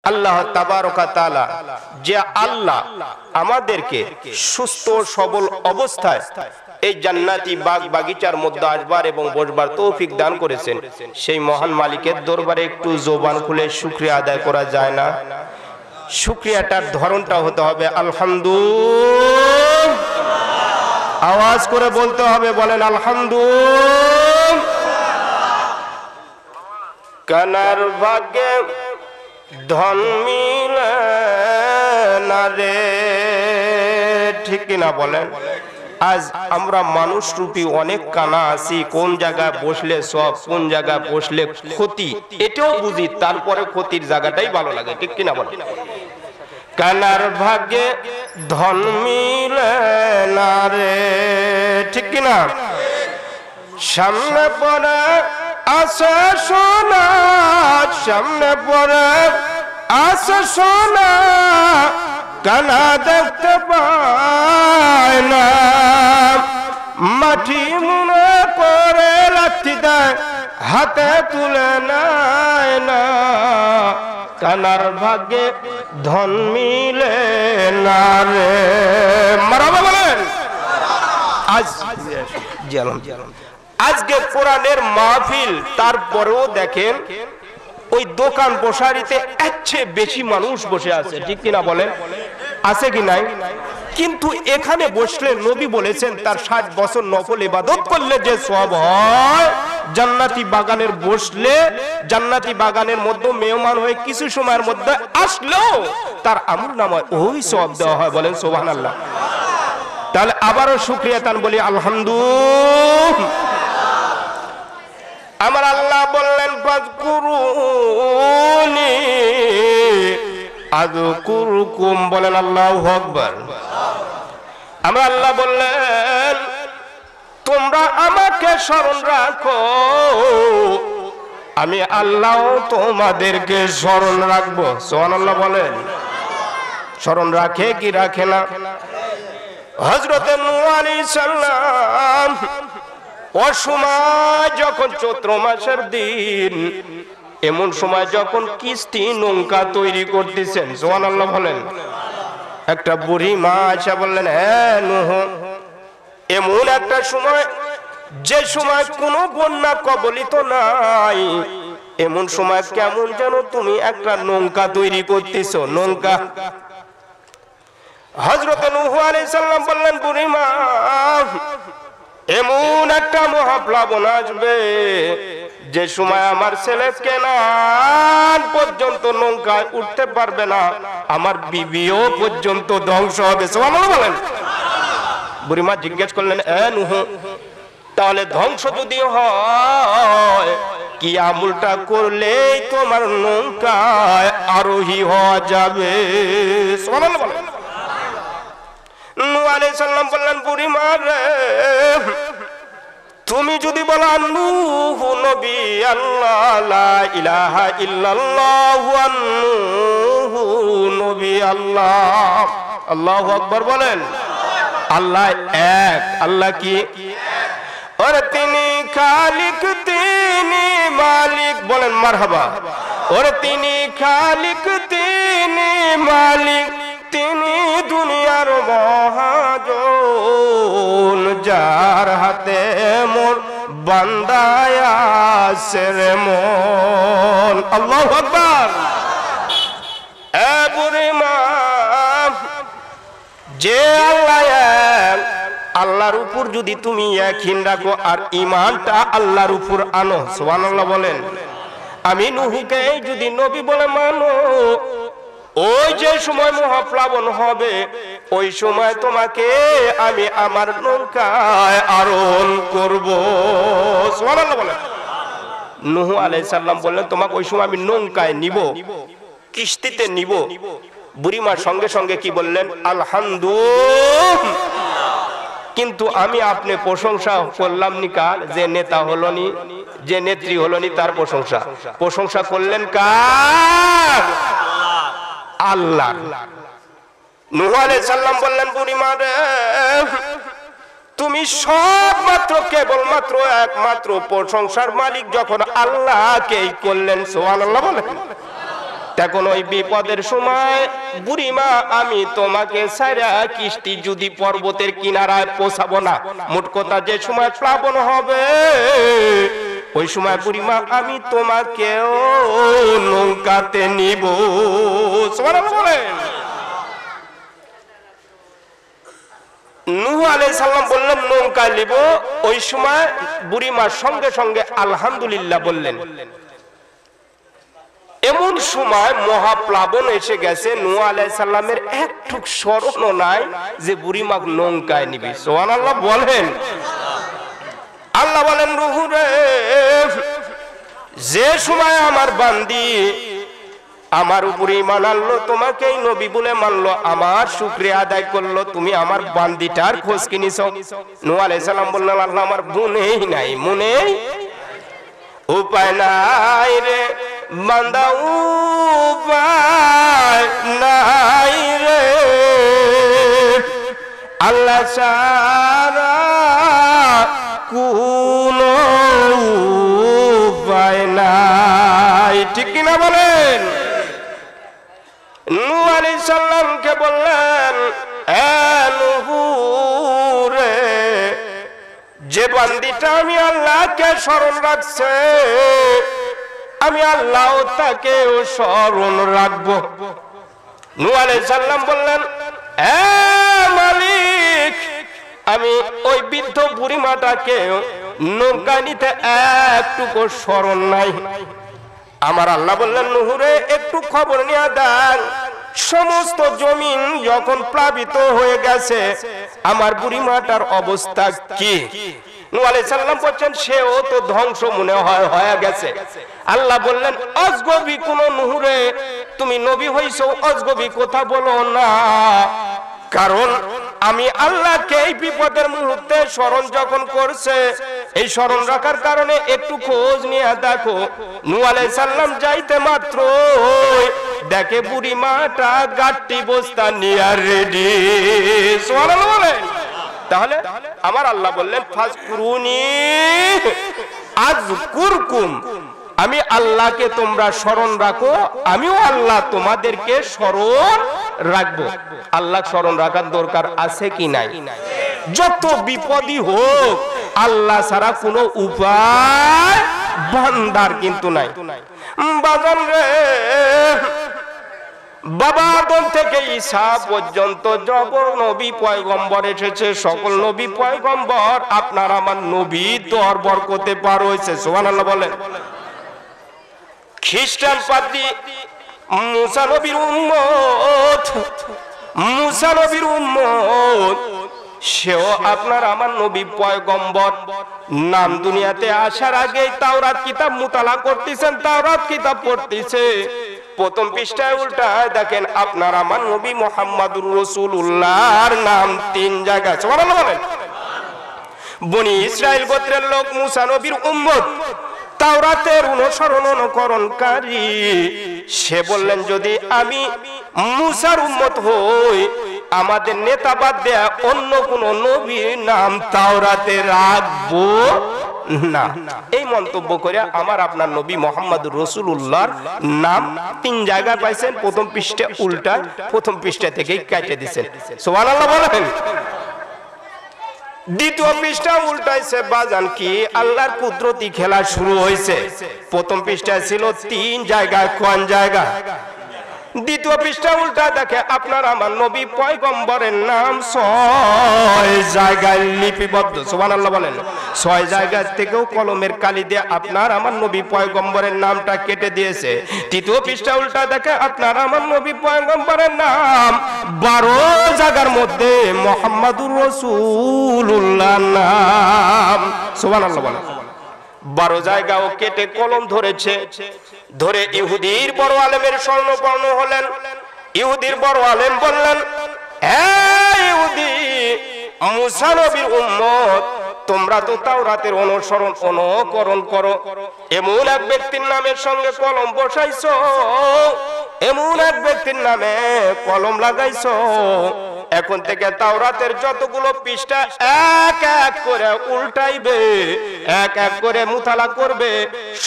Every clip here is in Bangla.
আল্লাহ তাবারক ওয়া তাআলা যে আল্লাহ আমাদেরকে সুস্থ সবল অবস্থায় এই জান্নাতি বাগ বাগিচার মধ্যে আসবার এবং বসবার তৌফিক দান করেছেন, সেই মহান মালিকের দরবারে একটু জবান খুলে শুকরিয়া আদায় করা যায় না? শুকরিয়াটার ধরনটা হতে হবে আলহামদুলিল্লাহ। আওয়াজ করে বলতে হবে, বলেন আলহামদুলিল্লাহ। কানার ভাগ্যে ধন মিলে না রে, ঠিক কিনা বলেন? আজ আমরা মানুষ রূপী অনেক কানা আছি, কোন জায়গায় বসলে সব, কোন জায়গায় বসলে ক্ষতি, এটাও বুঝি, তারপরে ক্ষতির জায়গাটাই ভালো লাগে, ঠিক কিনা বলেন? কানার ভাগ্যে ধন মিলে না রে, ঠিক কিনা? সামনে পড়ে আসে সোনা, সামনে পড়ে আসে সোনা, কানা দেখতে পায় না, মাটি মনে করে লাথি দেয়, হাতে তুলে নেয় না, কানার ভাগ্যে ধন মিলে না রে। মারহাবা বলেন। আজকে কোরআনের মাহফিল, তারপরেও দেখেন ওই দোকান বসারিতে এর চেয়ে বেশি মানুষ বসে আছে, ঠিক কিনা বলেন? আছে কি নাই? কিন্তু এখানে বসলে নবী বলেছেন তার 60 বছর নফল ইবাদত করলে যে সওয়াব হয়, জান্নাতি বাগানের বসলে, জান্নাতি বাগানের মধ্যে মেহমান হয়ে কিছু সময়ের মধ্যে আসলেও তার আমলনামায় ওই সওয়াব দেওয়া হয়, বলেন সুবহানাল্লাহ। তাহলে আবারও শুকরিয়া তান বলি আলহামদুলিল্লাহ। আমার আল্লাহ বললেন ফাযকুরুনি আযকুরকুম, বলেন আল্লাহু আকবার। আমার আল্লাহ বললেন তোমরা আমাকে স্মরণ রাখো, আমি আল্লাহ তোমাদেরকে স্মরণ রাখবো। সুবহানাল্লাহ বলেন। স্মরণ রাখে কি রাখে না? হযরত নূহ আলাইহিস সালাম অসময় যখন চৈত্র মাসের দিন, এমন সময় যখন কিস্তি নৌকা তৈরি করতেছেন, সুবহানাল্লাহ বলেন, একটা বুড়ি মা আয়েশা বললেন, হ্যাঁ নূহ, এমন একটা সময় যে সময় কোনো বন্যা কবলিত নাই, এমন সময় কেমন যেন তুমি একটা নৌকা তৈরি করতেছো, নৌকা। হযরত নূহ আলাইহিস সালাম বললেন, বুড়ি মা, এমন একটা মহাপ্লাবন আসবে যে সময় আমার ছেলে কেনান পর্যন্ত নৌকায় উঠতে পারবে না, আমার বিবিও পর্যন্ত ধ্বংস হবে। সুবহানাল্লাহ বলেন। বুড়িমা জিজ্ঞেস করলেন, এ নূহ, তাহলে ধ্বংস যদি হয়, কি আমলটা করলেই তোমার নৌকায় আরোহী হওয়া যাবে? সুবহানাল্লাহ বলেন। নূহ আলাইহিস সালাম বললেন, বুড়িমা রে, তুমি যদি বলো নূহ নবী আল্লাহ, লা ইলাহা ইল্লাল্লাহ নূহ নবী আল্লাহ, আল্লাহু আকবার বলেন। আল্লাহ এক, আল্লাহ কি? ওরে তিনি খালিক, তিনি মালিক, বলেন মারহাবা। ওরে তিনি খালিক, তিনি মালিক, তিনি দুনিয়ার মহাজন, যার হাতে মোর বান্দায় আছে রে মন। আল্লাহু আকবার। এ বুড়ি মা, যে আল্লাহ এক, আল্লাহর উপর যদি তুমি ইয়াকিন রাখো আর ঈমানটা আল্লাহর উপর আনো, সুবহানাল্লাহ বলেন। আমি নূহকে যদি নবী বলে মানো, ওই যে সময় মহাপ্লাবন হবে, ওই সময় তোমাকে আমি আমার নৌকায় আরোহণ করব। সুবহানাল্লাহ বলেন। নূহ আলাইহিস সালাম বললেন, তোমাকে ওই সময় আমি নৌকায় নিব, কিস্তিতে নিব। বুড়িমার সঙ্গে সঙ্গে কি বললেন? আলহামদুলিল্লাহ। কিন্তু আমি আপনি প্রশংসা করলাম নি কার? যে নেতা হলো নি, যে নেত্রী হলো নি, তার প্রশংসা। প্রশংসা করলেন কার? আল্লাহ। নূহ আলাইহিস সালাম বললেন, বুড়িমা রে, তুমি সব মাত্র কেবলমাত্র একমাত্র প্রশংসার মালিক যখন আল্লাহকেই করলেন। সুবহানাল্লাহ বলেন। তখন ওই বিপদের সময় বুড়িমা আমি তোমাকে সারা কিস্তি যদি পর্বতের কিনারায় পৌঁছাবো না, মোট কথা যে সময় প্লাবন হবে ওই সময় বুড়িমা আমি তোমাকেও নৌকাতে নিব। সুবহানাল্লাহ বলেন। নূহ আলাইহিস সালাম বললেন নৌকায় নিব, ওই সময় বুড়িমার সঙ্গে সঙ্গে আলহামদুলিল্লাহ বললেন। এমন সময় মহাপ্লাবন এসে গেছে, নূহ আলাইহিস সালামের একটু স্মরণও নাই যে বুড়িমা নৌকায় নিবে। সুবহানাল্লাহ বলেন। আল্লাহ বলেন নূহ রে, যে সময় আমার বান্দি আমার উপরে ঈমান আনলো, তোমাকেই নবী বলে মানলো, আমার শুকরিয়া আদায় করলো, তুমি আমার বান্দিটার খোঁজ কি নিছো? নূহ আলাইহিস সালাম বললেন আল্লাহ আমার মনেই নাই, মনেই উপায় নাই রে বান্দা, উপায় নাই রে আল্লাহ ছাড়া কোনো উপায় নাই। ঠিক কিনা বলেন? নূহ আলাইহিস সালামকে বললেন এ নূহ রে, যে বান্দিটা আমি আল্লাহকে স্মরণ রাখছে আমি আল্লাহ তাকেও স্মরণ রাখবো। নূহ আলাইহিস সালাম বললেন এ মালিক, আমি ওই বৃদ্ধ বুড়িমাটাকে নৌকা নিতে একটুকু স্মরণ নাই। আমার আল্লাহ বললেন নূহ রে, একটু খবর নিয়ে দেন, সমস্ত জমিন যখন প্লাবিত হয়ে গেছে আমার বুড়িমাটার অবস্থা কি? নূহ আলাইহিস সালাম বলছেন সেও তো ধ্বংস মনে হয় হয়ে গেছে। আল্লাহ বললেন অজগবি কোন নূহ রে, তুমি নবী হইছো, অজগবি কথা বলো না, কারণ আমি আল্লাহকে এই বিপদের মুহূর্তে স্মরণ যখন করছে, এই স্মরণ রাখার কারণে একটু খোঁজ নিয়ে দেখো। নূহ আলাইহিস সালাম যাইতে মাত্র দেখে বুড়ি মাটা গাট্টি বস্তা নিয়ে রেডি। সুবহানাল্লাহ বলেন। তাহলে আমার আল্লাহ বললেন ফাজকুরুনি আযকুরকুম, আমি আল্লাহকে তোমরা স্মরণ রাখো, আমিও আল্লাহ তোমাদেরকে স্মরণ রাখবো। আল্লাহ স্মরণ রাখার দরকার আছে কি নাই? যত বিপদই হোক আল্লাহ ছাড়া কোনো উপায় বান্দার কিন্তু নাই। বাজান রে, বাবা আদম থেকে ঈসা পর্যন্ত যত নবী পয়গম্বর এসেছে, সকল নবী পয়গম্বর আপনার আমার নবী তোর বরকতে পার হয়েছে। সুবহানাল্লাহ বলেন। খ্রিস্টান পাদ্রী মুসা নবীর উম্মত, মুসা নবীর উম্মত, সেও আপনার আমার নবী পয়গম্বর। নাম দুনিয়াতে আসার আগেই তাওরাত কিতাব মুতালা করতেছেন, তাওরাত কিতাব পড়তেছে। প্রথম পৃষ্ঠায় উল্টায় দেখেন আপনার আমার নবী মুহাম্মদুর রাসূলুল্লাহর নাম 3 জায়গায়। সুবহানাল্লাহ বলেন। বনি ইসরাইল গোত্রের লোক মুসা নবীর উম্মত, তাওরাতের অনুসরণকারী। সে বললেন যদি আমি মুসার উম্মত হই, আমাদের নেতা বাদ দেয়া অন্য কোন নবীর নাম তাওরাতে রাখবো না। এই মন্তব্য করে আমার আপনার নবী মুহাম্মদুর রাসূলুল্লাহর নাম 3 জায়গায় পাইছেন। প্রথম পৃষ্ঠা উল্টা, প্রথম পৃষ্ঠা থেকেই কেটে দিয়েছেন। সুবহানাল্লাহ বলেন। দ্বিতীয় পৃষ্ঠা উল্টাইছে, বাজান কি আল্লাহর কুদরতি খেলা শুরু হয়েছে। প্রথম পৃষ্ঠায় ছিল 3 জায়গায়, কোন জায়গা? দ্বিতীয় পৃষ্ঠা উল্টা দেখে আপনার আমার নবী পয়গম্বরের নাম 6 জায়গায় লিপিবদ্ধ। সুবহানাল্লাহ বলেন। 6 জায়গা থেকেও কলমের কালি দিয়ে আপনার আমার নবী পয়গম্বরের নামটা কেটে দিয়েছে। তৃতীয় পৃষ্ঠা উল্টা দেখে আপনার আমার নবী পয়গম্বরের নাম 12 জায়গার মধ্যে মুহাম্মদুর রাসূলুল্লাহর নাম। সুবহানাল্লাহ বলেন। 12 জায়গাও কেটে কলম ধরেছে। ধরে ইহুদির বড় আলেমের স্বর্ণপর্ণ হলেন। ইহুদির বড় আলেম বললেন, হে ইহুদি, মুসা নবীর উম্মত, তোমরা তো তাওরাতের অনুকরণ করো। এমন এক ব্যক্তির নামের সঙ্গে কলম বসাইছো, এমন এক ব্যক্তির নামে কলম লাগাইছো। এখন থেকে তাওরাতের যতগুলো পৃষ্ঠা এক এক করে উল্টাইবে, এক এক করে মুতালা করবে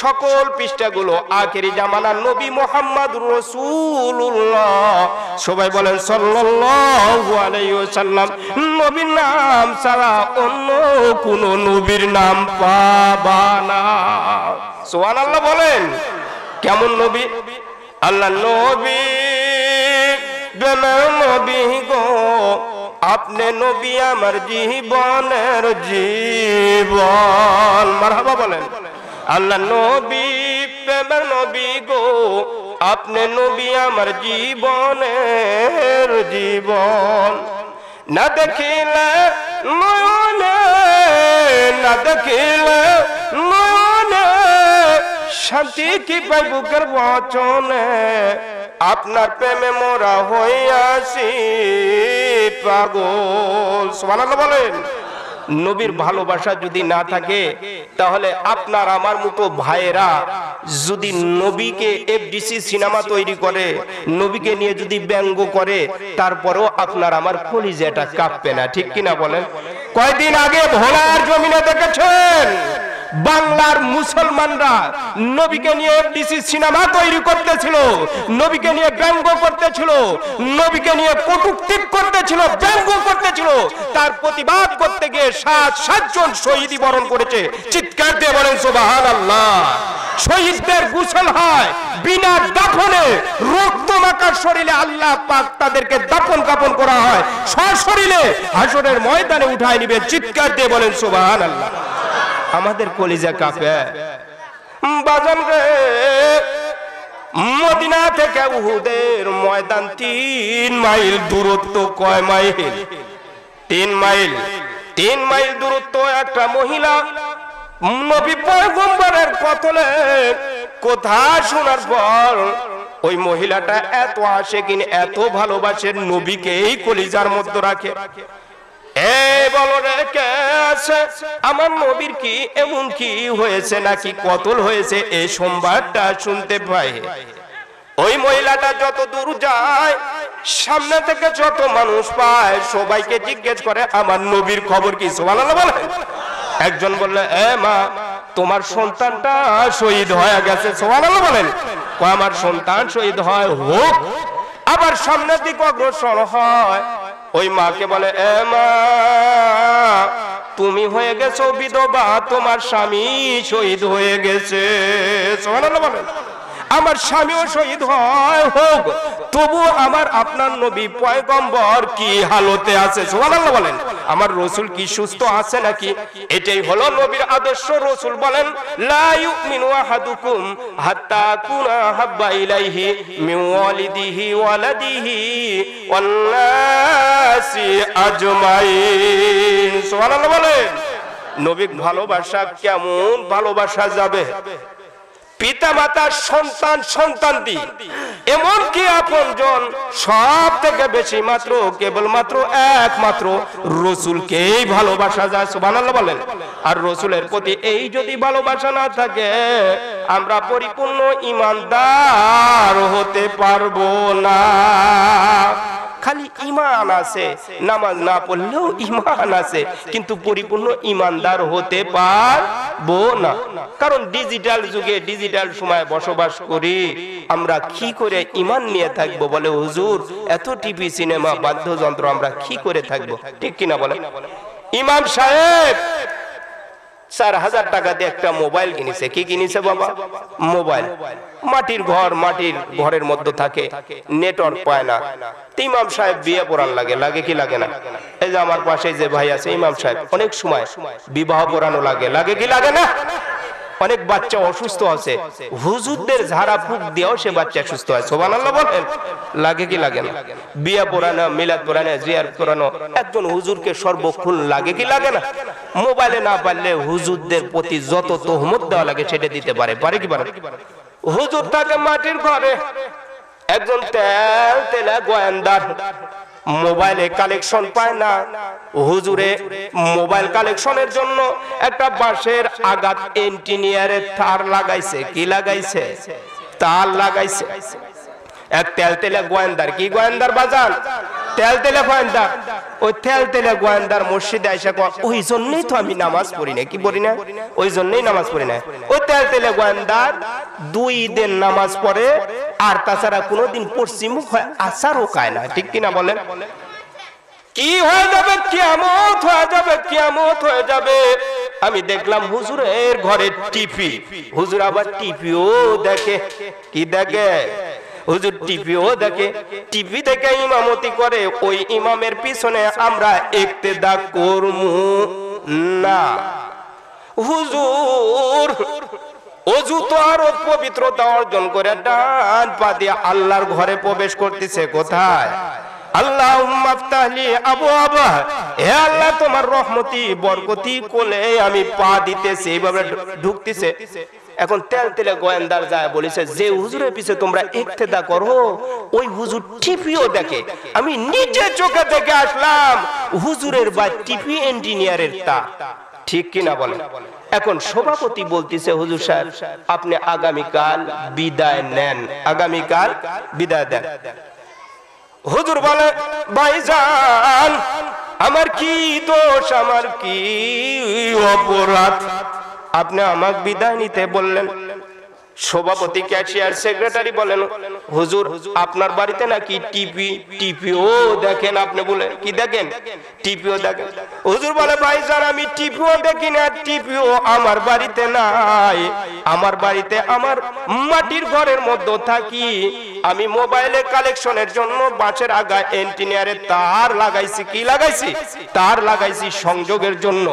সকল পৃষ্ঠাগুলো আখেরি জামানার নবী মুহাম্মদ রাসূলুল্লাহ, সবাই বলেন সাল্লাল্লাহু আলাইহি ওয়াসাল্লাম। নবীর নাম ছাড়া অন্য কোন নবীর নাম পাবা না। সুবহানাল্লাহ বলেন। কেমন নবী? আল্লাহ নবী নবী গো, আপনি নবী আমার জীবনের জীবন। মারহাবা বলেন। আল্লাহ নবী প্রেমের নবী গো, আপনি নবী আমার জীবনের জীবন। না দেখিলে নয়নে, না দেখিলে নয়নে, শান্তি কি পাই বুকের বচনে, আপনার প্রেমে মোরা হইয়াছি পাগল। সুবহানাল্লাহ বলেন। নবীর ভালোবাসা যদি না থাকে তাহলে আপনার আমার মতো ভাইয়েরা যদি নবীকে এফডিসি সিনেমা তৈরি করে, নবীকে নিয়ে যদি ব্যঙ্গ করে, তারপরেও আপনার আমার কলিজাটা কাঁপবে না, ঠিক কিনা বলেন? কয়দিন আগে ভোলার জমিনে দেখেছেন বাংলার মুসলমানরা নবীকে নিয়ে এফডিসি সিনেমা তৈরি করতেছিল, নবীকে নিয়ে ব্যঙ্গ করতেছিল, নবীকে নিয়ে কটূক্তি করতেছিল, ব্যঙ্গ করতেছিল। তার প্রতিবাদ করতে গিয়ে 7 জন শহীদ বরণ করেছে। চিৎকার দিয়ে বলেন সুবহানাল্লাহ। শহীদদের গোসল হয় বিনা দাফনে, রক্ত মাখা শরীরে আল্লাহ পাক তাদেরকে দাফন কাফন করা হয়, সশরীরে হাসরের ময়দানে উঠায় নিবে। চিৎকার দিয়ে বলেন সুবহানাল্লাহ। আমাদের কলিজা কাঁপে। বাজান রে, মদিনা থেকে উহুদের ময়দান 3 মাইল দূরত্ব। কয় মাইল? 3 মাইল। 3 মাইল দূরত্ব। একটা মহিলা নবী পয়গম্বরের কতলে কথা শোনার পর ওই মহিলাটা এত আশিকিন, এত ভালোবাসে নবীকে, এই কলিজার মধ্যে রাখে। বলো রে কে আছে আমার নবীর কি এমন কি হয়েছে, নাকি কতল হয়েছে, এই সংবাদটা শুনতে পাই। ওই মহিলাটা যত দূর যায়, সামনে থেকে যত মানুষ পায়, সবাইকে জিজ্ঞেস করে আমার নবীর খবর কি। সুবহানাল্লাহ বলেন। একজন বললে, এ মা, তোমার সন্তানটা শহীদ হয়ে গেছে। সুবহানাল্লাহ বলেন। আমার সন্তান শহীদ হয় হোক। আবার সামনের দিকে অগ্রসর হয়, ওই মাকে বলে, এ মা, তুমি হয়ে গেছো বিধবা, তোমার স্বামী শহীদ হয়ে গেছে। সুবহানাল্লাহ বলেন। আমার স্বামীও শহীদ হয় হোক, তবু আমার আপনার নবী পয়গম্বর কি হালতে আছে। সুবহানাল্লাহ বলেন। আমার রাসূল কি সুস্থ আছে নাকি? এটাই হলো নবীর আদর্শ। রাসূল বলেন, লা ইউমিনু আহাদুকুম হাত্তা কুনা হাব্বা ইলাইহি মিন ওয়ালিদিহি ওয়ালাদিহি ওয়ান নাসি আজমাইন। সুবহানাল্লাহ বলেন। নবীর ভালোবাসা কেমন ভালোবাসা যাবে? পিতা মাতা, সন্তান, সন্তানদি, এমনকি আপনজন, সব থেকে বেশি মাত্র কেবলমাত্র একমাত্র রাসূলকেই ভালোবাসা যায়। সুবহানাল্লাহ বলেন। আর রাসূলের প্রতি এই যদি ভালোবাসা না থাকে, আমরা পরিপূর্ণ ঈমানদার হতে পারবো না। খালি ঈমান আছে, নামাজ না পড়লেও ঈমান আছে, কিন্তু পরিপূর্ণ ঈমানদার হতে পারবো না। কারণ ডিজিটাল যুগে, ডিজিটাল সময়ে বসবাস করি। আমরা কি করে ঈমান নিয়ে থাকবো? বলে হুজুর, এত টিভি, সিনেমা, বাদ্যযন্ত্র, আমরা কি করে থাকবো? ঠিক কিনা বলে? ইমাম সাহেব 4000 টাকা দিয়ে একটা মোবাইল কিনেছে। কি কিনেছে বাবা? মোবাইল। মাটির ঘর, মাটির ঘরের মধ্যে থাকে, নেটওয়ার্ক পায় না। ইমাম সাহেব বিয়ে পড়ান লাগে, লাগে কি লাগে না? এই যে আমার পাশে যে ভাই আছে ইমাম সাহেব, অনেক সময় বিবাহ পড়ানো লাগে, লাগে কি লাগে না? অনেক বাচ্চা অসুস্থ আছে, হুজুরদের ঝাড়া ফুক দিয়েও সে বাচ্চা সুস্থ হয়। সুবহানাল্লাহ বলেন। লাগে কি লাগে না? বিয়ে পড়ানো, মিলাদ পড়ানো, জিয়ারত করানো, একজন হুজুরকে সর্বক্ষণ লাগে কি লাগে না? মোবাইলে না পারলে হুজুরদের প্রতি যত তহমত দেওয়া লাগে সেটা দিতে পারে, পারে কি পারে? হুজুর থাকে মাটির ঘরে, একজন তেলা গোয়েন্দার, মোবাইলে কালেকশন পায় না। হুজুরে মোবাইল কালেকশনের জন্য একটা বাঁশের আগাত এন্টিনিয়ারের তার লাগাইছে। কি লাগাইছে? তার লাগাইছে। এক তেলা গোয়েন্দার। কি গোয়েন্দার বাজান? তেল তেলে গোয়েন্দা, ওই তেল তেলে গোয়েন্দার মসজিদে আইসা ওই জন্যই তো আমি নামাজ পড়ি না, কি পড়ি না, ওই জন্যই নামাজ পড়ি না। ওই তেল তেলে গোয়েন্দার 2 ঈদের নামাজ পড়ে, আর তাছাড়া কোনোদিন পশ্চিমমুখ হয় আচারও খায় না, ঠিক কিনা বলেন? কি হয়ে যাবে, কিয়ামত হয়ে যাবে, কিয়ামত হয়ে যাবে। আমি দেখলাম হুজুরের ঘরে টিভি, হুজুর আবার টিভিও দেখে। কি দেখে হুজুর? টিভিও দেখে। টিভি দেখে ইমামতি করে, ওই ইমামের পিছনে আমরা ইক্তেদা করমু না। হুজুর অজু তো আরো পবিত্রতা অর্জন করে ডান পা দিয়ে আল্লাহর ঘরে প্রবেশ করতেছে। কোথায়? আল্লাহুম্মা আফতাহলি আবওয়াবা, হে আল্লাহ তোমার রহমতি বরকতি কোলে আমি পা দিতেছি, এইভাবে ঢুকতেছে। এখন তেল তেলে গোয়েন্দার যায় বলেছে, যে হুজুরের পিছে তোমরা ইক্তেদা করো ওই হুজুর টিভিও দেখে। আমি নিজে চোখে দেখে আসলাম হুজুরের বা টিভি ইঞ্জিনিয়ারের তা, ঠিক কিনা বলেন? এখন সভাপতি বলতেছে, হুজুর সাহেব আপনি আগামীকাল বিদায় নেন, আগামীকাল বিদায় দেন। হুজুর বলে, ভাইজান আমার কি দোষ, আমার কি অপরাধ, আপনি আমাকে বিদায় নিতে বললেন? সভাপতি, ক্যাশিয়ার, সেক্রেটারি বলেন, হুজুর আপনার বাড়িতে নাকি টিভিও দেখেন? আপনি বলে কি দেখেন? টিভিও দেখেন। হুজুর বলে, ভাইজান আমি টিভিও দেখি না, টিভিও আমার বাড়িতে নাই। আমার বাড়িতে আমার মাটির ঘরের মধ্যে থাকি। আমি মোবাইলের কালেকশনের জন্য বাঁশের আগায় এন্টিনিয়ারের তার লাগাইছি। কি লাগাইছি? তার লাগাইছি সংযোগের জন্য।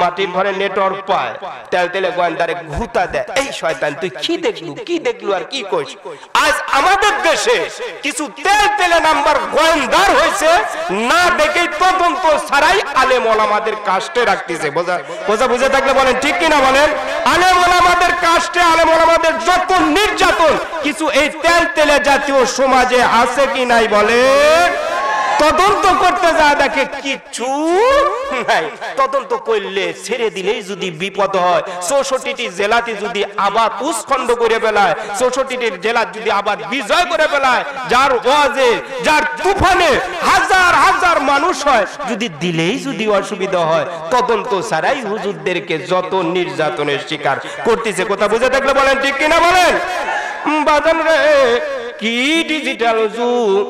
মাটির ঘরে নেটওয়ার্ক পায়। তেল তেলে গোয়েন্দারে ঘুতা দেয়, এই শয়তান তুই কি দেখলু, কি দেখলু আর কি কইস? আজ আমাদের দেশে কিছু তেল তেলে নাম্বার গোয়েন্দার হয়েছে, না দেখেই তদন্ত ছাড়াই আলেম ওলামাদের কাস্টে রাখতেছে। বোঝা বুঝে থাকলে বলেন, ঠিক কিনা বলেন? আলেম ওলামাদের কাস্টে, আলেম ওলামাদের যত নির্যাতন কিছু এই তেল তেলে জাতীয় সমাজে আছে কি নাই বলেন? তদন্ত করতে যা দেখে কিচ্ছু নাই। তদন্ত করলে ছেড়ে দিলেই যদি বিপদ হয়, 64টি জেলাতে যদি আবার উৎখণ্ড করে ফেলায়, 64টি জেলা যদি আবার বিজয় করে ফেলায়, যার ওয়াজে যার তুফানে হাজার হাজার মানুষ হয়, যদি দিলেই যদি অসুবিধা হয়, তদন্ত ছাড়াই হুজুরদেরকে যত নির্যাতনের শিকার করতেছে। কথা বুঝে থাকলে বলেন, ঠিক কিনা বলেন? বাজান রে, কি ডিজিটাল যুগ!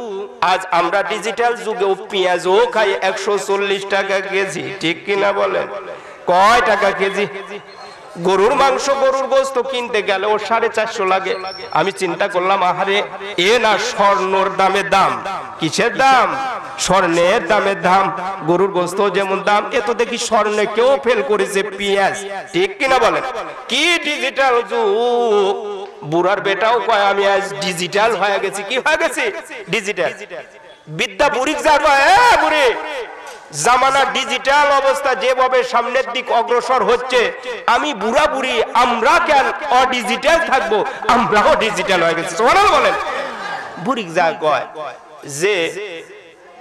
আজ আমরা ডিজিটাল যুগেও পেঁয়াজও খাই 140 টাকা কেজি, ঠিক কিনা বলেন? কয় টাকা কেজি? গরুর মাংস, গরুর গোস্ত কিনতে গেলেও 450 লাগে। আমি চিন্তা করলাম, আহারে এ না স্বর্ণর দামে দাম। কিসের দাম? স্বর্ণের দামের দাম। গরুর গোস্ত যেমন দাম, এ তো দেখি স্বর্ণে কেউ ফেল করেছে পেঁয়াজ, ঠিক কিনা বলেন? কি ডিজিটাল যুগ! বুড়ার বেটাও কয় আমি আজ ডিজিটাল হয়ে গেছি। কি হয়ে গেছি? ডিজিটাল। বিদ্যা বুড়ি যাবে, বুড়ি জামানা ডিজিটাল অবস্থা যেভাবে সামনের দিক অগ্রসর হচ্ছে, আমি বুড়া বুড়ি আমরা কেন অডিজিটাল থাকবো? আমরাও ডিজিটাল হয়ে গেছি। সুবহানাল্লাহ বলেন। বুড়ি যা কয় যে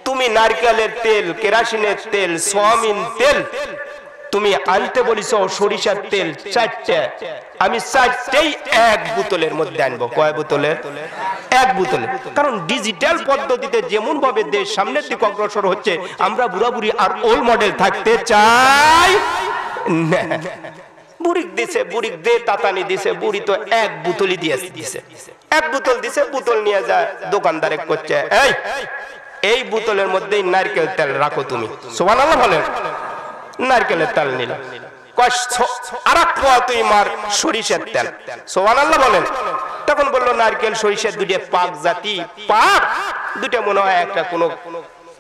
তুমি নারকেলের তেল, কেরাসিনের তেল, সয়াবিন তেল তুমি আনতে বলিস, সরিষার তেল 4টে, আমি 4টেই 1 বোতলের মধ্যে আনবো। কয় বোতলের? 1 বোতলে। কারণ ডিজিটাল পদ্ধতিতে যেমন ভাবে দেশ সামনের দিকে অগ্রসর হচ্ছে, আমরা বুড়া বুড়ি আর ওল্ড মডেল থাকতে চাই না। বুড়ি দিছে, বুড়ি দে তাতানি দিছে, বুড়ি তো 1 বোতলই দিয়েছে। 1 বোতল দিছে, বোতল নিয়ে যায় দোকানদারে করছে, এই বোতলের মধ্যেই নারকেল তেল রাখো তুমি। সুবহানাল্লাহ বলেন। নারকেলের তেল নিল, আরেক পোয়া তুই মার সরিষার তেল। সুবহানাল্লাহ বলেন। তখন বললো নারকেল সরিষার দুটো পাক জাতি, পাক দুটো মনে হয় একটা কোনো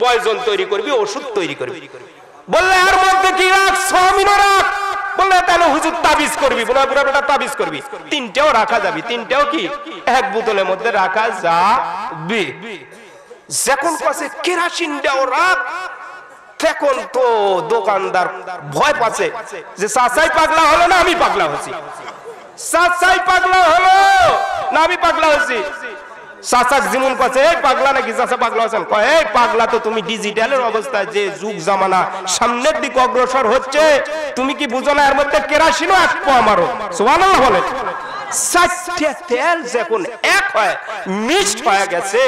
পয়জন তৈরি করবি, ওষুধ তৈরি করবি। বললে এর মধ্যে কি রাখ? সয়াবিনও রাখ। বললে তাহলে হুজুর তাবিজ করবি? বলে বুড়া তাবিজ করবি। 3টেও রাখা যাবে। 3টেও কি 1 বোতলের মধ্যে রাখা যাবে। যখন কাছে কেরাসিন দাও রাখ, তখন তো দোকানদার ভয় পাচ্ছে যে চাচাই পাগলা হলো না আমি পাগলা হচ্ছি, চাচাই পাগলা হলো না আমি পাগলা হচ্ছি। চাচাক যেমন কাছে এই পাগলা নাকি চাচা পাগলা হচ্ছেন, এই পাগলা তো তুমি ডিজিটালের অবস্থায় যে যুগ জামানা সামনের দিকে অগ্রসর হচ্ছে, তুমি কি বুঝো না এর মধ্যে কেরাসিনও 1 পোয়া মারো। সুবহানাল্লাহ বলেন। চারটে তেল যখন এক হয় মিক্সড হয়ে গেছে,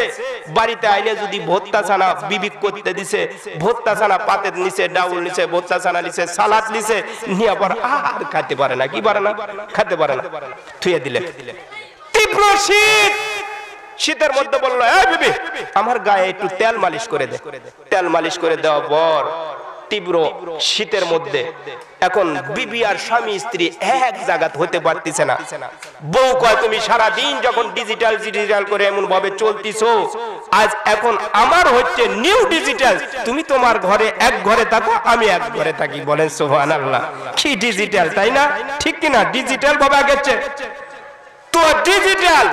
বাড়িতে আইলে যদি ভর্তা ছানা বিবিক করতে দিছে, ভর্তা ছানা পাতের নিচে ডাউল নিচে, ভর্তা ছানা নিচে, সালাদ নিচে নিয়ে পর আর খেতে পারে না, কি পারে না, খেতে পারে না, থুয়ে দিলে। তীব্র শীত, শীতের মধ্যে বললো এই বিবি আমার গায়ে একটু তেল মালিশ করে দে। তেল মালিশ করে দেওয়া পর তীব্র শীতের মধ্যে এখন বিবি আর স্বামী স্ত্রী এক জায়গাতে হতে পারতেছে না। বউ কয় তুমি সারা দিন যখন ডিজিটাল ডিজিটাল করে এমন ভাবে চলতিছো, আজ এখন আমার হচ্ছে নিউ ডিজিটাল, তুমি তোমার ঘরে এক ঘরে থাকো আমি এক ঘরে থাকি। বলেন সুবহানাল্লাহ। কি ডিজিটাল, তাই না? ঠিক কিনা? ডিজিটাল ভাবে আগেছে তো। ডিজিটাল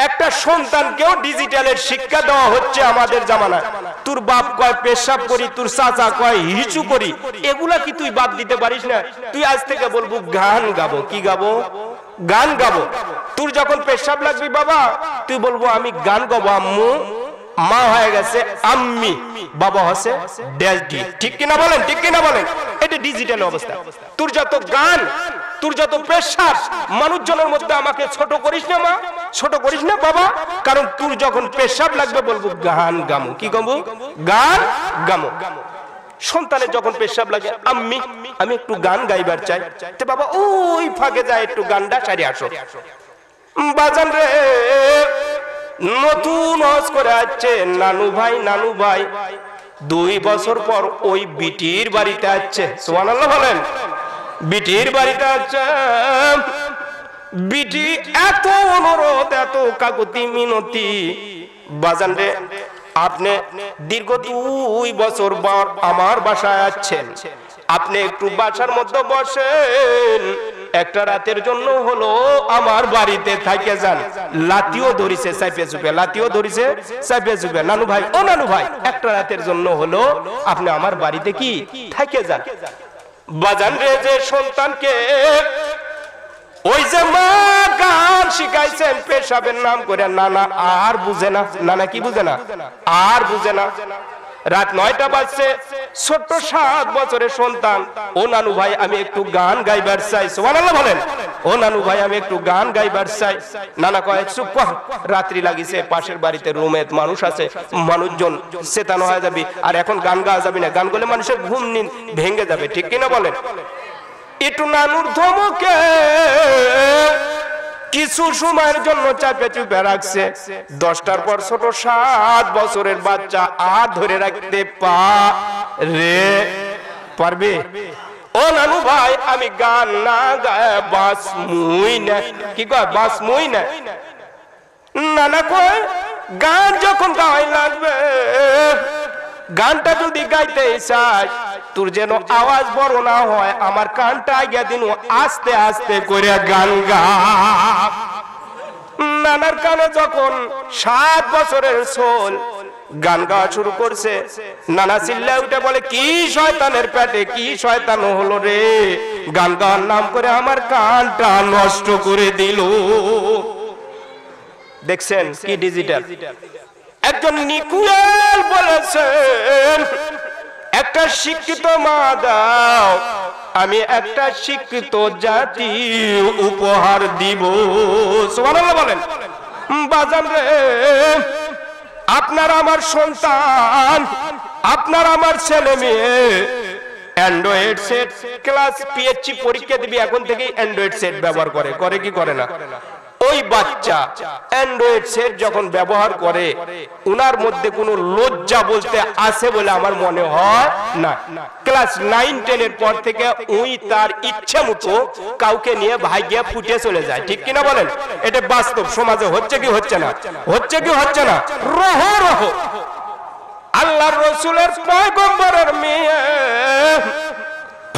একটা সন্তানকেও ডিজিটালের শিক্ষা দেওয়া হচ্ছে আমাদের জামানায়। তোর বাপ কয় পেশাব করি, তোর চাচা কয় হিচু করি, এগুলা কি তুই বাদ দিতে পারিস না? তুই আজ থেকে বলবো গান গাবো। কি গাবো? গান গাবো। তোর যখন পেশাব লাগবে বাবা, তুই বলবো আমি গান গাবো। আম্মু মা হয়ে গেছে আম্মি, বাবা হচ্ছে ড্যাডি। ঠিক কিনা বলেন? ঠিক কিনা বলেন? এটা ডিজিটাল অবস্থা। তোর যত গান, তোর যত পেশাব, মানুষজনের মধ্যে আমাকে ছোট করিস না মা, ছোট করিস না বাবা, কারণ তোর যখন পেশাব লাগবে বলবো গান গামো। কি গাবো? গান গামো। সন্তানের যখন পেশাব লাগে আম্মি আমি একটু গান গাইবার চাই, তো বাবা ওই ফাঁকে যায় একটু গানটা সারি আসো। বাজান রে, নতুন হজ করে আসছে নানু ভাই, নানু ভাই 2 বছর পর ওই বিটির বাড়িতে আসছে। সুবহানাল্লাহ বলেন। বিটির বাড়িতে আসছে, বিটি এত অনুরোধ, এত কাকুতি মিনতি, বাজান রে আপনি দীর্ঘ 2 বছর পর আমার বাসায় আসছেন, আপনি একটু বাসার মধ্যে বসেন, একটা রাতের জন্য হলো আমার বাড়িতে থাকে যান। লাতিও ধরিছে চাইপে চুপে, লাতিও ধরিছে চাইপে চুপে। নানু ভাই, ও নানু ভাই একটা রাতের জন্য হলো আপনি আমার বাড়িতে কি থাকে যান। বাজান রে, যে সন্তানকে ওই যে মা গান শিখাইছেন পেশাবের নাম করে, নানা আর বুঝে না। নানা কি বুঝে না? আর বুঝে না। রাত 9টা বাজছে, ছোট্ট 7 বছরের সন্তান, ও নানু ভাই আমি একটু গান গাইবার চাই। সুবহানাল্লাহ বলেন। ও নানু ভাই আমি একটু গান গাইবার চাই। নানা কয় চুপ কর, রাত্রি লাগিছে, পাশের বাড়িতে রুমে মানুষ আছে, মানুষজন চেতানো হয়ে যাবে, আর এখন গান গাওয়া যাবে না, গান করলে মানুষের ঘুম নিন ভেঙে যাবে। ঠিক কিনা বলেন? একটু নানুর ধমকে কিছু সময়ের জন্য চাপে চুপে রাখছে। 10টার পর ছোট 7 বছরের বাচ্চা আর ধরে রাখতে পারবে? ও নানু ভাই আমি গান না গায়ে বাস মুই না। কি কয়? বাস মুই না। নানা কয় গান যখন গাই লাগবে, গানটা যদি গাইতে চাই তোর যেন আওয়াজ বড় না হয়, আমার কানটা আগে দিন আস্তে আস্তে করে গান গা। নানার কানে যখন 7 বছরের ছোল গান গাওয়া শুরু করছে, নানা চিল্লায় উঠে বলে কি শয়তানের পেটে কি শয়তান হলো রে, গান গাওয়ার নাম করে আমার কানটা নষ্ট করে দিল। দেখছেন কি ডিজিটাল? একজন নিকুয়েল বলেছেন একটা শিক্ষিত মা দাও, আমি একটা শিক্ষিত জাতি উপহার দিব। সুবহানাল্লাহ বলেন। বাজান রে, আপনার আমার সন্তান, আপনার আমার ছেলে মেয়ে অ্যান্ড্রয়েড সেট ক্লাস পিএইচডি পরীক্ষা দিবি, এখন থেকেই অ্যান্ড্রয়েড সেট ব্যবহার করে কি করে না? ওই বাচ্চা অ্যান্ড্রয়েড সেট যখন ব্যবহার করে, উনার মধ্যে কোনো লজ্জা বলতে আছে বলে আমার মনে হয় না। ক্লাস 9-10 এর পর থেকে উই তার ইচ্ছা মতো কাউকে নিয়ে ভাইগিয়া ফুটে চলে যায়। ঠিক কিনা বলেন? এটা বাস্তব সমাজে হচ্ছে কি হচ্ছে না? হচ্ছে কি হচ্ছে না? রহ রহ আল্লাহর রাসূলের পয়গম্বরের মেয়ে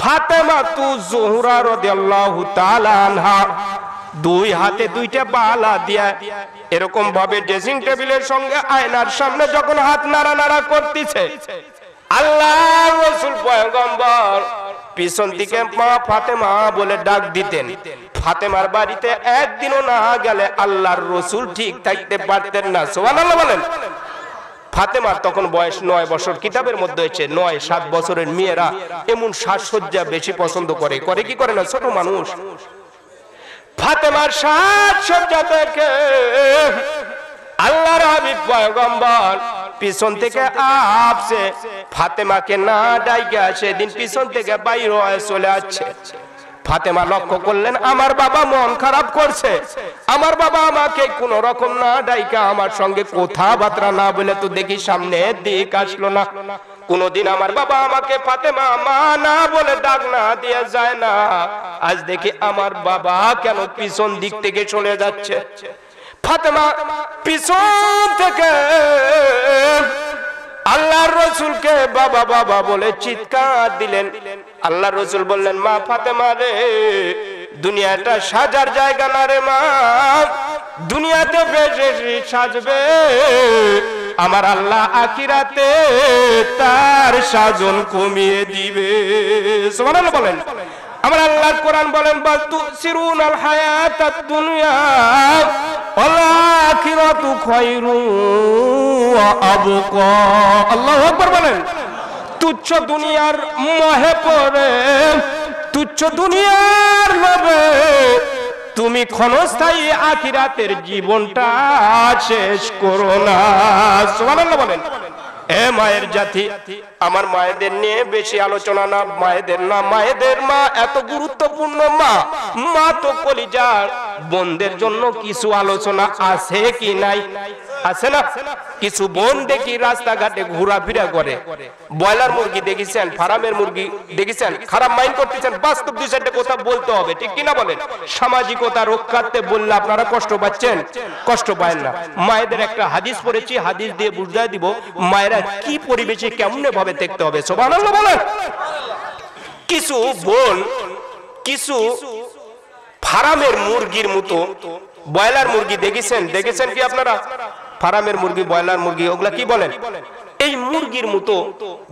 ফাতেমা তু জোহরা রাদিয়াল্লাহু তাআলা আনহা 2 হাতে 2টা বালা দিয়া এরকম ভাবে ড্রেসিং টেবিলের সঙ্গে আয়নার সামনে যখন হাত নাড়ানাড়া করতেছে, আল্লাহর রাসূল পয়গম্বর পিছন দিকে মা ফাতেমা বলে ডাক দিতেন। ফাতেমার বাড়িতে একদিনও না গেলে আল্লাহর রাসূল ঠিক থাকতে পারতেন না। সুবহানাল্লাহ বলেন। ফাতেমার তখন বয়স 9 বছর। কিতাবের মধ্যে হয়েছে 9-7 বছরের মেয়েরা এমন সাজসজ্জা বেশি পছন্দ করে কি করে না? ছোট মানুষ। ফাতেমার সাজসজ্জা দেখে আল্লাহর হাবিব পয়গম্বর পিছন থেকে আপসে ফাতেমাকে না ডাইকা সেদিন পিছন থেকে বাইরে হয়ে চলে আসছে। ফাতেমা লক্ষ্য করলেন আমার বাবা মন খারাপ করছে, আমার বাবা আমাকে কোন রকম না ডাইকা আমার সঙ্গে কথাবার্তা না বলে তো দেখি সামনে দিক আসলো না। কোনদিন আমার বাবা আমাকে ফাতেমা মা না বলে ডাক না দিয়ে যায় না, আজ দেখি আমার বাবা কেন পিছন দিক থেকে চলে যাচ্ছে। ফাতেমা পিছন থেকে আল্লাহর রাসূলকে বাবা বাবা বলে চিৎকার দিলেন। আল্লাহর রাসূল বললেন মা ফাতেমা রে, দুনিয়াটা সাজার জায়গা না রে মা, দুনিয়াতে বেশি সাজবে আমার আল্লাহ আখিরাতে তার সাজন কমিয়ে দিবে। সুবহানাল্লাহ বলেন। আমার আল্লাহর কোরআন বলেন বাল তুসিরুনাল হায়াতাদ দুনিয়া ওয়াল আখিরাতু খায়রুন ওয়া আবকা। আল্লাহু আকবার বলেন। তুচ্ছ দুনিয়ার মোহে পড়ে, তুচ্ছ দুনিয়ার লোভে তুমি ক্ষণস্থায়ী আখিরাতের জীবনটা শেষ করো না। সুবহানাল্লাহ বলেন। এ মায়ের জাতি, আমার মায়েদের নিয়ে বেশি আলোচনা না, মায়েদের না, মায়েদের মা এত গুরুত্বপূর্ণ মা, মা তো কলিজার বোনদের জন্য কিছু আলোচনা আছে কি নাই? আছে না? কিছু বোন দেখি রাস্তাঘাটে ঘোরাফেরা করে, ব্রয়লার মুরগি দেখেছেন, ফার্মের মুরগি দেখেছেন, খারাপ মাইন্ড করতেছেন, বাস্তব দুই চারটে কথা বলতে হবে, ঠিক কিনা বলেন? সামাজিকতা রক্ষার্থে বললে আপনারা কষ্ট পাচ্ছেন? কষ্ট পায় না। মায়েদের একটা হাদিস পড়েছি, হাদিস দিয়ে বুঝাই দিব মায়েরা কি পরিবেশে কেমন ভাবে দেখতে হবে। সুবহানাল্লাহ বলেন। কিছু বোন কিছু ফার্মের মুরগির মতো ব্রয়লার মুরগি দেখেছেন, দেখেছেন কি আপনারা? ফার্মের মুরগি, ব্রয়লার মুরগি, ওগুলা কি বলেন? এই মুরগির মতো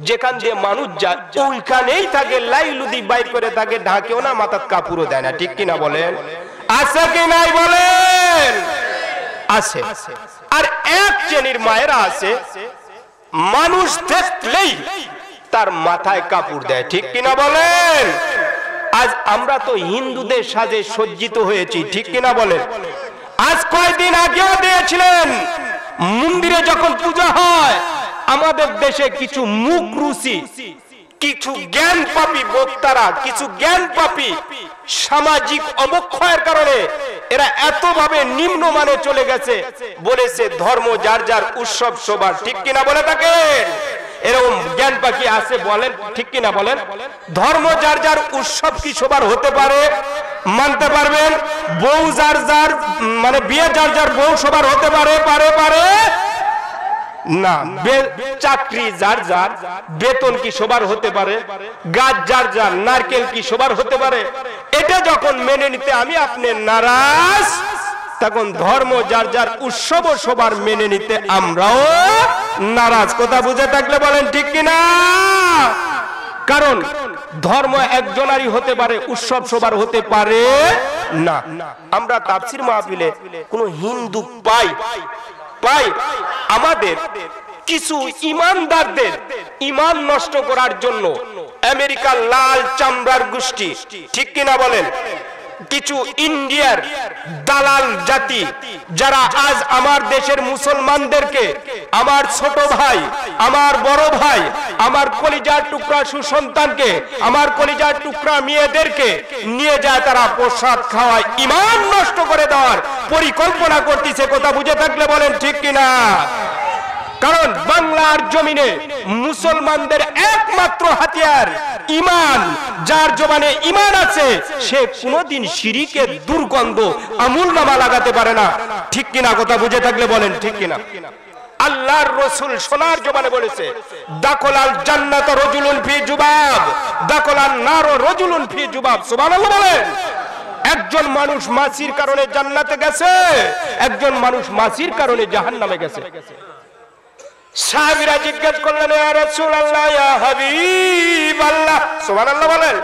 যেখান দিয়ে মানুষ যায় ওইখানেই থাকে, লাইলুদি বাইর করে থাকে, ঢাকেও না, মাথার কাপড়ও দেয় না, ঠিক কিনা বলেন? আছে কি নাই বলেন? আছে। আর এক শ্রেণীর মায়েরা আছে মানুষ দেখলেই তার মাথায় কাপড় দেয়, ঠিক কিনা বলেন? আজ আমরা তো হিন্দুদের সাজে সজ্জিত হয়েছি, ঠিক কিনা বলেন? আজ কয়েকদিন আগেও দিয়েছিলেন মন্দিরে যখন পূজা হয়, আমাদের দেশে কিছু মুখ রুচি, কিছু জ্ঞান পাপী বক্তারা, কিছু জ্ঞান পাপী সামাজিক অবক্ষয়ের কারণে এরা এতভাবে নিম্নমানে চলে গেছে, বলেছে ধর্ম যার যার, উৎসব সবার, ঠিক কিনা বলে থাকেন? এরকম জ্ঞান পাখি আছে বলেন, ঠিক কিনা বলেন? ধর্ম যার যার, উৎসব কি সবার হতে পারে? মানতে পারবেন? বউ যার যার, মানে বিয়ে যার যার বউ সবার হতে পারে? পারে পারে না। চাকরি যার যার, বেতন কি সবার হতে পারে? গাছ যার যার, নারকেল কি সবার হতে পারে? এটা যখন মেনে নিতে আমি আপনি নারাজ, তখন ধর্ম যার যার, উৎসব সবার মেনে নিতে আমরাও নারাজ। কথা বুঝে থাকলে বলেন ঠিক কিনা? কারণ ধর্ম একজনারই হতে পারে, উৎসব সবার হতে পারে না। আমরা তাফসীর মাহফিলে কোন হিন্দু পাই আমাদের কিছু ইমানদারদের ইমান নষ্ট করার জন্য আমেরিকার লাল চামড়ার গোষ্ঠী, ঠিক কিনা বলেন, কিছু ইন্ডিয়ার দালাল জাতি যারা আজ আমার দেশের মুসলমানদেরকে, আমার ছোট ভাই, আমার বড় ভাই, আমার কলিজার টুকরা সুসন্তানকে, আমার কলিজার টুকরা মেয়েদেরকে নিয়ে যায় তারা প্রসাদ খাওয়ায়, ঈমান নষ্ট করে দেওয়ার পরিকল্পনা করতেছে। কথা বুঝে থাকলে বলেন ঠিক কিনা? কারণ বাংলার জমিনে মুসলমানদের একমাত্র হাতিয়ার ঈমান। যার জবানে ঈমান আছে সে কোনোদিন শিরকের দুর্গন্ধ আমূলনামা লাগাতে পারে না, ঠিক কিনা? কথা বুঝে থাকলে বলেন ঠিক কিনা? আল্লাহর রাসূল সোনার জবানে বলেছে, দাখলাল জান্নাত রাজুলুন ফি জুবাব, দাখলান নার রাজুলুন ফি জুবাব। সুবহানাল্লাহ বলেন। একজন মানুষ মাছির কারণে জান্নাতে গেছে, একজন মানুষ মাছির কারণে জাহান্নামে গেছে। সাহাবীরা জিজ্ঞেস করলেন, ইয়া রাসূলুল্লাহ, ইয়া হাবিবাল্লাহ, সুবহানাল্লাহ বলেন।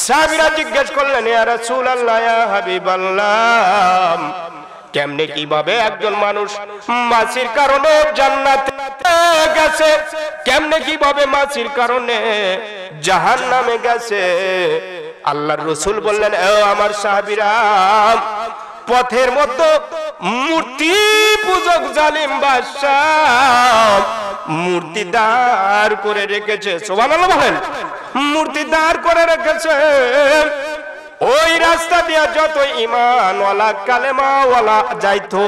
সাহাবীরা জিজ্ঞেস করলেন, ইয়া রাসূলুল্লাহ, ইয়া হাবিবাল্লাহ, কেমনে কিভাবে একজন মানুষ মাছির কারণে জান্নাতে গেছে, কেমনে কিভাবে মাছির কারণে জাহান্নামে গেছে? আল্লাহর রাসূল বললেন, ও আমার সাহাবীরা, পথের মধ্যে মূর্তি পূজক জালিম বাদশা মূর্তি দাঁড় করে রেখেছে। সুবহানাল্লাহ বলেন। মূর্তি দাঁড় করে রেখেছে। ওই রাস্তা দিয়ে যত ঈমানওয়ালা কালেমাওয়ালা যাইতো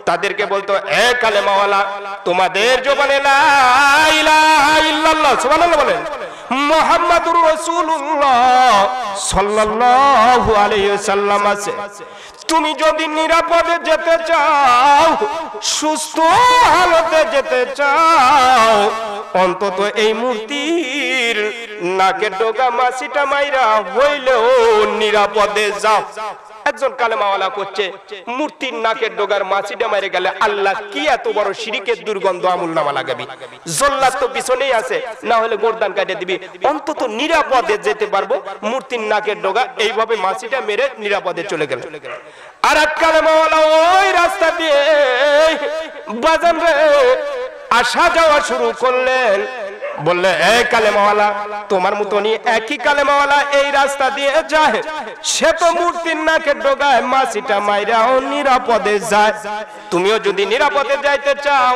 তাদেরকে বলতো, এ কালেমাওয়ালা, তোমাদের জবানে লা ইলাহা ইল্লাল্লাহ, সুবহানাল্লাহ বলেন, মুহাম্মাদুর রাসূলুল্লাহ সাল্লাল্লাহু আলাইহি ওয়াসাল্লাম আছে। তুমি যদি নিরাপদে যেতে চাও, সুস্থ হালতে যেতে চাও, অন্তত এই মূর্তির নাকের ডগা মাছিটা মাইরা হইলেও নিরাপদে যাও। একজন কালেমাওয়ালা করছে, মূর্তির নাকের ডগার মাছিটা মাইরে গেলে আল্লাহ কি এত বড় শিরকের দুর্গন্ধ আমুলনামা লাগাবি? জল্লাদ তো পিছনেই আছে, না হলে গর্দান কাটে দিবি। অন্তত নিরাপদে যেতে পারবো, মূর্তির নাকের ডগা এইভাবে মাছিটা মেরে নিরাপদে চলে গেল। আর এক কালেমাওয়ালা ওই রাস্তা দিয়ে বাজান রে আসা যাওয়া শুরু করলেন। বললে, এ কালেমাওয়ালা, তোমার মতনই একই কালেমাওয়ালা এই রাস্তা দিয়ে যায়, সে তো মূর্তির নাকের ডগায় মাছিটা মাইরাও নিরাপদে যায়। তুমিও যদি নিরাপদে যাইতে চাও,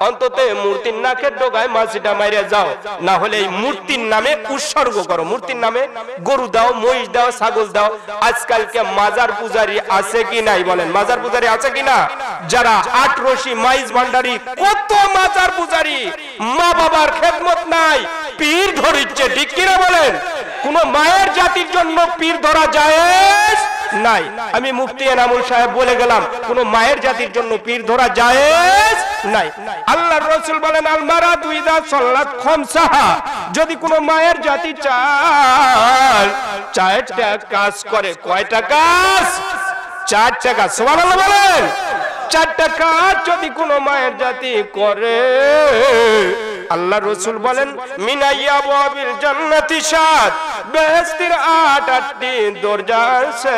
অন্তত মূর্তির নাকের ডগায় মাছিটা মাইরে যাও, না হলে এই মূর্তির নামে উৎসর্গ করো। মূর্তির নামে গরু দাও, মহিষ দাও, ছাগল দাও। আজকালকে মাজার পূজারি আছে কি নাই বলেন? মাজার পূজারি আছে কি না? যারা আটরশি মাইজ ভান্ডারি, কত মাজার পূজারি, মা বাবার খেদমত নাই, পীর ধরিচ্ছে, ঠিক কিনা বলেন? কোন মায়ের জাতির জন্য পীর ধরা জায়েজ নাই। আমি মুফতি এনামুল সাহেব বলে গেলাম, কোন মায়ের জাতির জন্য পীর ধরা জায়েজ নাই। আল্লাহর রাসূল বলেন, আল মারাতু ইযা সাল্লাত খামসাহা, যদি কোন মায়ের জাতি চারটা কাজ করে। কয়টা কাজ? চারটা কাজ। সুবহানাল্লাহ বলেন। চারটা কাজ যদি কোন মায়ের জাতি করে, আল্লাহ রাসূল বলেন, মিনাইয়া বাবিল জান্নাতি সাত, বেহেশতের 8টি দরজা আছে,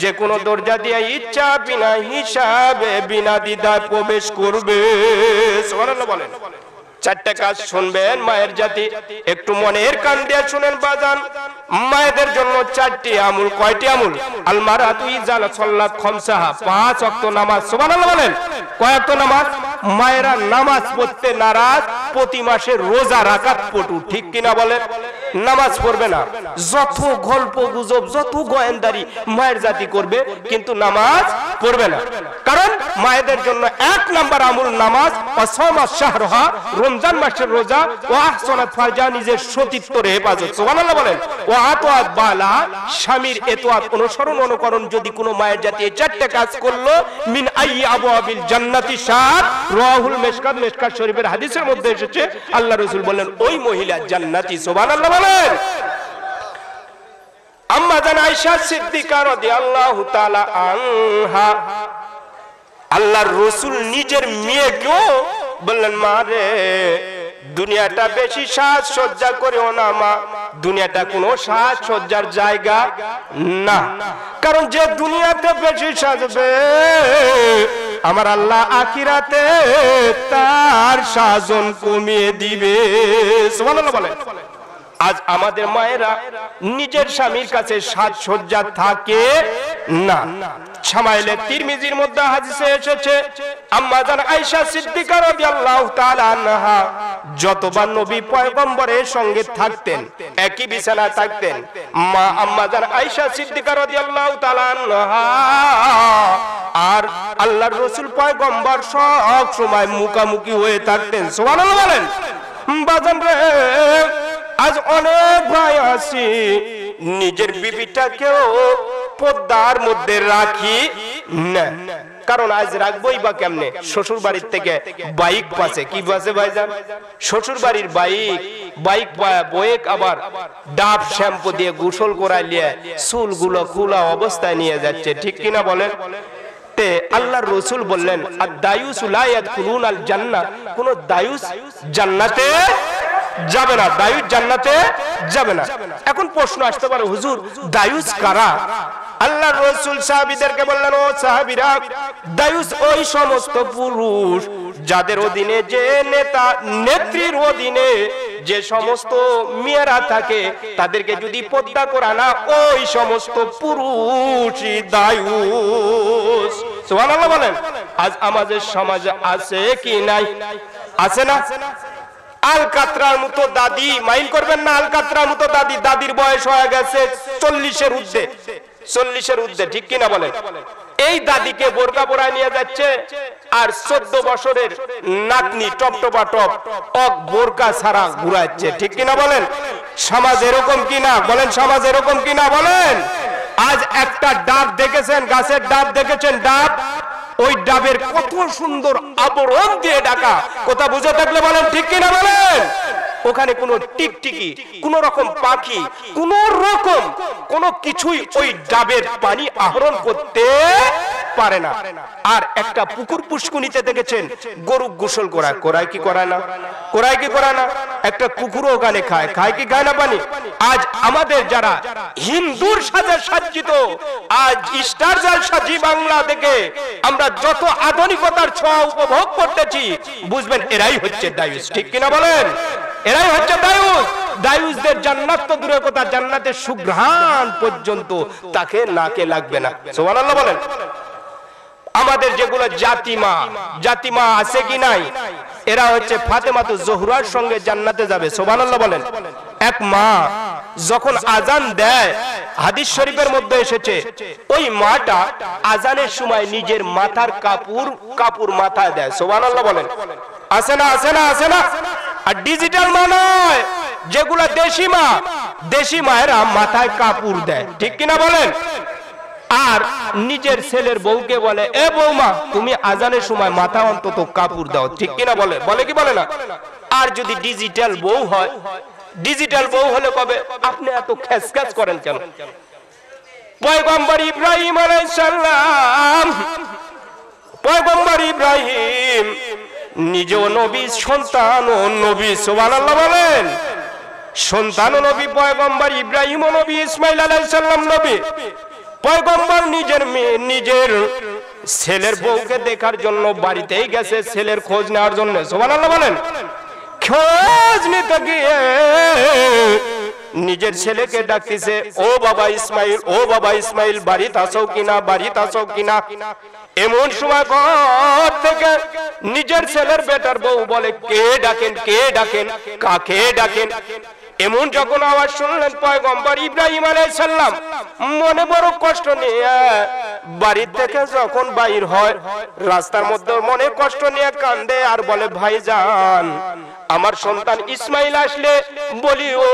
যে কোন দরজা দিয়ে ইচ্ছা বিনা হিসাবে বিনা দ্বিধায় প্রবেশ করবে। সুবহানাল্লাহ বলেন। চারটা কাজ শুনবেন মায়ের জাতি, একটু মনের কান দিয়ে শুনেন বাজান। মায়েদের জন্য চারটি আমল। কয়টি আমল? আল মারাতু ইযা সাল্লাত খামসাহা, 5 ওয়াক্ত নামাজ। সুবহানাল্লাহ বলেন। কয় ওয়াক্ত নামাজ? মায়েরা নামাজ পড়তে নারাজ, প্রতি মাসে রোজা রাখাত পটু, ঠিক কিনা বলেন? নামাজ পড়বে না, যত গল্প গুজব, যত গোয়েন্দারি মায়ের জাতি করবে, কিন্তু নামাজ পড়বে না। কারণ মায়েদের জন্য 1 নাম্বার আমল নামাজ। অসমা শাহরহা, রমজান মাসের রোজা। ও আহসানাত ফারজা, নিজের সতীত্বের হেফাজত। সুবহানাল্লাহ বলেন। ও আতাত বালা, স্বামীর এতোয়াত অনুসরণ অনুকরণ যদি কোনো মায়ের জাতি এই 4টা কাজ করলো, মিন আই আবওয়াবিল জান্নাতি সাত, রাহুল মিশকাত, মিশকাত শরীফের হাদিসের মধ্যে এসেছে, আল্লাহ রাসূল বলেন ওই মহিলা জান্নাতি। সুবহানাল্লাহ বলেন। আম্মা জান আয়েশা সিদ্দিকা রাদিয়াল্লাহু তাআলা আনহা, আল্লাহর রাসূল নিজের মেয়েকেও বললেন, মা রে, দুনিয়াটা বেশি সাজসজ্জা করেও না মা, দুনিয়াটা কোনো সাজসজ্জার জায়গা না। কারণ যে দুনিয়াতে বেশি সাজবে, আমার আল্লাহ আখিরাতে তার সাজন কমিয়ে দিবে। সুবহানাল্লাহ বলেন। আজ আমাদের মায়েরা নিজের স্বামীর কাছে সাজসজ্জা থাকে না। শামাইলে তিরমিজির মধ্যে হাদিসে এসেছে, আম্মা জান আয়েশা সিদ্দিকা রাদিয়াল্লাহু তাআলা আনহা যতবার নবী পয়গম্বরের সঙ্গে থাকতেন, একই বিছানায় থাকতেন, মা আম্মা জান আয়েশা সিদ্দিকা রাদিয়াল্লাহু তাআলা আনহা আর আল্লাহর রাসূল পয়গম্বর সব সময় মুখামুখি হয়ে থাকতেন। সুবহানাল্লাহ বলেন। বাজান রে, আজ অনেক ভাই আছি নিজের বিবিটাকেও পর্দার মধ্যে রাখি না। কারণ আজ রাখবোই বা কেমনে? শ্বশুর বাড়ির থেকে বাইক পাচ্ছে। কি পাচ্ছে ভাইজান? শ্বশুর বাড়ির বাইক বয়ে আবার ডাব শ্যাম্পু দিয়ে গোসল করাইলে চুলগুলো খোলা অবস্থায় নিয়ে যাচ্ছে, ঠিক কিনা বলেন? আল্লাহর রাসূল বললেন, আদ-দায়ুস লা ইয়াদখুলুনাল জান্নাহ, কোন দায়ুস জান্নাতে যাবে না, দায়ুস জান্নাতে যাবে না। এখন প্রশ্ন আসতে পারে, হুজুর দায়ুস কারা? আল্লাহর রাসূল সাহাবীদেরকে বললেন, ও সাহাবীরা, দায়ুস ওই সমস্ত পুরুষ যাদের অধীনে, যে নেতা নেত্রীর অধীনে যে সমস্ত মেয়েরা থাকে তাদেরকে যদি পর্দা করা না, ওই সমস্ত পুরুষই দায়ুস। সুবহানাল্লাহ বলেন। আজ আমাদের সমাজে আছে কি নাই? আছে না? আলকাতরার মতো দাদি, মাইন্ড করবেন না, আলকাতরার মতো দাদি, দাদির বয়স হয়ে গেছে 40-এর ঊর্ধ্বে, 40-এর ঊর্ধ্বে, ঠিক কিনা বলেন? এই দাদিকে বোরকা পরায় নিয়ে যাচ্ছে, আর 14 বছরের নাতনি টপটপা টপ অক বোরকা ছাড়া ঘুরাচ্ছে, ঠিক কিনা বলেন? সমাজ এরকম কিনা বলেন? সমাজ এরকম কিনা বলেন? আজ একটা ডাব দেখেছেন, গাছের ডাব দেখেছেন? ডাব, ওই ডাবের কত সুন্দর আবরণ দিয়ে ঢাকা, কথা বুঝে থাকলে বলেন ঠিক কিনা বলেন? ওখানে কোনো টিকটিকি, কোন রকম পাখি, কোন রকম কোন কিছুই ওই ডাবের পানি আহরণ করতে পারে না। আর একটা পুকুর পুষ্কুনিতে দেখেছেন গরু গোসল করায়, করায় কি করায় না? করায় কি করায় না? একটা কুকুরও ওখানে খায়, খায় কি খায় না পানি? আজ আমাদের যারা হিন্দুর সাথে সজ্জিত, আজ স্টার জলসা জি বাংলা দেখে আমরা যত আধুনিকতার ছোঁয়া উপভোগ করতেছি, বুঝবেন এরাই হচ্ছে দায়ুস, ঠিক কিনা বলেন? এরাই হচ্ছে দায়ুস। দায়ুসদের জান্নাত তো দূরের কথা, জান্নাতের সুঘ্রাণ পর্যন্ত তাকে নাকে লাগবে না। সুবহানাল্লাহ বলেন। আমাদের যেগুলো জাতিমা, জাতিমা আছে কি নাই? এরা হচ্ছে ফাতেমাতুজ জোহরার সঙ্গে জান্নাতে যাবে। সুবহানাল্লাহ বলেন। এক মা যখন আজান দেয়, হাদিস শরীফের মধ্যে এসেছে, ওই মাটা আজানের সময় নিজের মাথার কাপড় মাথায় দেয়। সুবহানাল্লাহ বলেন। আছে না? আছে না? আছে না? আর ডিজিটাল মা নয়, যেগুলা দেশি মা, দেশি মায়েরা মাথায় কাপড় দেয়, ঠিক কিনা বলেন? আর নিজের ছেলের বউকে বলে, এ বৌমা তুমি আজানের সময় মাথা অন্তত কাপড় দাও, ঠিক কিনা বলে? বলে কি বলে না? আর যদি ডিজিটাল বউ হয়, ডিজিটাল বউ হলে কবে, আপনি এত খেসখ্যাস করেন কেন? পয়গম্বর ইব্রাহিম আলাইহিস সালাম, পয়গম্বর ইব্রাহিম নিজেও নবী, সন্তানও নবী। সুবহানাল্লাহ বলেন। সন্তানও নবী, পয়গম্বর ইব্রাহিমও নবী, ইসমাইল আলাইহিস সালাম নবী। পয়গম্বর নিজের ছেলের বউকে দেখার জন্য বাড়িতেই গেছে, ছেলের খোঁজ নেওয়ার জন্য। সুবহানাল্লাহ বলেন। খোঁজ নিতে গিয়ে নিজের ছেলেকে ডাকতেছে, ও বাবা ইসমাইল, ও বাবা ইসমাইল, বাড়িতে আসো কিনা, বাড়িতে আসো কিনা। এমন সময় ঘর থেকে নিজের ছেলের বেটার বউ বলে, কে ডাকেন, কে ডাকেন, কাকে ডাকেন? এমন যখন আওয়াজ শুনলেন পয়গম্বর ইব্রাহিম আলাইহিস সালাম মনে বড় কষ্ট নিয়ে বাড়ি থেকে যখন বাইর হয়, রাস্তার মধ্যে মনে কষ্ট নিয়ে কান্দে আর বলে, ভাইজান আমার সন্তান ইসমাইল আসলে বলিও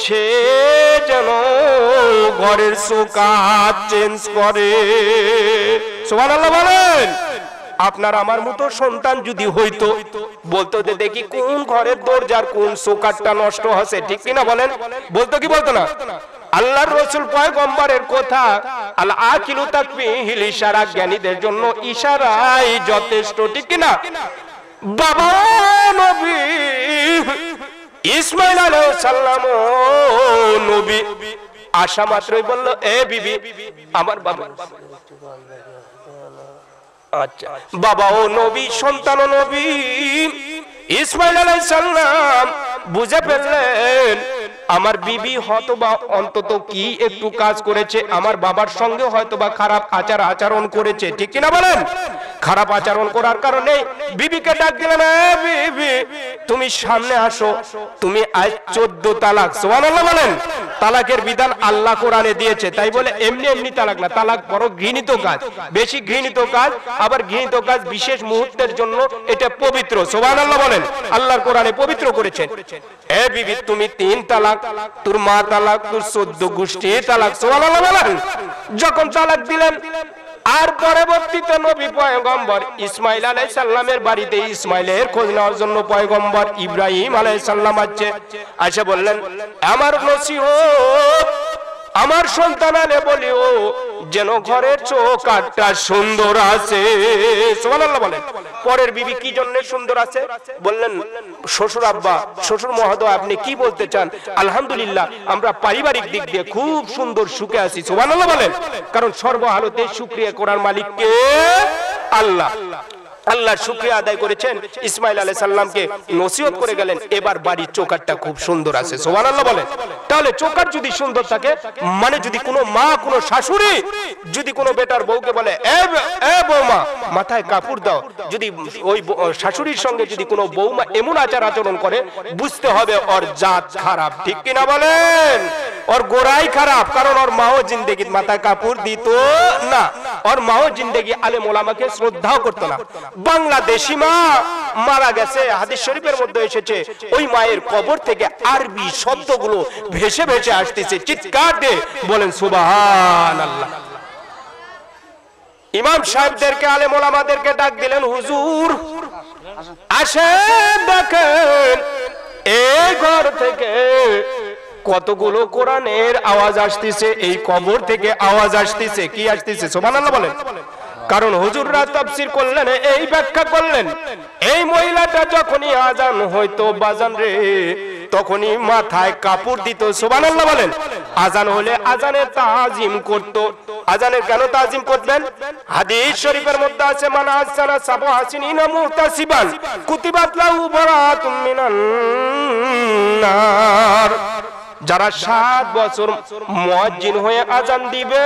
সে যেন ঘরের চৌকাঠ চেঞ্জ করে। সুবহানাল্লাহ বলেন। আপনার আমার মতো সন্তান যদি হইতো, বলতো যে দেখি কোন ঘরের দরজার কোন চৌকাঠটা নষ্ট হচ্ছে, ঠিক কিনা বলেন? বলতো কি বলতো না? আল্লাহর রাসূল পয়গম্বরের কথা, আল আকিলু তাকফিহিল ইশারা, জ্ঞানীদের জন্য ইশারাই যথেষ্ট, ঠিক কিনা? বাবা নবী ইসমাইল আলাইহিস সালাম নবী আসা মাত্রই বলল, এ বিবি আমার বাবা। আচ্ছা, বাবাও নবী, সন্তানও নবী। ইসমাইল আলাইহিস সালাম বুঝে ফেললেন আমার বিবি হয়তোবা অন্তত কি একটু কাজ করেছে, আমার বাবার সঙ্গে হয়তোবা খারাপ আচরণ করেছে, ঠিক কিনা বলেন? খারাপ আচরণ করার কারণে বিবিকে ডাক দিলেন, বিবি তুমি সামনে আসো, তুমি আজ 14 তালাক। সুবহানাল্লাহ বলেন। তালাকের বিধান আল্লাহ কোরআনে দিয়েছে, তাই বলে এমনি এমনি তালাক না। তালাক বড় ঘৃণিত কাজ, বেশি ঘৃণিত কাজ, আবার ঘৃণিত কাজ বিশেষ মুহূর্তের জন্য এটা পবিত্র। সুবহানাল্লাহ বলেন। আল্লাহর কোরআনে পবিত্র করেছেন। এ বিবি তুমি 3 তালাক, তোর মা তালাক, তোর 14 গোষ্ঠী তালাক। সুবহানাল্লাহ বলেন। যখন তালাক দিলেন, আর পরবর্তীতে নবী পয়গম্বর ইসমাইল আলাইহিস সালামের বাড়িতে ইসমাইলের খোঁজ নেওয়ার জন্য পয়গম্বর ইব্রাহিম আলাইহিস সালাম আসে বললেন, আমার নসিহত আমার সন্তানালে বলিও যেন ঘরের চৌকাঠটা সুন্দর আছে। সুবহানাল্লাহ বলেন। পরের বিবি কি জন্য সুন্দর আছে বললেন, শ্বশুর আব্বা, শ্বশুর মহোদয় আপনি কি বলতে চান? আলহামদুলিল্লাহ আমরা পারিবারিক দিক দিয়ে খুব সুন্দর সুখে আছি। সুবহানাল্লাহ বলেন। কারণ সর্বহালতে শুকরিয়া করার মালিক কে? আল্লাহ। আল্লাহর শুকরিয়া আদায় করেছেন, ইসমাইল আলাইহিস সালামকে নসিহত করে গেলেন, এবার বাড়ির চৌকাঠটা খুব সুন্দর আছে, সুবহানাল্লাহ বলেন। তাহলে চৌকাঠ যদি সুন্দর থাকে, মানে যদি কোনো মা, কোনো শাশুড়ি যদি কোনো বেটার বউকে বলে এ বৌমা মাথায় কাপড় দাও, যদি ওই শাশুড়ির সঙ্গে যদি কোনো বৌমা এমন আচার আচরণ করে, বুঝতে হবে ওর জাত খারাপ, ঠিক কিনা বলেন? ওর গোড়াই খারাপ, কারণ ওর মাও জিন্দেগি মাথায় কাপড় দিত না, ওর মাও জিন্দেগি আলেম ওলামাকে শ্রদ্ধাও করতো না। বাংলাদেশি মা মারা গেছে, হাদিস শরীফের মধ্যে এসেছে, ওই মায়ের কবর থেকে আরবি শব্দগুলো ভেসে ভেসে আসতেছে, চিৎকার দিয়ে বলেন সুবহানাল্লাহ। ইমাম সাহেবদেরকে, আলেম ওলামাদেরকে ডাক দিলেন, হুজুর আসেন দেখেন এই ঘর থেকে কতগুলো কোরআনের আওয়াজ আসতেছে, এই কবর থেকে আওয়াজ আসতেছে। কি আসতেছে? সুবহানাল্লাহ বলেন। কারণ হুজুররা তাফসীর করলেন, এই ব্যাখ্যা করলেন, এই মহিলাটা যখনই আজান হইতো বাজান রে, তখনই মাথায় কাপড় দিত। সুবহানাল্লাহ বলেন। আজান হলে আজানের তাজিম করত। আজানের কেন তাজিম করবেন? হাদিস শরীফের মধ্যে আছে, মান আযানা সাবআ হাসিনিনা মুহতাসিবান কুতিবাত লাহু বারাতুম মিনান নার। যারা 7 বছর মুয়াজ্জিন হয়ে আজান দিবে,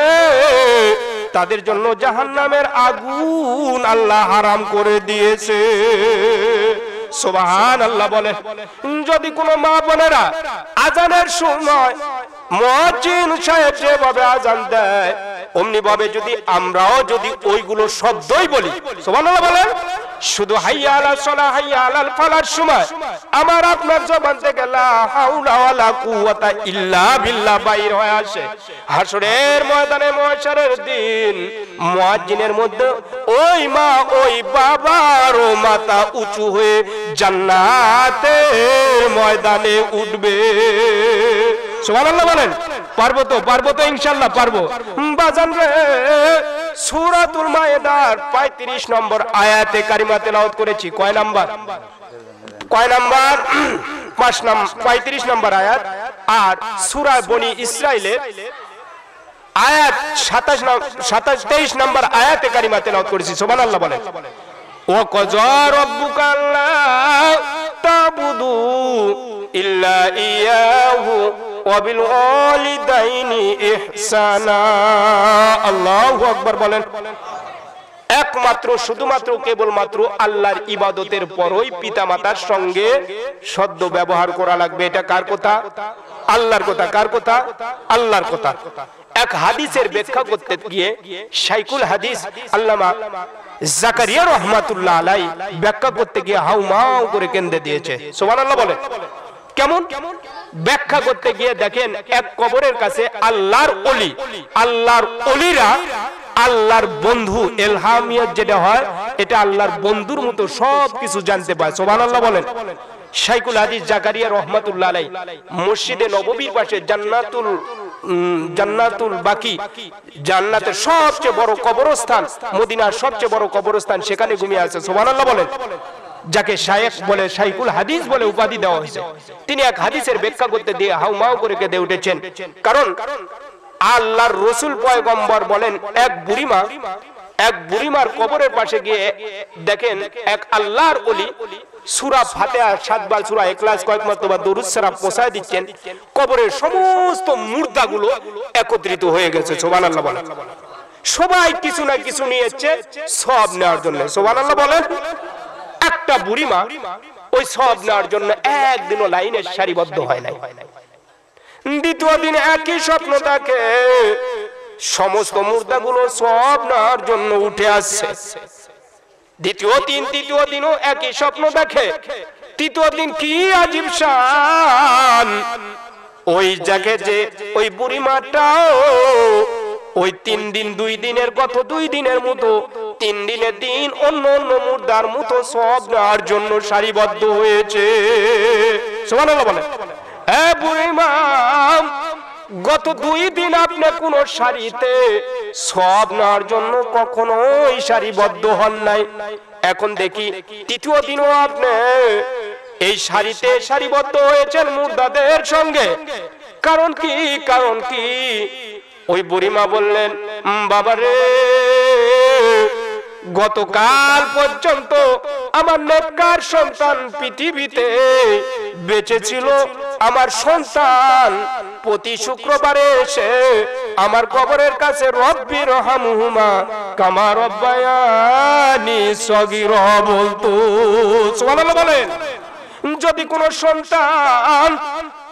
তাদের জন্য জাহান্নামের আগুন আল্লাহ হারাম করে দিয়েছে। সুবহানাল্লাহ বলে। যদি কোনো মা বোনেরা আজানের সময় মুয়াজ্জিন সাহেব যেভাবে আজান দেয়, অমনি ভাবে যদি আমরাও যদি ওইগুলো শব্দই বলি, সুবহানাল্লাহ বলেন, শুধু হাইয়া আলাস সালাহ হাইয়া আলাল ফালার সময় আমার আপনার জবান থেকে লা হাওলা ওয়ালা কুওয়াতা ইল্লা বিল্লাহ বাইর হয়ে আসে, হাসরের ময়দানে মহশরের দিন মুয়াজ্জিনের মধ্যে ওই মা ওই বাবার মাথা উঁচু হয়ে জান্নাতের ময়দানে উঠবে। সুবহানাল্লাহ বলেন। পারবো তো? পারবো তো ইনশাআল্লাহ পারবো। বাজান রে, সূরাতুল মায়েদার 35 নম্বর আয়াতে কারিমা তেলাওয়াত করেছি। কয় নাম্বার? 35 নম্বর আয়াত। আর সূরা বনি ইসরাইলের আয়াত 23 নম্বর আয়াতে কারিমা তেলাওয়াত করেছি। সুবহানাল্লাহ বলেন। ওয়া ক্বাযা রাব্বুকা আল্লা তা'বুদু ইল্লা ইয়াহু ওয়া বিল ওয়ালিদাইনি ইহসানা। আল্লাহু আকবার বলেন। একমাত্র শুধুমাত্র কেবলমাত্র আল্লাহর ইবাদতের পরই পিতামাতার সঙ্গে সদ্য ব্যবহার করা লাগবে। এটা কার কথা? আল্লাহর কথা। কার কথা? আল্লাহর কথা। এক হাদিসের ব্যাখ্যা করতে গিয়ে শাইখুল হাদিস আল্লামা জাকারিয়া রাহমাতুল্লাহ আলাইহি ব্যাখ্যা করতে গিয়ে হাউমাউ করে কেঁদে দিয়েছে। সুবহানাল্লাহ বলে। কেমন? ব্যাখ্যা করতে গিয়ে দেখেন, এক কবরের কাছে আল্লাহর ওলি, আল্লাহর ওলিরা আল্লাহর বন্ধু, ইলহামিয়ত যেটা হয়, এটা আল্লাহর বন্ধুর মতো সবকিছু জানতে পায়। সুবহানাল্লাহ বলেন। শাইখুল হাদিস জাকারিয়া রাহমাতুল্লাহ আলাইহি মসজিদে নববীর পাশে জান্নাতুল বাকি, জান্নাতের সবচেয়ে বড় কবরস্থান, মদিনার সবচেয়ে বড় কবরস্থান, সেখানে ঘুমিয়ে আছে। সুবহানাল্লাহ বলেন। যাকে শায়েখ বলে, শাইখুল হাদিস বলে উপাধি দেওয়া হয়েছে, তিনি এক হাদিসের ব্যাখ্যা করতে দিয়ে হাউমাউ করে কেঁদে উঠেছেন। কারণ আল্লাহর রাসূল পয়গম্বর বলেন, এক বুড়িমার কবরের পাশে গিয়ে দেখেন এক আল্লাহর ওলি সূরা ফাতিহা 7 বার, সূরা ইখলাস কয়েক মর্তবা দরুদ শরীফ পৌঁছায় দিচ্ছেন, কবরের সমস্ত মুর্দাগুলো একত্রিত হয়ে গেছে। সুবহানাল্লাহ বলেন। সবাই কিছু না কিছু নিয়েছে সব নেওয়ার জন্য। সুবহানাল্লাহ বলেন। একটা বুড়িমা ওই সব নেওয়ার জন্য একদিনও লাইনে সারিবদ্ধ হয় নাই। দ্বিতীয় দিন একই স্বপ্ন দেখে, সমস্ত মুর্দাগুলো সব নেওয়ার জন্য উঠে আসছে। তৃতীয় দিনও একই স্বপ্ন দেখে। তৃতীয় দিন কি আজীব শান, ওই জায়গায় যে ওই বুড়িমাটাও ওই 3 দিন 2 দিনের কত 2 দিনের মতো 3 দিনের দিন অন্য অন্য মুর্দার মতো সব নেওয়ার জন্য সারিবদ্ধ হয়েছে। সুবহানাল্লাহ বলেন। বুড়িমা, গত 2 দিন আপনি কোন সারিতে সব নেওয়ার জন্য কখনোই সারিবদ্ধ হন নাই, এখন দেখি তৃতীয় দিনও আপনি এই সারিতে সারিবদ্ধ হয়েছেন মুর্দাদের সঙ্গে। কারণ কি? কারণ কি? ওই বুড়িমা বললেন, বাবারে গতকাল পর্যন্ত আমার নেককার সন্তান পৃথিবীতে বেঁচে ছিল। আমার সন্তান প্রতি শুক্রবারে এসে আমার কবরের কাছে রব্বি রহমহুমা কামা রব্বায়ানি সগীরা বলতো। সুবহানাল্লাহ বলেন। যদি কোন সন্তান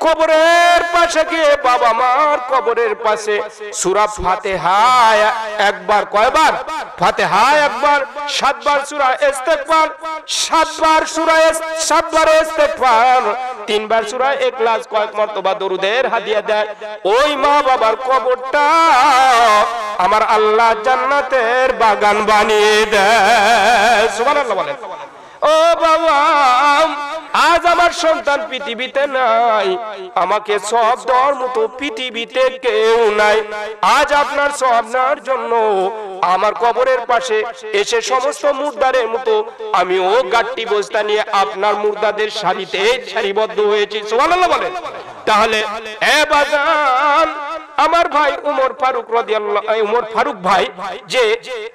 কবরের পাশে গিয়ে বাবা মার কবরের পাশে সূরা ফাতিহা একবার, কয়বার? ফাতিহা একবার, 7 বার সূরা ইস্তেগফার, 7 বার সূরা 7 বার ইস্তেগফার, 3 বার সূরা ইখলাস, কয়েক মর্তবা দরুদের হাদিয়া দেয়, ওই মা বাবার কবরটা আমার আল্লাহ জান্নাতের বাগান বানিয়ে দেয়। সুবহানাল্লাহ বলেন। ও বাবা, আজ আমার সন্তান পৃথিবীতে নাই, আমাকে সওয়াব দেওয়ার মতো পৃথিবীতে কেউ নাই। আজ আপনার সওয়াব নেওয়ার জন্য আমার কবরের পাশে এসে সমস্ত মুর্দারের মতো আমিও গাট্টি বস্তা নিয়ে আপনার মুর্দাদের সারিতে সারিবদ্ধ হয়েছি। সুবহানাল্লাহ বলেন। তাহলে এ বাজান, আমার ভাই উমর ফারুক রাদিয়াল্লাহু, উমর ফারুক ভাই যে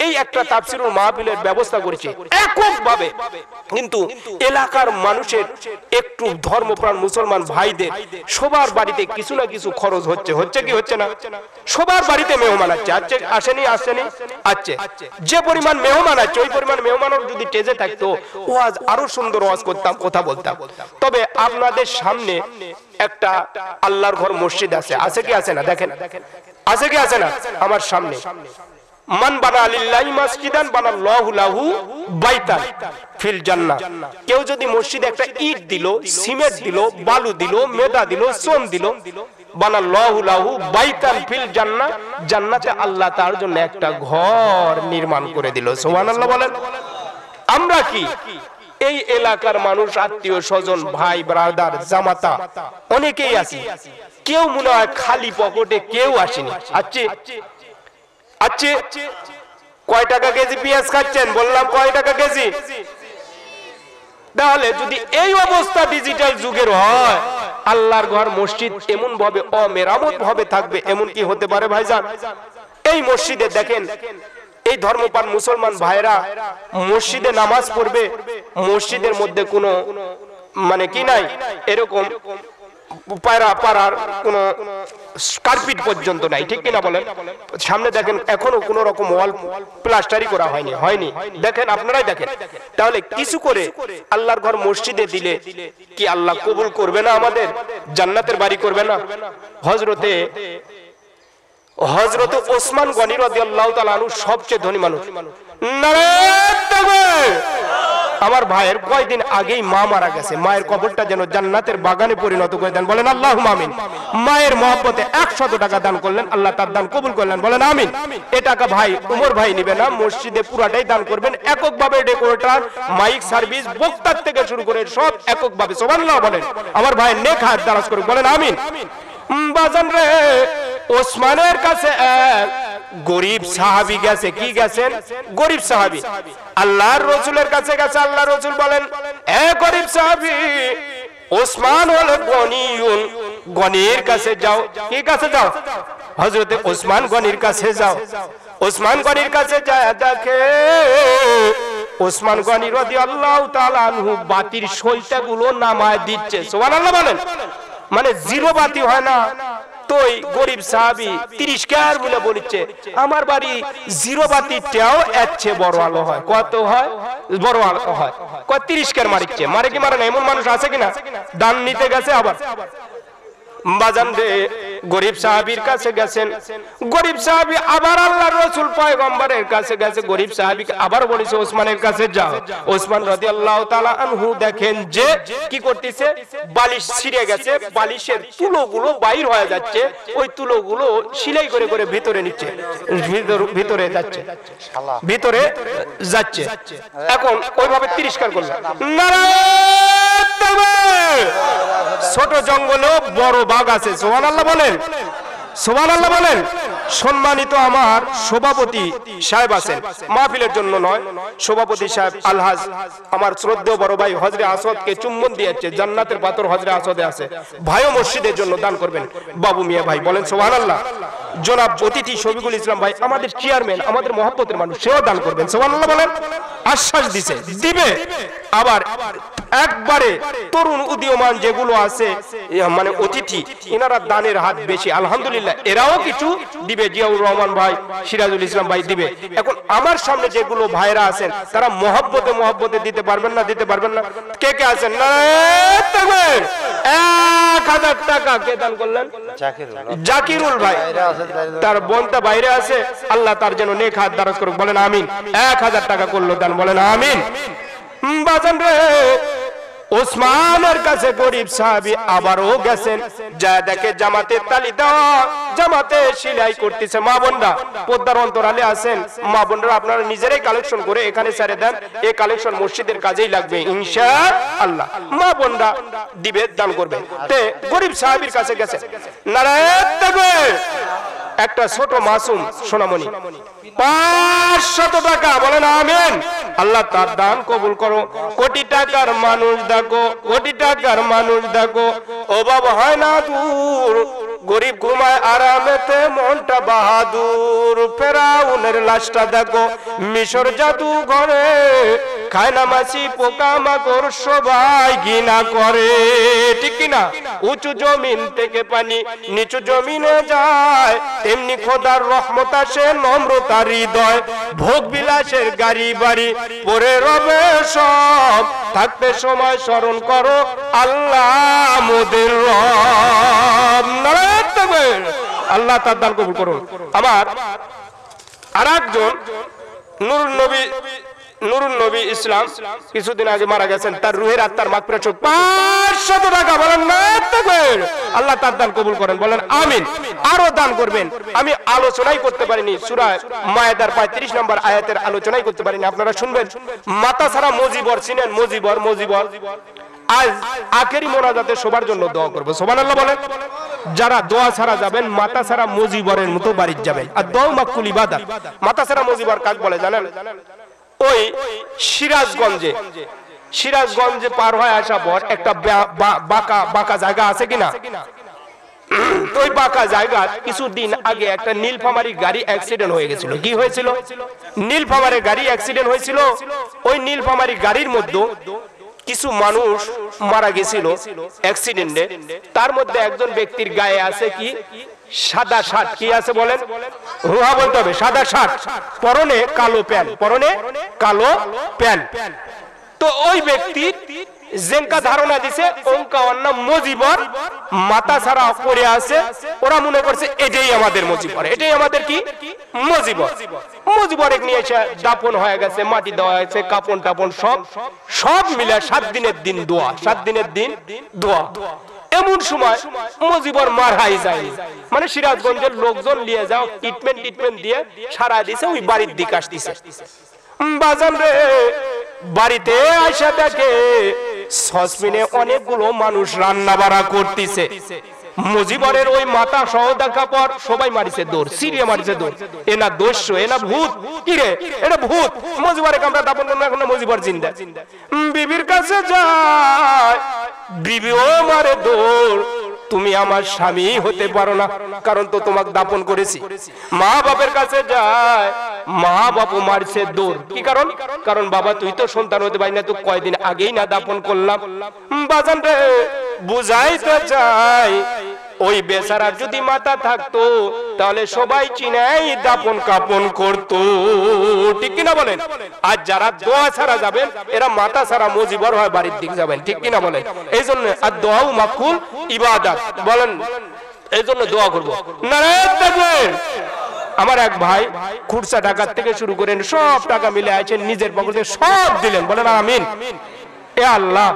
এই একটা তাফসীরুল মাহফিলের ব্যবস্থা করেছে এককভাবে, কিন্তু এলাকার মানুষের একটু ধর্মপ্রাণ মুসলমান ভাইদের সবার বাড়িতে কিছু না কিছু খরচ হচ্ছে কি হচ্ছে না? সবার বাড়িতে মেহমান আছে, আসেনি? আছে। যে পরিমাণ মেহমান আছে ওই পরিমাণ মেহমানের যদি টেজে থাকতো ওয়াজ আরো সুন্দর ওয়াজ করতাম, কথা বলতাম। তবে আপনাদের সামনে একটা আল্লাহর ঘর মসজিদ আছে কি আছে না? দেখেন আছে কি আছে না? আমার সামনে মান বানা লিল্লাহি মাসজিদান বানাল্লাহু লাহু বাইতান ফিল জান্নাহ। কেউ যদি মসজিদে একটা ইট দিল, সিমেন্ট দিল, বালু দিল, মেদা দিল, চোন দিল, বানাল্লাহু লাহু বাইতান ফিল জান্নাহ, জান্নাতে আল্লাহ তার জন্য একটা ঘর নির্মাণ করে দিল। সুবহানাল্লাহ বলেন। আমরা কি এই এলাকার মানুষ, আত্মীয় স্বজন, ভাই ব্রাদার, জামাতা অনেকেই আছি, কেউ মনে হয় খালি পকেটে কেউ আসেনি। আচ্ছা, কয় টাকা কেজি পেঁয়াজ খাচ্ছেন? বললাম কয় টাকা কেজি? তাহলে যদি এই অবস্থা ডিজিটাল যুগের হয়, আল্লাহর ঘর মসজিদ এমন ভাবে অমেরামত ভাবে থাকবে, এমন কি হতে পারে ভাইজান? এই মসজিদে দেখেন, এই ধর্মপ্রাণ মুসলমান ভাইরা মসজিদে নামাজ পড়বে, মসজিদের মধ্যে কোনো মানে কি নাই, এরকম পাড়ার কোন কার্পেট পর্যন্ত নাই, ঠিক কিনা বলেন? সামনে দেখেন এখনো কোন রকম ওয়াল প্লাস্টারই করা হয়নি। দেখেন, আপনারাই দেখেন। তাহলে কিছু করে আল্লাহর ঘর মসজিদে দিলে কি আল্লাহ কবুল করবে না? আমাদের জান্নাতের বাড়ি করবে না? হযরত ওসমান গনি রাদিয়াল্লাহু তাআলা আনহু সবচেয়ে ধনী মানুষ। নারায়ে তাকবীর। আমার ভাইয়ের কয়দিন আগেই মা মারা গেছে, মায়ের কবরটা যেন জান্নাতের বাগানে পরিণত করে দেন, বলেন আল্লাহুম্মা আমিন। মায়ের মহব্বতে 100 টাকা দান করলেন, আল্লাহ তার দান কবুল করলেন, বলেন আমিন। এ টাকা ভাই উমর ভাই নিবে না, মসজিদে পুরাটাই দান করবেন এককভাবে। ডেকোরেটর, মাইক সার্ভিস, বক্তার থেকে শুরু করে সব এককভাবে। সুবহানাল্লাহ বলেন। আমার ভাই নেক হাত দারাজ করুন, বলেন আমিন। বাজান রে, ওসমানের কাছে এক গরিব সাহাবী গেছে। কি গেছেন? গরিব সাহাবী আল্লাহর রাসূলের কাছে গেছে। আল্লাহর রাসূল বলেন, এ গরিব সাহাবী, ওসমান হলো গনিয়ুন, গনির কাছে যাও। কি কাছে যাও? হযরতে ওসমান গনির কাছে যাও। ওসমান গনির কাছে যায়, দেখে ওসমান গনি রাদিয়াল্লাহু তাআলা আনহু বাতির সইটাগুলো নামায় দিচ্ছে। সুবহানাল্লাহ বলেন। মানে জিরো বাতি হয় না, তো গরিব সাহাবী 30 কার বলে বলছে, আমার বাড়ি জিরো বাতিটাও এচ্ছে বড় আলো হয়। কত হয়? বড় আলো হয়। কয় 30 কার মারিচ্ছে। মারে কি মারে না? এমন মানুষ আছে কিনা? দান নিতে গেছে আবার বাজান রে, গরিব সাহাবীর কাছে গেছেন। গরিব সাহাবী আবার আল্লাহর রাসূল পয়গম্বরের কাছে গেছে। গরিব সাহাবীকে আবার বলেছে ওসমানের কাছে যাও। ওসমান রাদিয়াল্লাহু তাআলা আনহু দেখেন যে কি করতেছে, বালিশ ছিঁড়ে গেছে, বালিশের তুলোগুলো বাইর হয়ে যাচ্ছে, ওই তুলোগুলো সেলাই করে করে ভিতরে নিচ্ছে, ভিতরে যাচ্ছে। এখন ওইভাবে তিরস্কার করলেন। নারায়ে তাকবীর। ছোট জঙ্গলেও বড় বাঘ আছে। সুবহানাল্লাহ বলেন। সুবহানাল্লাহ বলেন। সম্মানিত আমার সভাপতি সাহেব আছেন, মাহফিলের জন্য নয়, সভাপতি সাহেব আলহাজ আমার শ্রদ্ধেয় বড় ভাই হযরত আসাদকে চুম্বন দিয়েছে, জান্নাতের পাথর হযরত আসাদে আছে। ভাইও মসজিদের জন্য দান করবেন, বাবু মিয়া ভাই, বলেন সুবহানাল্লাহ। জনাব অতিথি শফিকুল ইসলাম ভাই আমাদের চেয়ারম্যান, আমাদের মহব্বতের মানুষ, সেও দান করবেন। সুবহানাল্লাহ বলেন। আশ্বাস দিছে দিবে। আবার একবারে তরুণ উদীয়মান যেগুলো আছে মানে অতিথি, এনারা দানের হাত বেশি, আলহামদুলিল্লাহ এরাও কিছু দিবে। জিয়াউর রহমান ভাই, সিরাজুল ইসলাম ভাই দিবে। এখন আমার সামনে যেগুলো ভাইরা আছেন তারা মহব্বতে দিতে পারবেন না, দিতে পারবেন না। কে কে আছেন? না 1000 টাকা কে দান করলেন? জাকিরুল ভাই, তার বোনটা বাইরে আছে, আল্লাহ তার জন্য নেক হাত দারাজ করুক, বলেন আমিন। 1000 টাকা করলো দান, বলেন আমিন। বাজান রে, ওসমানের কাছে গরিব সাহাবী আবারও গেছেন, যা দেখে জামাতে তালি দেওয়া, জামাতে সেলাই করতেছে। মা বোনরা পর্দার অন্তরালে আছেন, মা বোনরা আপনারা নিজেরাই কালেকশন করে এখানে ছেড়ে দেন, এই কালেকশন মসজিদের কাজেই লাগবে ইনশাআল্লাহ। মা বোনরা দিবে, দান করবে। তে গরিব সাহাবীর কাছে গেছে, নারায়ণ তাকবীর, একটা ছোট মাসুম সোনামণি 500 টাকা, বলেন আমিন। আল্লাহ তার দান কবুল করো। কোটি টাকার মানুষ দেখো, কোটি টাকার মানুষ দেখো, অভাব হয় না দূর, গরিব ঘুমায় আরামেতে মনটা বাহাদুর। ফেরাউনের লাশটা দেখো মিশর জাদু ঘরে, খায় না মাছি পোকা মাকড় সবাই ঘৃণা করে, ঠিক কিনা? উঁচু জমিন থেকে পানি নিচু জমিনে যায়, তেমনি খোদার রহমত আসে নম্রতার হৃদয়। ভোগ বিলাসের গাড়ি বাড়ি পরে রবে সব, থাকতে সময় স্মরণ করো আল্লাহ মোদের রব। নারায়ণ তাকবীর। আল্লাহ তার দান কবুল করুন। আমার আরেকজন নুরুন নবী ইসলাম কিছুদিন আগে মারা গেছেন, তার রুহের আত্মার মাগফিরাত 500 টাকা, বলেন নারায়ণ তাকবীর। আল্লাহ তার দান কবুল করেন, বলেন আমিন। আরো দান করবেন, আমি আলোচনাই করতে পারিনি, সূরা মায়েদার 35 নম্বর আয়াতের আলোচনাই করতে পারিনি, আপনারা শুনবেন। মাতা ছাড়া মজিবর চিনেন? মজিবর আজ আখেরি মোনাজাতে সবার জন্য দোয়া করব, সুবহানাল্লাহ বলেন। যারা দোয়া ছাড়া যাবেন, মাতা ছাড়া মজিবরের মতো বাড়ি যাবেন। আর দোয়া মাকুল ইবাদত। মাতা ছাড়া মজিবর কাক বলে জানেন? ওই সিরাজগঞ্জে পার হয়ে আসা পর একটা বাঁকা জায়গা আছে কিনা, ওই বাঁকা জায়গা কিছুদিন আগে একটা নীলফামারী গাড়ি অ্যাক্সিডেন্ট হয়ে গেছিল। কি হয়েছিল? নীলফামারী গাড়ি অ্যাক্সিডেন্ট হয়েছিল। ওই নীলফামারী গাড়ির মধ্যে কিছু মানুষ মারা গেছিল অ্যাক্সিডেন্টে। তার মধ্যে একজন ব্যক্তির গায়ে আছে কি সাদা শার্ট, কি আছে বলেন? রুহা বলতে হবে, সাদা শার্ট, পরনে কালো প্যান্ট, পরনে কালো প্যান্ট। তো ওই ব্যক্তি জেনকা ধারণা দিছে ওঙ্কা অন্য মজিবর, মাথা ছাড়া পড়ে আছে, ওরা মনে করছে এটাই আমাদের মজিবর, এটাই আমাদের কি মজিবর। মজিবর নিয়ে এসে দাপন হয়ে গেছে, মাটি দেওয়া হয়েছে, কাপন টাপন সব মিলে 7 দিনের দিন দোয়া, 7 দিনের দিন দোয়া। এমন সময় মজিবর মারাই যায়, মানে সিরাজগঞ্জের লোকজন নিয়ে যাও ট্রিটমেন্ট দিয়ে সারা দিছে, ওই বাড়ির দিকে আসতেছে। বাজান রে, বাড়িতে আসা দেখে সসপিনে অনেকগুলো মানুষ রান্না বাড়া করতেছে। মুজিবরের ওই মাথা সহ দেখা পর সবাই মারিছে দৌড়, সিরিয়া মারিছে দৌড়, এনা দস্যু, এনা ভূত, কি রে এটা ভূত। মুজিবরে আমরা দাপন করবো, এখন মুজিবর জিন্দা। বিবির কাছে যায়, বিবিও মারে দৌড়, তুমি আমার স্বামী হতে পারো না, কারণ তো তোমাকে দাপন করেছি। মা বাপের কাছে যায়, মা বাপু মারছে দৌড়, কি কারণ? কারণ বাবা তুই তো সন্তান হতে পারি না, তো কয়দিন আগেই না দাপন করলাম। বাজান রে, বুঝাইতে চাই ওই বেচারার যদি মাথা থাকতো তাহলে সবাই চিনাই দাপন কাপন করতো, ঠিক কিনা বলেন? আর যারা দোয়া ছাড়া যাবেন এরা মাথা ছাড়া মজিবর হয় বাড়ির দিকে যাবেন, ঠিক কিনা বলেন? এই জন্য আর দোয়াও মাকুল ইবাদত, বলেন এই জন্য দোয়া করবো। নারায়ণ তাকবীর। আমার এক ভাই খুরসা টাকা থেকে শুরু করেন সব টাকা মিলে আছেন, নিজের পকেটে সব দিলেন, বলেন আমিন। এ আল্লাহ,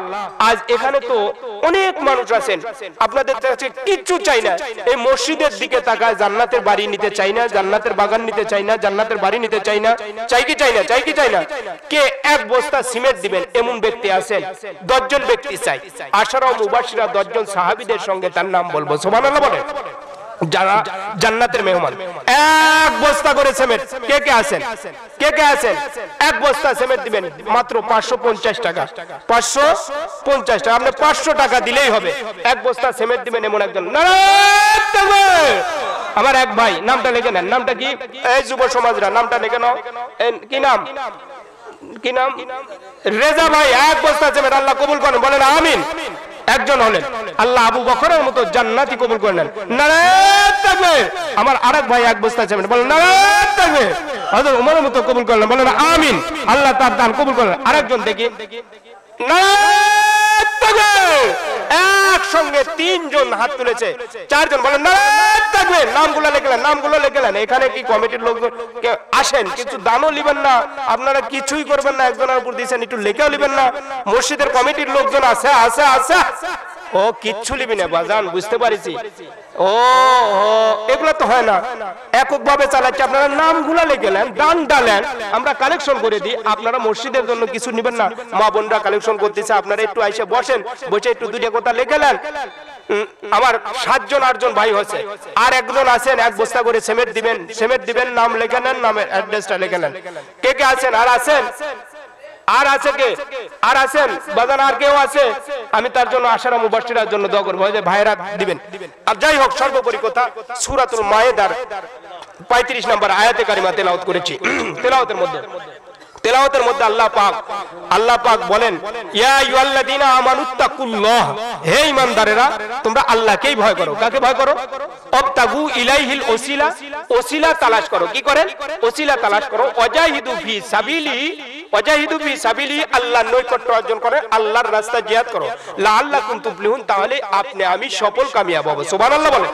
আজ এখানে তো অনেক মানুষ আছেন, আপনাদের কাছে কিচ্ছু চাই না, এই মসজিদের দিকে তাকায়, জান্নাতের বাড়ি নিতে চাই না, জান্নাতের বাগান নিতে চাই না, জান্নাতের বাড়ি নিতে চাই না, চাই কি চাই না, চাই কি চাই না? কে এক বস্তা সিমেন্ট দিবেন এমন ব্যক্তি আছেন? 10 জন ব্যক্তি চাই। আশারা ও মুবাশশিরা 10 জন সাহাবীদের সঙ্গে তার নাম বলবো, সুবহানাল্লাহ বলেন, যারা জান্নাতের মেহমান। এক বস্তা করে সিমেন্ট কে কে আছেন? কে কে আছেন? এক বস্তা সিমেন্ট দিবেন মাত্র 550 টাকা, 550 টাকা। আপনি 500 টাকা দিলেই হবে, এক বস্তা সিমেন্ট দিবেন এমন একজন। নারায়ণ আমার এক ভাই, নামটা লিখে নেন। নামটা কি? এই যুব সমাজরা নামটা লিখে নাও। কি নাম? কি নাম? রেজা ভাই। এক বস্তা সিমেন্ট আল্লাহ কবুল করেন, বলেন আমিন। একজন হলেন, আল্লাহ আবু বকরের মতো জান্নাতি কবুল করে নেন। নারায়ে তাকবীর। আমার আরেক ভাই এক বস্তা সিমেন্ট, বলেন নারায়ে তাকবীর। হযরত ওমরের মতো কবুল করলেন, বলেন আমিন। আল্লাহ তার দান কবুল করলেন। আরেকজন দেখি, নারায়ে তাকবীর। একসঙ্গে তিনজন হাত তুলেছে, চারজন, বলেন নারায়ে তাকবীর। নামগুলো লিখলেন, নামগুলো লিখলেন। এখানে কি কমিটির লোকজন আসেন, কিছু দানও লিবেন না, আপনারা কিছুই করবেন না, একজনের উপর দিয়েছেন, একটু লেখাও লিবেন না। মসজিদের কমিটির লোকজন আছে আছে আছে, ও কিচ্ছু লিবি না বাজান, বুঝতে পারিছি। ও এগুলো তো হয় না, একক ভাবে চালাচ্ছে। আপনারা নামগুলো লিখলেন, দান ডালেন, আমরা কালেকশন করে দিই। আপনারা মসজিদের জন্য কিছু নিবেন না, মা বোনরা কালেকশন করতেছে, আপনারা একটু এসে বসেন, বসে একটু দুইটা কথা লিখলেন। আমার 7 জন 8 জন ভাই হয়েছে, আর একজন আছেন এক বস্তা করে সিমেন্ট দিবেন, সিমেন্ট দিবেন, নাম লিখে নেন, নামের অ্যাড্রেসটা লিখে নেন। কে কে আছেন? আর আছেন? আর আছে কে? আর আছেন বাজান? আর কেউ আছে? আমি তার জন্য আশারা মুবাশশিরার জন্য দোয়া করব, যে ভাইরা দিবেন। আর যাই হোক, সর্বোপরি কথা, সূরাতুল মায়েদার 35 নম্বর আয়াতে কারিমা তেলাওয়াত করেছি। তেলাওয়াতের মধ্যে আল্লাহ পাক বলেন, ইয়া আইয়ুহাল্লাযীনা আমানুত্তাকুল্লাহ, হে ঈমানদারেরা তোমরা আল্লাহকেই ভয় করো। কাকে ভয় করো? অবতাগু ইলাইহিল ওসিলা, ওসিলা তালাশ করো। কি করেন? ওসিলা তালাশ করো। ওয়াজাহিদু ফি সাবিলি, আল্লাহর নৈকট্য অর্জন করে, আল্লাহর রাস্তায় জিহাদ করো। লাআল্লাকুম তুফলিহুন, তাহলে আপনি আমি সফল কামিয়াব হব। সুবহানাল্লাহ বলেন।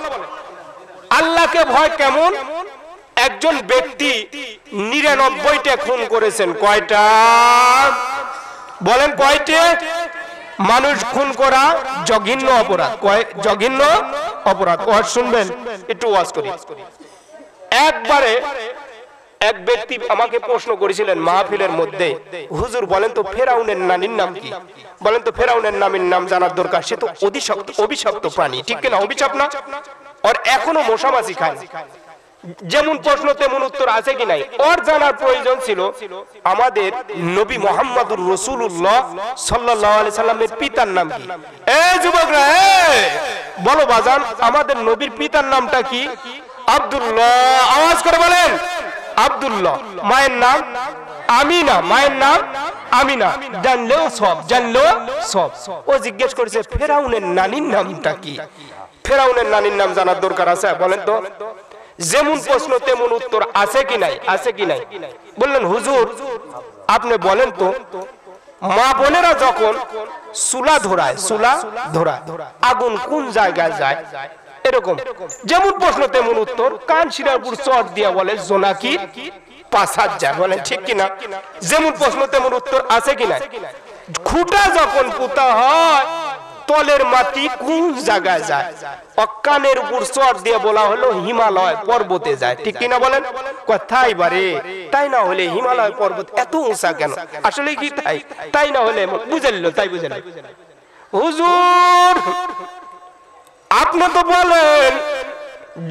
আল্লাহকে ভয় কেমন? একজন ব্যক্তি 99টা খুন করেছেন। কয়টা? বলেন কয়টা? মানুষ খুন করা জঘন্য অপরাধ। জঘন্য অপরাধ। ওয়াজ শুনবেন, একটু ওয়াজ করি। একবারে এক ব্যক্তি আমাকে প্রশ্ন করেছিলেন মাহফিলের মধ্যে, হুজুর বলেন তো ফেরাউনের নানির নাম কি? বলেন তো ফেরাউনের নামের নাম জানার দরকার। সে তো অভিশপ্ত প্রাণী, ঠিক কিনা? অভিশাপ না? আর এখনো মশামাছি খায়। যেমন প্রশ্ন তেমন উত্তর আছে কি নাই? ওর জানার প্রয়োজন ছিল আমাদের নবী মুহাম্মদুর রাসূলুল্লাহ সাল্লাল্লাহু আলাইহি সাল্লামের পিতার নাম কি? এই যুবকরা, বলো বাজান, আমাদের নবীর পিতার নামটা কি? আব্দুল্লাহ। আওয়াজ করে বলেন আব্দুল্লাহ। মায়ের নাম আমিনা। মায়ের নাম আমিনা। জানলেও সব। ও জিজ্ঞেস করেছে ফেরাউনের নানির নামটা কি? ফেরাউনের নানির নাম জানার দরকার আছে? বলেন তো। যেমন প্রশ্ন তেমন উত্তর আছে কি নাই? আছে কি নাই? বললেন হুজুর আপনি বলেন তো, মা বোনেরা যখন চুলা ধরায়, আগুন কোন জায়গায় যায়? এরকম যেমন প্রশ্ন তেমন উত্তর। কান শিরাপুর চট দিয়া বলে জোনাকির পাছার যায়। বলেন ঠিক কিনা? যেমন প্রশ্ন তেমন উত্তর আছে কিনা? খুঁটা যখন পুঁতা হয়, তলের মাটি কোন জায়গায় যায়? অকানের উপর চট দিয়ে বলা হলো হিমালয় পর্বতে যায়। ঠিক কিনা বলেন? কথাই বারে। তাই না হলে হিমালয় পর্বত এত উঁচা কেন? আসলে কি তাই না হলে বুঝাইল, তাই বুঝাইল। হুজুর আপনি তো বলেন,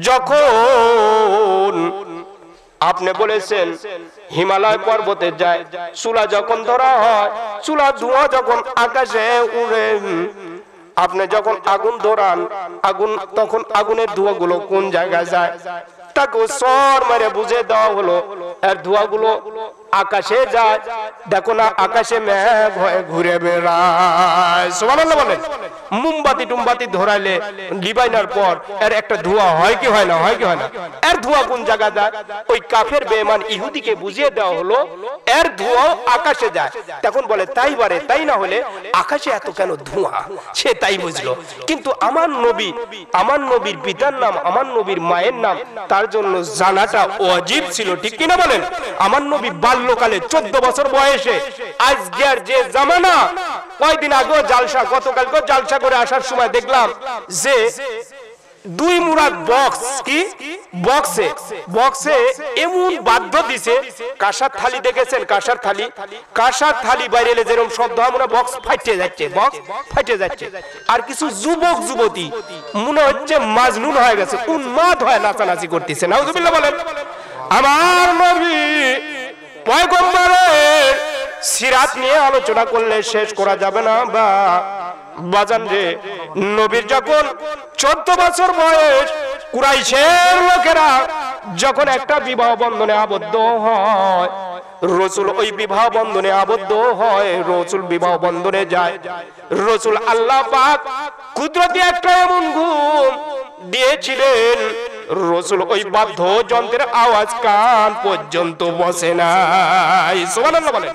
যখন আপনি বলেছেন হিমালয় পর্বতে যায়, চুলা যখন ধরা হয়, চুলা ধোঁয়া যখন আকাশে উড়ে, আপনি যখন আগুন ধরান, তখন আগুনের ধোঁয়াগুলো কোন জায়গায় যায়? তাকে সর মেরে বুঝে দেওয়া হলো এর ধোঁয়াগুলো আকাশে যায়। দেখো না আকাশে মেঘ হয়ে ঘুরে বেড়ায়। সুবহানাল্লাহ বলেন। মোমবাতি টুমবাতি ধরাইলে লিবাইনার পর এর একটা ধোঁয়া হয় কি হয় না? হয় কি হয় না? এর ধোঁয়া কোন জায়গা যায়? ওই কাফের বেঈমান ইহুদিকে বুঝিয়ে দেওয়া হলো এর ধোঁয়া আকাশে যায়। তখন বলে তাই বারে, তাই না হলে আকাশে এত কেন ধোঁয়া? সে তাই বুঝলো। কিন্তু আমার নবী, আমার নবীর পিতার নাম, আমার নবীর মায়ের নাম তার জন্য জানাটা ওয়াজিব ছিল। ঠিক কিনা বলেন? আমার নবী বাল্যকালে 14 বছর বয়সে, আজকের যে জামানা, কয়েকদিন আগে জালসা, গতকালকে জালসা করে আসার সময় দেখলাম যে 2 মুরাদ বক্স, কি বক্সে এমন বাদ্য দিছে, কাঁসার থালি দেখেছেন? কাঁসার থালি বাইরে যেরকম শব্দ হয়, মনে বক্স ফাইটে যাচ্ছে। আর কিছু যুবক যুবতী মনে হচ্ছে মাজনুন হয়ে গেছে, উন্মাদ হয়ে নাচানাচি করতেছে। নাউজুবিল্লাহ বলেন। আমার নবী পয়গম্বরের সিরাত নিয়ে আলোচনা করলে শেষ করা যাবে না। বাজান রে, নবীর যখন 14 বছর বয়স, কুরাইশের লোকেরা যখন একটা বিবাহ বন্ধনে আবদ্ধ হয়, রাসূল ওই বিবাহ বন্ধনে আবদ্ধ হয়, রাসূল বিবাহ বন্ধনে যায়। রাসূল আল্লাহ পাক কুদরতি একটা এমন ঘুম দিয়েছিলেন, রাসূল ওই বাদ্য যন্ত্রের আওয়াজ কান পর্যন্ত বসে নাই। সুবহানাল্লাহ বলেন।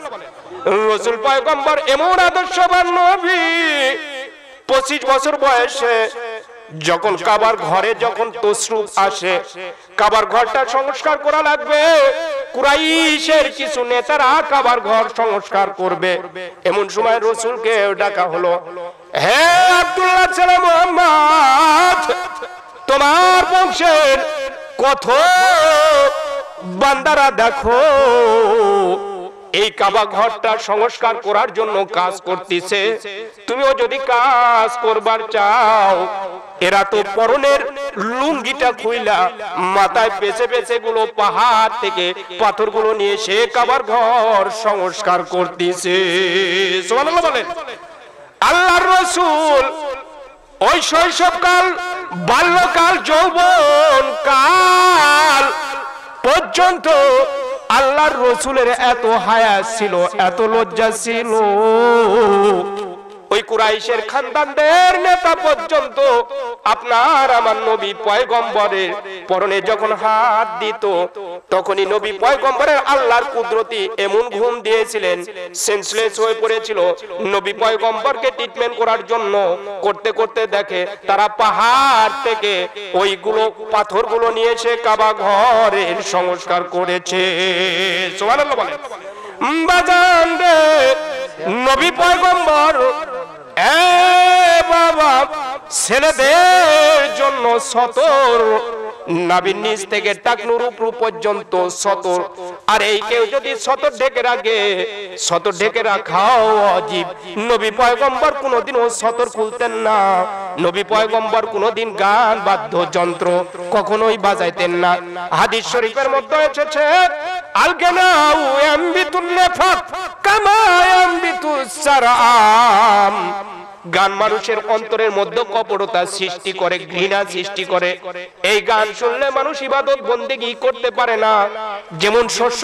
রাসূল পয়গম্বর এমন আদর্শবান নবী, 25 বছর বয়সে যখন কাবার ঘরে যখন তশরুফ আসে, কাবার ঘরটা সংস্কার করা লাগবে, কুরাইশের কিছু নেতারা কাবার ঘর সংস্কার করবে, এমন সময় রাসূলকে ডাকা হলো, হে আব্দুল্লাহ ছেলে মুহাম্মদ, তোমার বংশের কত বান্দারা দেখো এই কাবা ঘরটা সংস্কার করার জন্য কাজ করতেছে, তুমিও যদি কাজ করবার চাও, এরা তো পরনের লুঙ্গিটা খুইলা মাথায় পেছে পেছে গুলো পাহাড় থেকে পাথরগুলো নিয়ে সে কাবার ঘর সংস্কার করতেছে। সুবহানাল্লাহ বলেন। আল্লাহর রাসূল ওই শৈশবকাল, বাল্যকাল, যৌবন কাল পর্যন্ত আল্লাহর রাসূলের এত হায়া ছিল, এত লজ্জা ছিল, ওই কুরাইশের খানদানদের নেতা পর্যন্ত আপনার আমার নবী পয়গম্বরের পরনে যখন হাত দিত, তখনই নবী পয়গম্বরের আল্লাহর কুদরতি এমন ঘুম দিয়েছিলেন, সেন্সলেস হয়ে পড়েছিল। নবী পয়গম্বরকে ট্রিটমেন্ট করার জন্য করতে করতে দেখে তারা পাহাড় থেকে ওইগুলো পাথরগুলো নিয়ে এসে কাবা ঘরের সংস্কার করেছে। সুবহানাল্লাহ বলেন। বাজান রে, নবী পয়গম্বর বাবা ছেলেদের জন্য সতর, নাভির নিচ থেকে টাকনুর উপর পর্যন্ত সতর, আর এই কেউ যদি সতর ঢেকে রাখে, সতর ঢেকে রাখাও ওয়াজিব। নবী পয়গম্বর কোনোদিনও সতর খুলতেন না, নবী পয়গম্বর কোনোদিন গান বাদ্যযন্ত্র কখনোই বাজাইতেন না। হাদিস শরীফের মধ্যে এসেছে, আলগানাউ ইয়ামবিতুন নাফাত কামা ইয়ামবিতুস সারাম, গান মানুষের অন্তরের মধ্যে কপটতা সৃষ্টি করে, ঘৃণা সৃষ্টি করে। এই গান শুনলে মানুষ ইবাদত বন্দেগী করতে পারে না। যেমন শস্য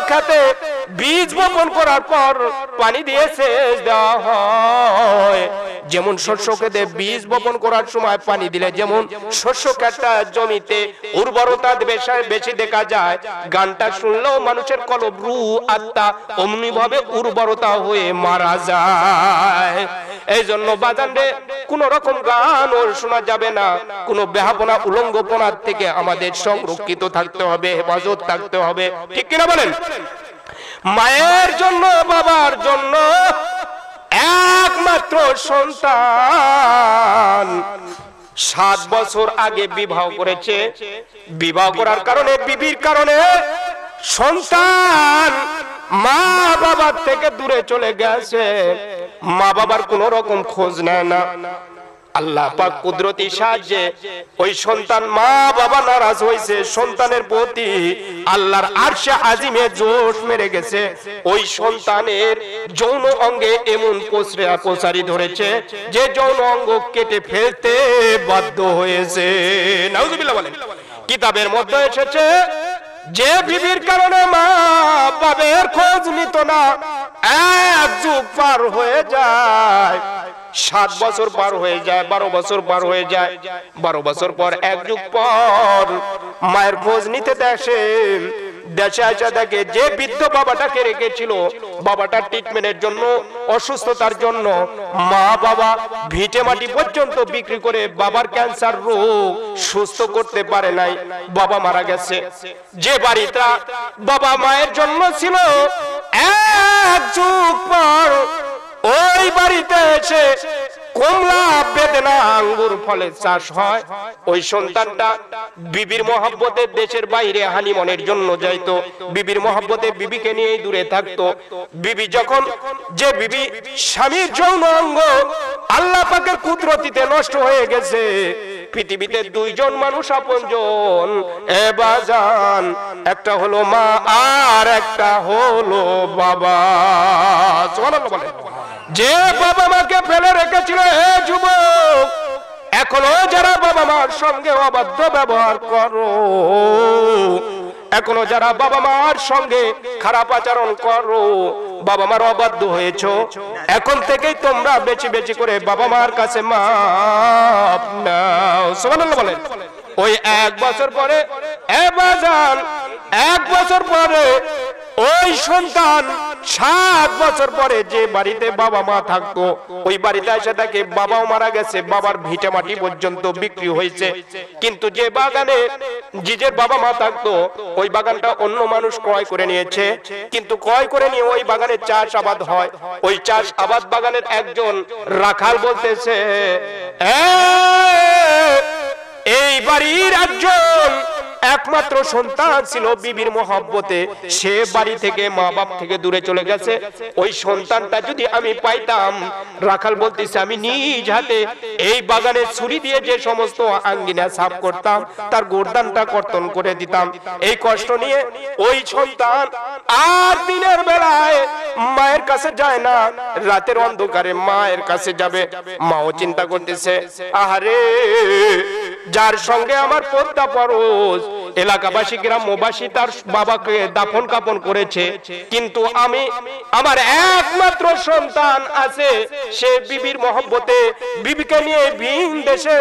খেতে বীজ বপন করার পর পানি দিয়ে সেচ দেওয়া হয়, যেমন শস্য খেতে বীজ বপন করার সময় পানি দিলে যেমন শস্য খেতটা জমিতে উর্বরতা বেশি দেখা যায়, গানটা শুনলেও মানুষের কলব, রূহ, আত্মা অমনি ভাবে উর্বরতা হয়ে মারা যায়। এই জন্য বাজানে কোন রকম গান শোনা যাবে না, কোন বেহাপনা উলঙ্গপনার থেকে আমাদের সংরক্ষিত থাকতে হবে, হেফাজত থাকতে হবে, ঠিক কিনা বলেন? মায়ের জন্য, বাবার জন্য একমাত্র সন্তান 7 বছর আগে বিবাহ করেছে, বিবাহ করার কারণে, বিবির কারণে সন্তান মা বাবার থেকে দূরে চলে গেছে, মা বাবার কোন রকম খোঁজ নেয় না। আল্লাহ পাক কুদরতি সাহায্যে ওই সন্তান, মা বাবা নারাজ হয়েছে, সন্তানের প্রতি আল্লাহর আরশে আজিমে জোশ মেরে গেছে, ওই সন্তানের যৌন অঙ্গে এমন প্রসারি ধরেছে যে যৌন অঙ্গ কেটে ফেলতে বাধ্য হয়েছে। নাউজুবিল্লাহ বলেন। কিতাবের মধ্যে এসেছে, যে বিবির কারণে মা বাবার খোঁজ নিত না, 1 যুগ পার হয়ে যায়, 7 বছর পার হয়ে যায়, 12 বছর পার হয়ে যায়, 12 বছর পর 1 যুগ পর মায়ের খোঁজ নিতে দেশে আসা দেখে যে বৃদ্ধ বাবাটাকে রেখেছিল, বাবাটার ট্রিটমেন্টের জন্য, অসুস্থতার জন্য মা বাবা ভিটে মাটি পর্যন্ত বিক্রি করে বাবার ক্যান্সার রোগ সুস্থ করতে পারে নাই, বাবা মারা গেছে। যে বাড়িটা বাবা মায়ের জন্য ছিল, 1 যুগ পর ওই বাড়িতে এসে কমলা, বেদেনা, আঙ্গুর ফলের চাষ হয়। ওই সন্তানটা বিবির মহব্বতে দেশের বাইরে হানিমনের জন্য যাইতো, বিবির মহব্বতে বিবিকে নিয়ে দূরে থাকতো। বিবি যখন, যে বিবি স্বামীর যৌন অঙ্গ আল্লাহ পাকের কুদরতিতে নষ্ট হয়ে গেছে, পৃথিবীতে 2 জন মানুষ আপনজন, এ বাজান, একটা হলো মা আর একটা হলো বাবা। সুবহানাল্লাহ বলেন। যে বাবা মাকে ফেলে রেখেছিল, হে যুবক, এখনো যারা বাবা মার সঙ্গে অবাধ্য ব্যবহার করো, এখনো যারা বাবা মার সঙ্গে খারাপ আচরণ করো, বাবা মার অবাধ্য হয়েছো, এখন থেকেই তোমরা বেশি বেশি করে বাবা মার কাছে মাপ নাও। সুবহানাল্লাহ বলেন। ওই 1 বছর পরে বাজান, 1 বছর পরে ওই সন্তান 7 বছর পরে যে বাড়িতে বাবা মা থাকতো, ওই বাড়িতে এসে থাকে বাবাও মারা গেছে, বাবার ভিটে মাটি পর্যন্ত বিক্রি হয়েছে, কিন্তু যে বাগানে নিজের বাবা মা থাকতো ওই বাগানটা অন্য মানুষ ক্রয় করে নিয়েছে। কিন্তু ক্রয় করে নিয়ে ওই বাগানে চাষ আবাদ হয়। ওই চাষ আবাদ বাগানের একজন রাখাল বলতেছে, এই বাড়ির একজন একমাত্র সন্তান ছিল বিবির মহব্বতে, সে বাড়ি থেকে মা বাপ থেকে দূরে চলে গেছে। ওই সন্তানটা যদি আমি পাইতাম, রাখাল বলতেছে, আমি নিজ হাতে এই বাগানে ছুরি দিয়ে যে সমস্ত আঙ্গিনা সাফ করতাম তার গোরদানটা কর্তন করে দিতাম। এই কষ্ট নিয়ে ওই সন্তান আর দিনের বেলায় মায়ের কাছে যায় না, রাতের অন্ধকারে মায়ের কাছে যাবে। মাও চিন্তা করতেছে, আহারে যার সঙ্গে আমার পর্দা পরশ, এলাকাবাসী গ্রামবাসী তার বাবাকে দাফন কাফন করেছে, কিন্তু আমি আমার একমাত্র সন্তান আছে, সে বিবির মহব্বতে বিবিকে নিয়ে ভিন দেশে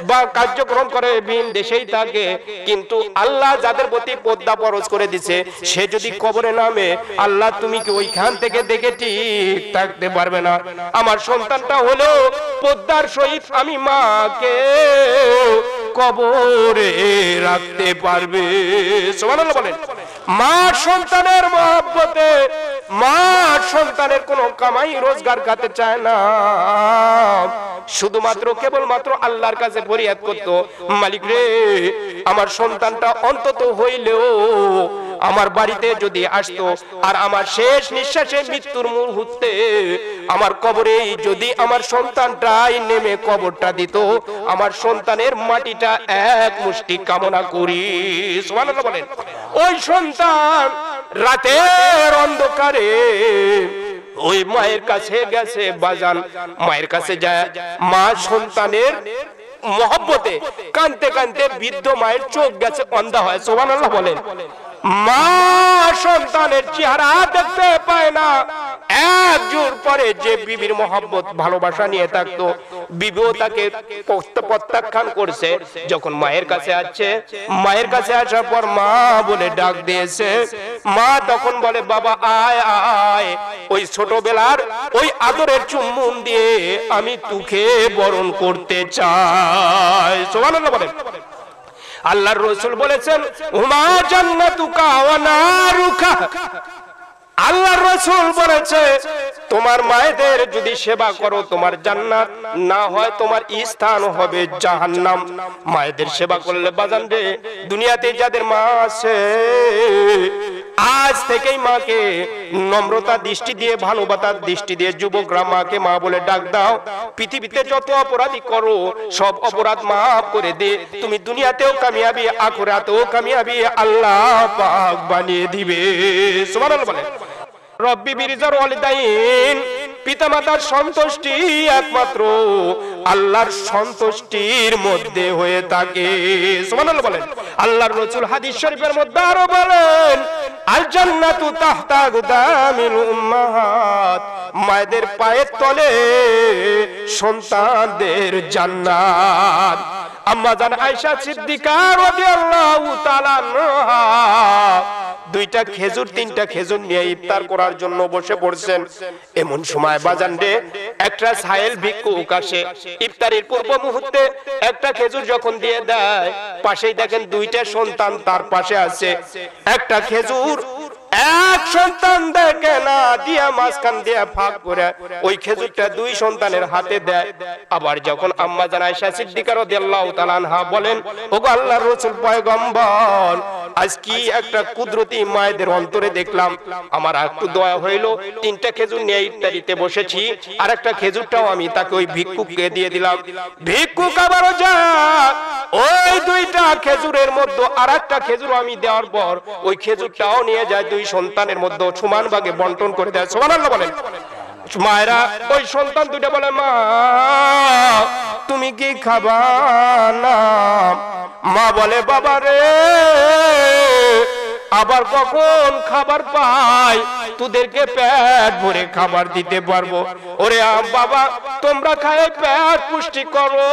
বা কার্যক্রম করে ভিন দেশেই থাকে। কিন্তু আল্লাহ যাদের প্রতি পর্দা পরশ করে দিছে, সে যদি কবরে নামে, আল্লাহ তুমি কি ওইখান থেকে দেখে ঠিক থাকতে পারবে না? আমার সন্তানটা হলো পর্দার সহিত আমি মাকে কবরে রাখতে পারবে। সুবহানাল্লাহ বলেন। মা সন্তানের মহব্বতে, মা সন্তানের কোনো কামাই রোজগার করতে চায় না, শুধুমাত্র কেবলমাত্র আল্লাহর কাছে ফরিয়াদ করতো, মালিক রে আমার সন্তানটা অন্তত হইলেও আমার বাড়িতে যদি আসতো, আর আমার শেষ নিঃশ্বাসে মৃত্যুর মুহূর্তে আমার কবরে যদি আমার সন্তানটাই নেমে কবরটা দিত, আমার সন্তানের মাটিটা এক মুষ্টি কামনা করি। সুবহানাল্লাহ বলেন। ওই সন্তান রাতের অন্ধকারে ওই মায়ের কাছে গেছে বাজান, মায়ের কাছে যায়, মা সন্তানের মহব্বতে কাঁদতে কাঁদতে বৃদ্ধ মায়ের চোখ গেছে অন্ধা হয়। সুবহানাল্লাহ বলেন। মা সন্তানের চেহারা দেখতে পায় না। 1 যুগ পরে যে বিবির মহব্বত ভালোবাসা নিয়ে থাকতো, বিবিও তাকে প্রত্যাখ্যান করছে। যখন মায়ের কাছে আসছে, মায়ের কাছে আসার পর মা বলে ডাক দিয়েছে, মা তখন বলে, বাবা আয় আয়, ওই ছোটবেলার ওই আদরের চুম্বন দিয়ে আমি তোকে বরণ করতে চাই। সুবহানাল্লাহ বলেন। আল্লাহর রাসূল বলেছেন, হুমা জান্নাতুকা ওয়া নারুকা। আল্লাহর রাসূল বলেছে, তোমার মায়েদের যদি সেবা করো তোমার জান্নাত, না হয় তোমার স্থান হবে জাহান্নাম। মায়েদের সেবা করলে বাজান রে, দুনিয়াতে যাদের মা আছে আজ থেকেই মাকে নম্রতা দৃষ্টি দিয়ে, ভালোবাসার দৃষ্টি দিয়ে যুবকরা মাকে মা বলে ডাক দাও। পৃথিবীতে যত অপরাধী করো সব অপরাধ মাফ করে দে, তুমি দুনিয়াতেও কামিয়াবি আখিরাতেও কামিয়াবি আল্লাহ পাক বানিয়ে দিবে। সুবহানাল্লাহ বলেন। রব্বি বিরজার ওয়ালিদাইন, পিতামাতার সন্তুষ্টি একমাত্র আল্লাহর সন্তুষ্টির মধ্যে হয়ে থাকে। সুবহানাল্লাহ বলেন। আল্লাহর রাসূল হাদিস শরীফের মধ্যে আরো বলেন, আল জান্নাতু তাহতা আকদামিল উম্মাহাত, মায়েদের পায়ের তলে সন্তানদের জান্নাত। আম্মা জান আয়েশা সিদ্দিকা রাদিয়াল্লাহু তাআলা আনহা 2টা খেজুর 3টা খেজুর নিয়ে ইফতার করার জন্য বসে পড়ছেন। এমন সময় বাজান রে একটা সাহেল ভিক্ষুক আসে। ইফতারের পূর্ব মুহূর্তে একটা খেজুর যখন দিয়ে দেয়, পাশেই দেখেন 2টা সন্তান তার পাশে আছে। একটা খেজুর এক সন্তান দেখে না দিয়া মাঝখান দিয়া ফাঁক করে ওই খেজুরটা 2 সন্তানের হাতে দেয়। আবার যখন আম্মা জান আয়েশা সিদ্দিকা রাদিয়াল্লাহু তাআলা আনহা বলেন, ওগো আল্লাহর রাসূল পয়গম্বর, আজ কি একটা কুদরতি মায়েদের অন্তরে দেখলাম, আমার একটু দয়া হইলো, 3টা খেজুর নিয়ে ইফতারিতে বসেছি, আর একটা খেজুরটাও আমি তাকে ওই ভিক্ষুককে দিয়ে দিলাম। ভিক্ষুক আবারও যায়, ওই 2টা খেজুরের মধ্যে আর একটা খেজুর আমি দেওয়ার পর ওই খেজুরটাও নিয়ে যায়, 2 সন্তানের মধ্যে সমান ভাগে বন্টন করে দেয়। সুবহানাল্লাহ বলেন। মায়েরা ওই সন্তান 2টা বলে, মা তুমি কি খাবা না? মা বলে বাবা রে, আবার কখন খাবার পাই তোদেরকে পেট ভরে খাবার দিতে পারবো? ওরে বাবা, তোমরা খাই পেট পুষ্টি করো,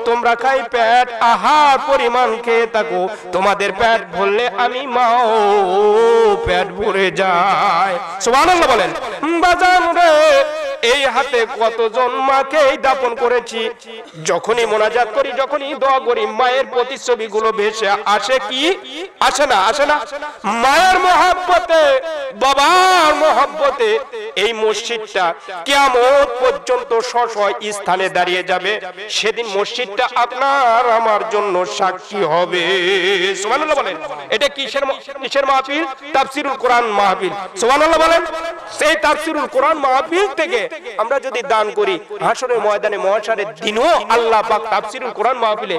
তোমরা খাই পেট আহার পরিমাণ খেয়ে থাকো, তোমাদের পেট ভরলে আমি মাও পেট ভরে যায়। সুবহানাল্লাহ বলেন। বাজান রে, এই হাতে কতজন মাকে দাপন করেছি, যখনই মোনাজাত করি, যখনই দোয়া করি, মায়ের প্রতিচ্ছবিগুলো ভেসে আসে কি আসে না? আসে না? মায়ের মহব্বতে, বাবার মহব্বতে এই মসজিদটা কিয়ামত পর্যন্ত স্থানে দাঁড়িয়ে যাবে। সেদিন মসজিদটা আপনার আমার জন্য সাক্ষী হবে। সুবহানাল্লাহ বলেন। এটা কিসের মাহফিল? তাফসীরুল কোরআন মাহফিল। সুবহানাল্লাহ বলেন। সেই তাফসীরুল কোরআন মাহফিল থেকে আমরা যদি দান করি, হাসরের ময়দানে মহাশারের দিনও আল্লাহ পাক তাফসীরুল কোরআন মাহফিলে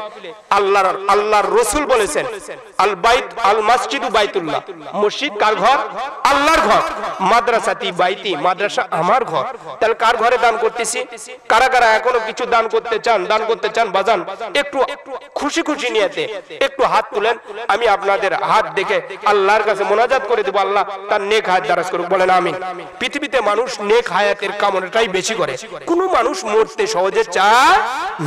আল্লাহর রাসূল বলেছেন, আল বাইত আল মসজিদু বাইতুল্লাহ, মসজিদ কার ঘর? আল্লাহর ঘর। মাদ্রাসাতি বাইতি, মাদ্রাসা আমার ঘর। তাহলে কার ঘরে দান করতেছি? কারা কারা এখনো কিছু দান করতে চান বাজান, একটু খুশি খুশি নিয়েতে একটু হাত তুলেন। আমি আপনাদের হাত দেখে আল্লাহর কাছে মোনাজাত করে দেব, আল্লাহ তার নেক হায়াত দারাজ করুক। বলেন আমিন। পৃথিবীতে মানুষ নেক হায়াতের কামনাটাই বেশি করে, কোন মানুষ মরতে সহজে চায়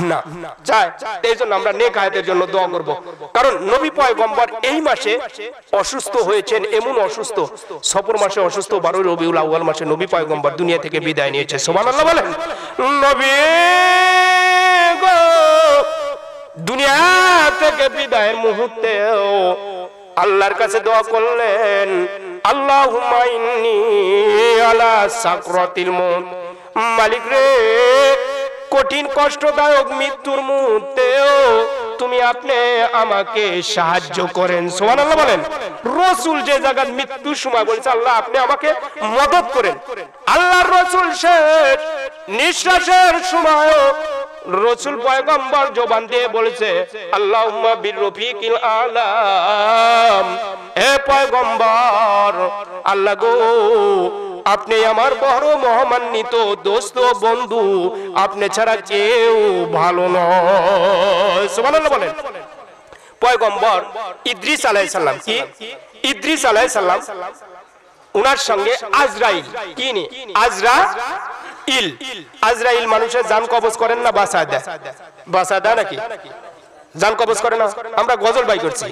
না, চায়। এই জন্য আমরা নেক হায়াতের জন্য দোয়া করব। কারণ নবী পয়গম্বর এই মাসে অসুস্থ হয়েছেন, এমন অসুস্থ, সফর মাসে অসুস্থ, 12 রবিউল আউয়াল মাসে নবী পয়গম্বর দুনিয়া থেকে বিদায় নিয়েছে। সুবহানাল্লাহ বলেন। নবী গো, দুনিয়া থেকে বিদায়ের মুহূর্তে আল্লাহর কাছে দোয়া করলেন, আল্লাহুম্মা ইন্নী আলা সাকরাতিল মউত, মালিক রে, কঠিন কষ্টদায়ক মৃত্যুর মুহূর্তেও তুমি আপনি আমাকে সাহায্য করেন। সুবহানাল্লাহ বলেন। রাসূল যে জায়গায় মৃত্যুর সময় বলছে, আল্লাহ আপনি আমাকে মদদ করেন, আল্লাহর রাসূল শেষ নিঃশ্বাসের সময় রাসূল পয়গম্বর জবান দিয়ে বলেছে, আল্লাহুম্মা বির রফিকিল আলাম, হে পয়গম্বর, আল্লাহ গো, আপনি আমার বড় মহামান্বিত দোস্ত বন্ধু, আপনি ছাড়া কেউ ভালো নয়। সুবহানাল্লাহ বলেন। পয়গম্বর ইদ্রিস আলাইহিস সালাম, কি ইদ্রিস আলাইহিস সালাম, উনার সঙ্গে আজরাইল, কি নি আজরাইল, আজরাইল মানুষের জান কবজ করেন না বাঁচায় দেয়? বাঁচায় দেয় নাকি? জান কবজ করে না? আমরা গজল বাই করছি,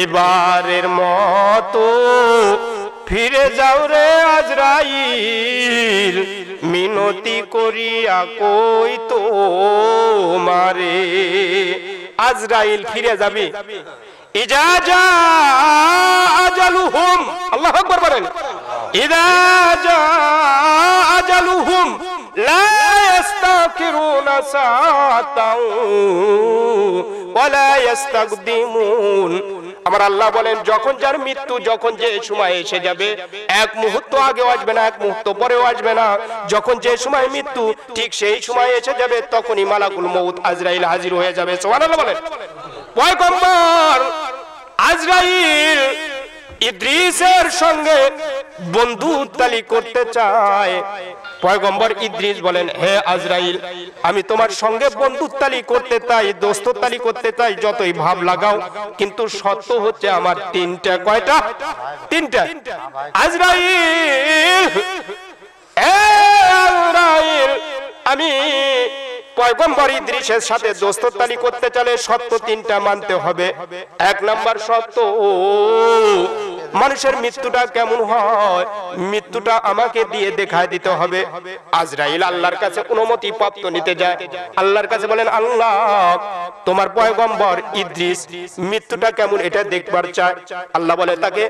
এবারের মতো ফিরে যাও রে আজরাইল, মিনতি করিয়া কই তো মারে। আজরাইল ফিরে যাবে। ইজা জা আজালুহুম, আল্লাহু আকবার বলেন। ইজা জা আজালুহুম লা ইস্তাকিরুনা সাআতাও ওয়া লা ইস্তাকদিমুন। আমার আল্লাহ বলেন, যখন যার মৃত্যু, যখন যে সময় এসে যাবে, এক মুহূর্ত আগেও আসবে না, এক মুহূর্ত পরেও আসবে না। যখন যে সময় মৃত্যু, ঠিক সেই সময় এসে যাবে, তখনই মালাকুল মউত আজরাইল হাজির হয়ে যাবে। সুবহানাল্লাহ বলেন। পয়গম্বর আজরাইল ইদ্রিসের সঙ্গে বন্ধুত্বালি করতে চায়। পয়গম্বর ইদ্রিস বলেন, হে আজরাইল, আমি তোমার সঙ্গে বন্ধুত্বালি করতে চাই, দোস্ততালি করতে চাই, যতই ভাব লাগাও, কিন্তু সত্য হচ্ছে আমার তিনটা। কয়টা? তিনটা। আজরাইল, আজরাইল, আমি পয়গম্বর ইদ্রিসের সাথে দোস্ততালি করতে চাইলে সত্য তিনটা মানতে হবে। এক নাম্বার সত্য, মানুষের মৃত্যুটা কেমন হয়, মৃত্যুটা আমাকে দিয়ে দেখায় দিতে হবে। আজরাইল আল্লাহর কাছে অনুমতি প্রাপ্ত নিতে যায়। আল্লাহর কাছে বলেন, আল্লাহ, তোমার পয়গম্বর ইদ্রিস মৃত্যুটা কেমন এটা দেখবার চায়। আল্লাহ বলে, তাকে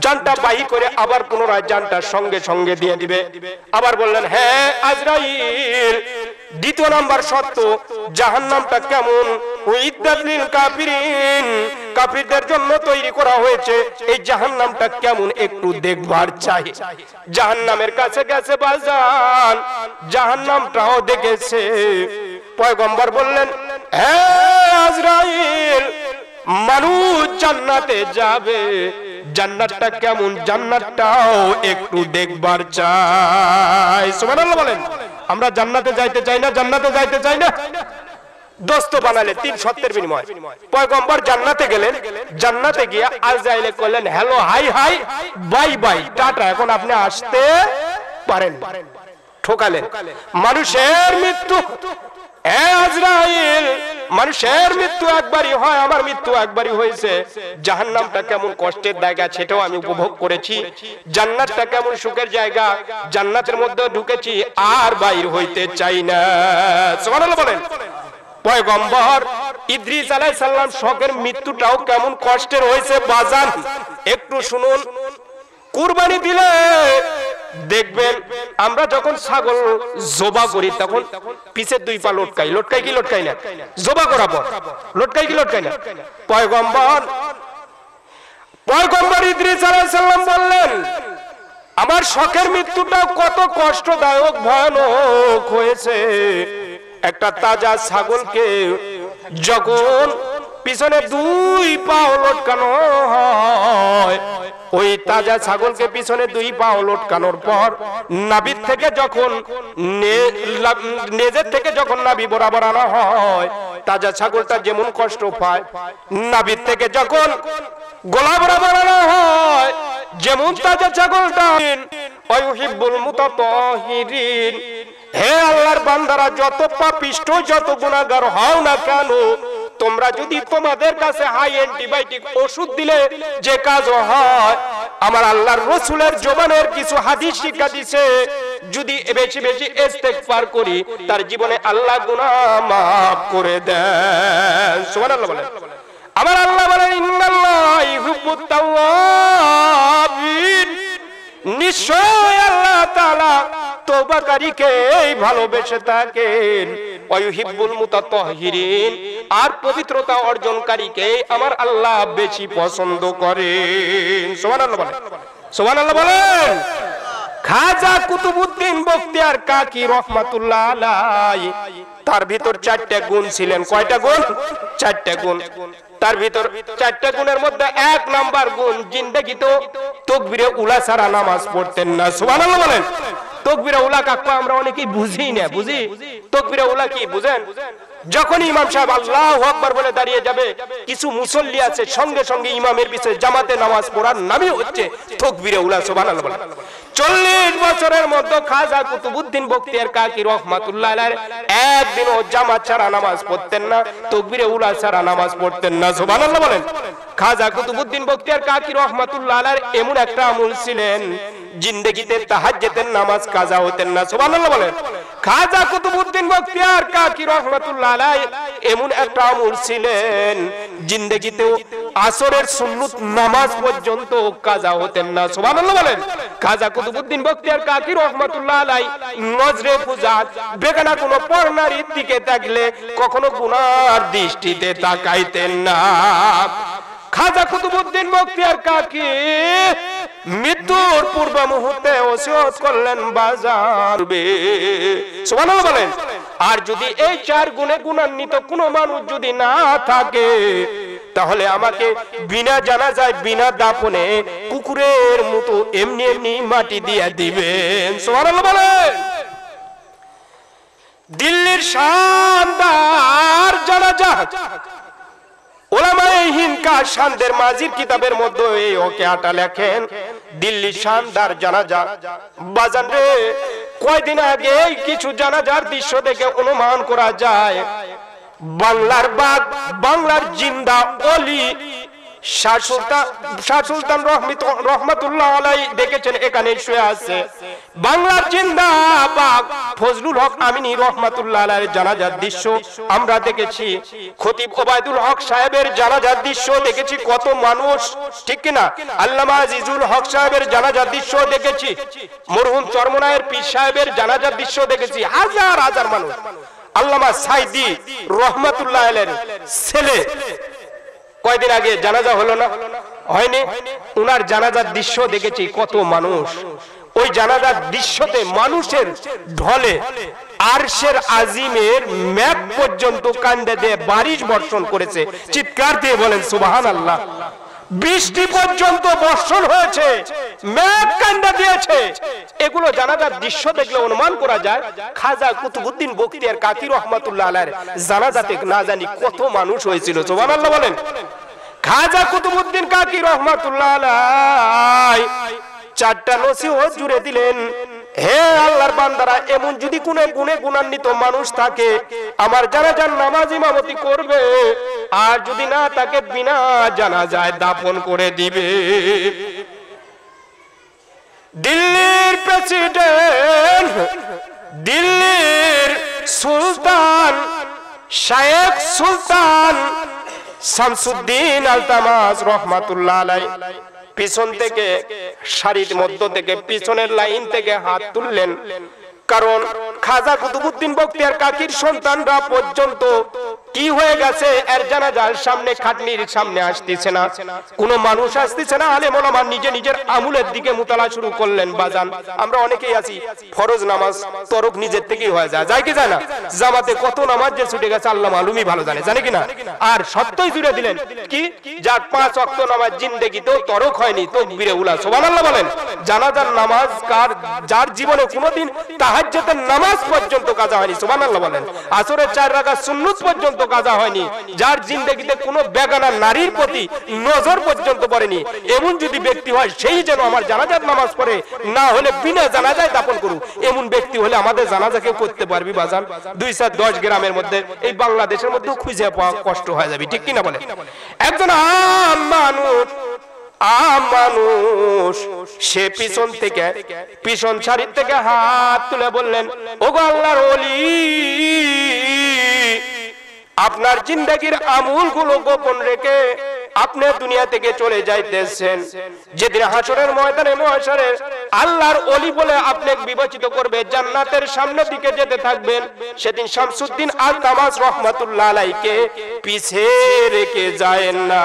জানটা বাহি করে আবার পুনরায় জানটা সঙ্গে সঙ্গে দিয়ে দিবে। আবার বললেন, হ্যাঁ আজরাইল, দ্বিতীয় নাম্বার সত্য, জাহান্নামটা কেমন, উইদ্দাত লিল কাফিরিন, কাফিরদের জন্য তৈরি করা হয়েছে, এই জাহান্নামটা কেমন একটু দেখবার চাই। জাহান্নামের কাছে গেছে বাজান, জাহান্নামটাও দেখেছে। পয়গম্বর বললেন, হে আজরাইল, মানুষ জান্নাতে যাবে, জান্নাতটা কেমন, জান্নাতটাও একটু দেখবার চাই। সুবহানাল্লাহ বলেন। আমরা জান্নাতে যাইতে চাই না? জান্নাতে যাইতে চাই না? দোস্ত বানালে 3 শর্তের বিনিময়। পয়গম্বর জান্নাতে গেলেন, জান্নাতে গিয়ে আজরাইলে কইলেন hello hi high bye bye tata, এখন আপনি আসতে পারেন। ঠকালেন। মানুষের মৃত্যু, এ আজরাইল, মানুষের মৃত্যু একবারই হয়, আমার মৃত্যু একবারই হয়েছে। জাহান্নামটা কেমন কষ্টের জায়গা সেটাও আমি উপভোগ করেছি, জান্নাতটা কেমন সুখের জায়গা, জান্নাতের মধ্যে ঢুকেছি, আর বাইর হইতে চাই না। সুবহানাল্লাহ বলেন। পয়গম্বর ইদ্রিস আলাইহিস সালাম শখের মৃত্যুটাও কেমন কষ্টের হয়েছে বাজান, একটু শুনুন। কুরবানি দিলে দেখবেন আমরা যখন ছাগল জবা করি তখন পিছের 2 পা লটকাই, লটকাই কি লটকাই না? জবা করার পর লটকাই কি লটকাই না? পয়গম্বর ইদ্রিস আলাইহিস সালাম বললেন আমার শখের মৃত্যুটা কত কষ্টদায়ক ভয়ানক হয়েছে। একটা তাজা ছাগলকে যখন পিছনে 2 পা লটকানো হয়, ওই তাজা ছাগলকে পিছনে 2 পা লটকানোর পর নাভির থেকে যখন নেজের থেকে যখন নাভি বরাবর আনা হয়, তাজা ছাগলটা যেমন কষ্ট পায়, নাভির থেকে যখন গলা বরাবর আনা হয় যেমন তাজা ছাগলটা। ওয়ায়ুহিব্বুল মুতাতাহিরিন, হে আল্লাহর বান্দারা, যত পাপিষ্ট যত গুনাহগার হও না কেন, তোমরা যদি তোমাদের কাছে হাই অ্যান্টিবায়োটিক ওষুধ দিলে যে কাজ হয়, আমার আল্লাহর রাসূলের জবানের কিছু হাদিস শিক্ষা দিয়েছে, যদি বেশি বেশি ইস্তেগফার করি তার জীবনে আল্লাহ গুনাহ maaf করে দেন। সুবহানাল্লাহ বলেন। আমার আল্লাহ বলেন ইন্নাল্লাহা ইউহিব্বুত তাওয়াবিন, নিশ্চয় আল্লাহ তাআলা তওবাকারীকে ভালোবেসে থাকেন। ওয়ায়ুহিব্বুল মুতাতাহিরিন, আর পবিত্রতা অর্জনকারীকে আমার আল্লাহ বেশি পছন্দ করেন। সুবহানাল্লাহ বলেন। সুবহানাল্লাহ বলেন। খাজা কুতুবউদ্দিন বখতিয়ার কাকি রহমাতুল্লাহ আলাইহি, তার ভিতর 4টা গুণ ছিলেন। কয়টা গুণ? 4টা গুণ। তার ভিতর 4টা গুণের মধ্যে 1 নাম্বার গুণ, জিন্দেগিতে তাকবীরে উলা ছাড়া নামাজ পড়তেন না। সুবহানাল্লাহ বলেন। তাকবীরে উলা কাকে আমরা অনেকেই বুঝি না। বুঝি তাকবীরে উলা কি বুঝেন? যখন ইমাম সাহেব আল্লাহু আকবার বলে দাঁড়িয়ে যাবে, কিছু মুসল্লি আছে সঙ্গে সঙ্গে ইমামের পিছনে জামাতে নামাজ পড়ার নামই হচ্ছে তাকবীরে উলা। সুবহানাল্লাহ বলেন। 40 বছরের মধ্যে খাজা কুতুবউদ্দিন বখতিয়ার কাকি রহমাতুল্লাহ আলাইহি একদিনও জামাত ছাড়া নামাজ পড়তেন না, তাকবীরে উলা ছাড়া নামাজ পড়তেন না। সুবহানাল্লাহ বলেন। খাজা কুতুবউদ্দিন বখতিয়ার কাকি রহমাতুল্লাহ আলাইহি এমন একটা আমল ছিলেন, জিন্দেগিতে তাহাজ্জুদের নামাজ কাজা হতেন না। সুবহানাল্লাহ বলেন। খাজা কুতুবউদ্দিন বখতিয়ার কাকি রহমাতুল্লাহ আলাইহি এমন একটা আমল ছিলেন, জিন্দেগিতেও আসরের সুন্নত নামাজ পর্যন্ত কাজা হতেন না। সুবহানাল্লাহ বলেন। খাজা কুতুবউদ্দিন বখতিয়ার কাকি রহমাতুল্লাহ আলাইহি নজরে ফুজাত বেগানা কোনো পরনারীর দিকে তাকলে কখনো গুনার দৃষ্টিতে তাকাইতেন না। খাজা কুতুবউদ্দিন বখতিয়ার কাকি মৃত্যুর পূর্ব মুহূর্তে ওসিয়ত করলেন বাজার বে। সুবহানাল্লাহ বলেন। আর যদি এই 4 গুণে গুণান্বিত কোনো মানুষ যদি না থাকে, তাহলে আমাকে বিনা জানাজায় বিনা দাফনে কুকুরের মতো এমনি এমনি মাটি দিয়ে দিবেন। সুবহানাল্লাহ বলেন। দিল্লির শানদার জানাজা ওলামায়ে হিন্দ কা শানদের মাজির কিতাবের মধ্যে এই ওয়াকিয়াটা লেখেন, দিল্লি শানদার জানাজা। বাজান রে, কয়দিন আগে কিছু জানাজার দৃশ্য দেখে অনুমান করা যায় বাংলার বাগ, বাংলার জিন্দা ওলি শাহ সুলতান রহমাতুল্লাহ আলাইহি দেখেছেন এখানে শুয়ে আছে। বাংলার জিন্দা বাগ ফজলুল হক আমিনী রহমাতুল্লাহ আলাইহির জানাজার দৃশ্য আমরা দেখেছি। খতিব ওবায়দুল হক সাহেবের জানাজার দৃশ্য দেখেছি, কত মানুষ, ঠিক কিনা? আল্লামা আজিজুল হক সাহেবের জানাজার দৃশ্য দেখেছি। মরহুম চরমনায়ের পীর সাহেবের জানাজার দৃশ্য দেখেছি। হাজার হাজার মানুষ। আল্লামা সাইদি রহমাতুল্লাহ আলাইহির ছেলে কয়দিন আগে জানাজা হলো না? হয়নি? উনার জানাজার দৃশ্য দেখেছি, কত মানুষ। ওই জানাজার দৃশ্যতে মানুষের ঢলে আরশের আজিমের ম্যাপ পর্যন্ত কান্দে দিয়ে বারিশ বর্ষণ করেছে। চিৎকার দিয়ে বলেন সুবহানাল্লাহ। বৃষ্টি পর্যন্ত বর্ষণ হয়েছে, মেঘ কান্ডা দিয়েছে। এগুলো জানাজার দৃশ্য দেখলে অনুমান করা যায় খাজা কুতুবউদ্দিন বখতিয়ার কাকি রহমাতুল্লাহ আলাইহির জানাজাতে না জানি কত মানুষ হয়েছিল। সুবহানাল্লাহ বলেন। খাজা কুতুবউদ্দিন কাকি রহমাতুল্লাহ আলাইহি চারটা নসিহত জুড়ে দিলেন, হে আল্লাহর বান্দারা, এমন যদি কোন গুণে গুণান্বিত মানুষ থাকে আমার জানাজার নামাজ ইমামতি করবে, আর যদি না তাকে বিনা জানাজায় দাফন করে দিবে। দিল্লির প্রেসিডেন্ট, দিল্লির সুলতান শায়েখ সুলতান শামসুদ্দিন আলতামাস রহমাতুল্লাহ আলাইহি পিছন থেকে সারির মধ্য থেকে পিছনের লাইন থেকে হাত তুললেন, কারণ খাজা কুতুবউদ্দিন বখতিয়ার কাকির সন্তানরা পর্যন্ত কি হয়ে গেছে, এর জানাজার সামনে খাটনির সামনে আসতেছে না, কোন মানুষ আসতেছে না। আলেম ওলামা নিজে নিজের আমলের দিকে মুতালা শুরু করলেন। বাজান, আমরা অনেকেই আছি ফরজ নামাজ তরক নিজের থেকেই হয়ে যায়, যায় কি যায় না? জামাতে কত নামাজ যে ছুটে গেছে আল্লাহ মালুমই ভালো জানে, জানে কিনা? আর সত্যই জুড়ে দিলেন কি, যার 5 ওয়াক্ত নামাজ জিন্দেগিতেও তরক হয়নি, তাকবীরে উলা সুবহানাল্লাহ বলেন। জানাজার নামাজ কার যার জীবনে কোনোদিন তাহাজ্জুদের নামাজ পর্যন্ত কাজা হয়নি, সুবহানাল্লাহ বলেন। আসরের 4 রাকাত সুন্নাত পর্যন্ত কাজা হয়নি, যার জিন্দেগিতে কোনো বেগানা নারীর প্রতি নজর পর্যন্ত পড়েনি, এমন যদি ব্যক্তি হয় সেই যেন আমার জানাজার নামাজ পড়ে, না হলে বিনা জানাজায় দাফন করুক। এমন ব্যক্তি হলে আমাদের জানাজাকে করতে পারবি বাজান? 210 গ্রামের মধ্যে এই বাংলাদেশের মধ্যে খুঁজে পাওয়া কষ্ট হয়ে যাবে, ঠিক কিনা বলে? একজন আম মানুষ সে পিছন থেকে পিছন সারির থেকে হাত তুলে বললেন, ওগো আল্লাহর ওলি, আপনার জিন্দেগির আমলগুলো গোপন রেখে আপনি দুনিয়া থেকে চলে যাইতেছেন। যেদিন হাসরের ময়দানে মহাশরে আল্লাহর ওলি বলে আপনাকে বিবেচিত করবে, জান্নাতের সামনের দিকে যেতে থাকবেন, সেদিন শামসুদ্দিন আলতামাস রহমাতুল্লাহ আলাইহিকে পিছে রেখে যায় না।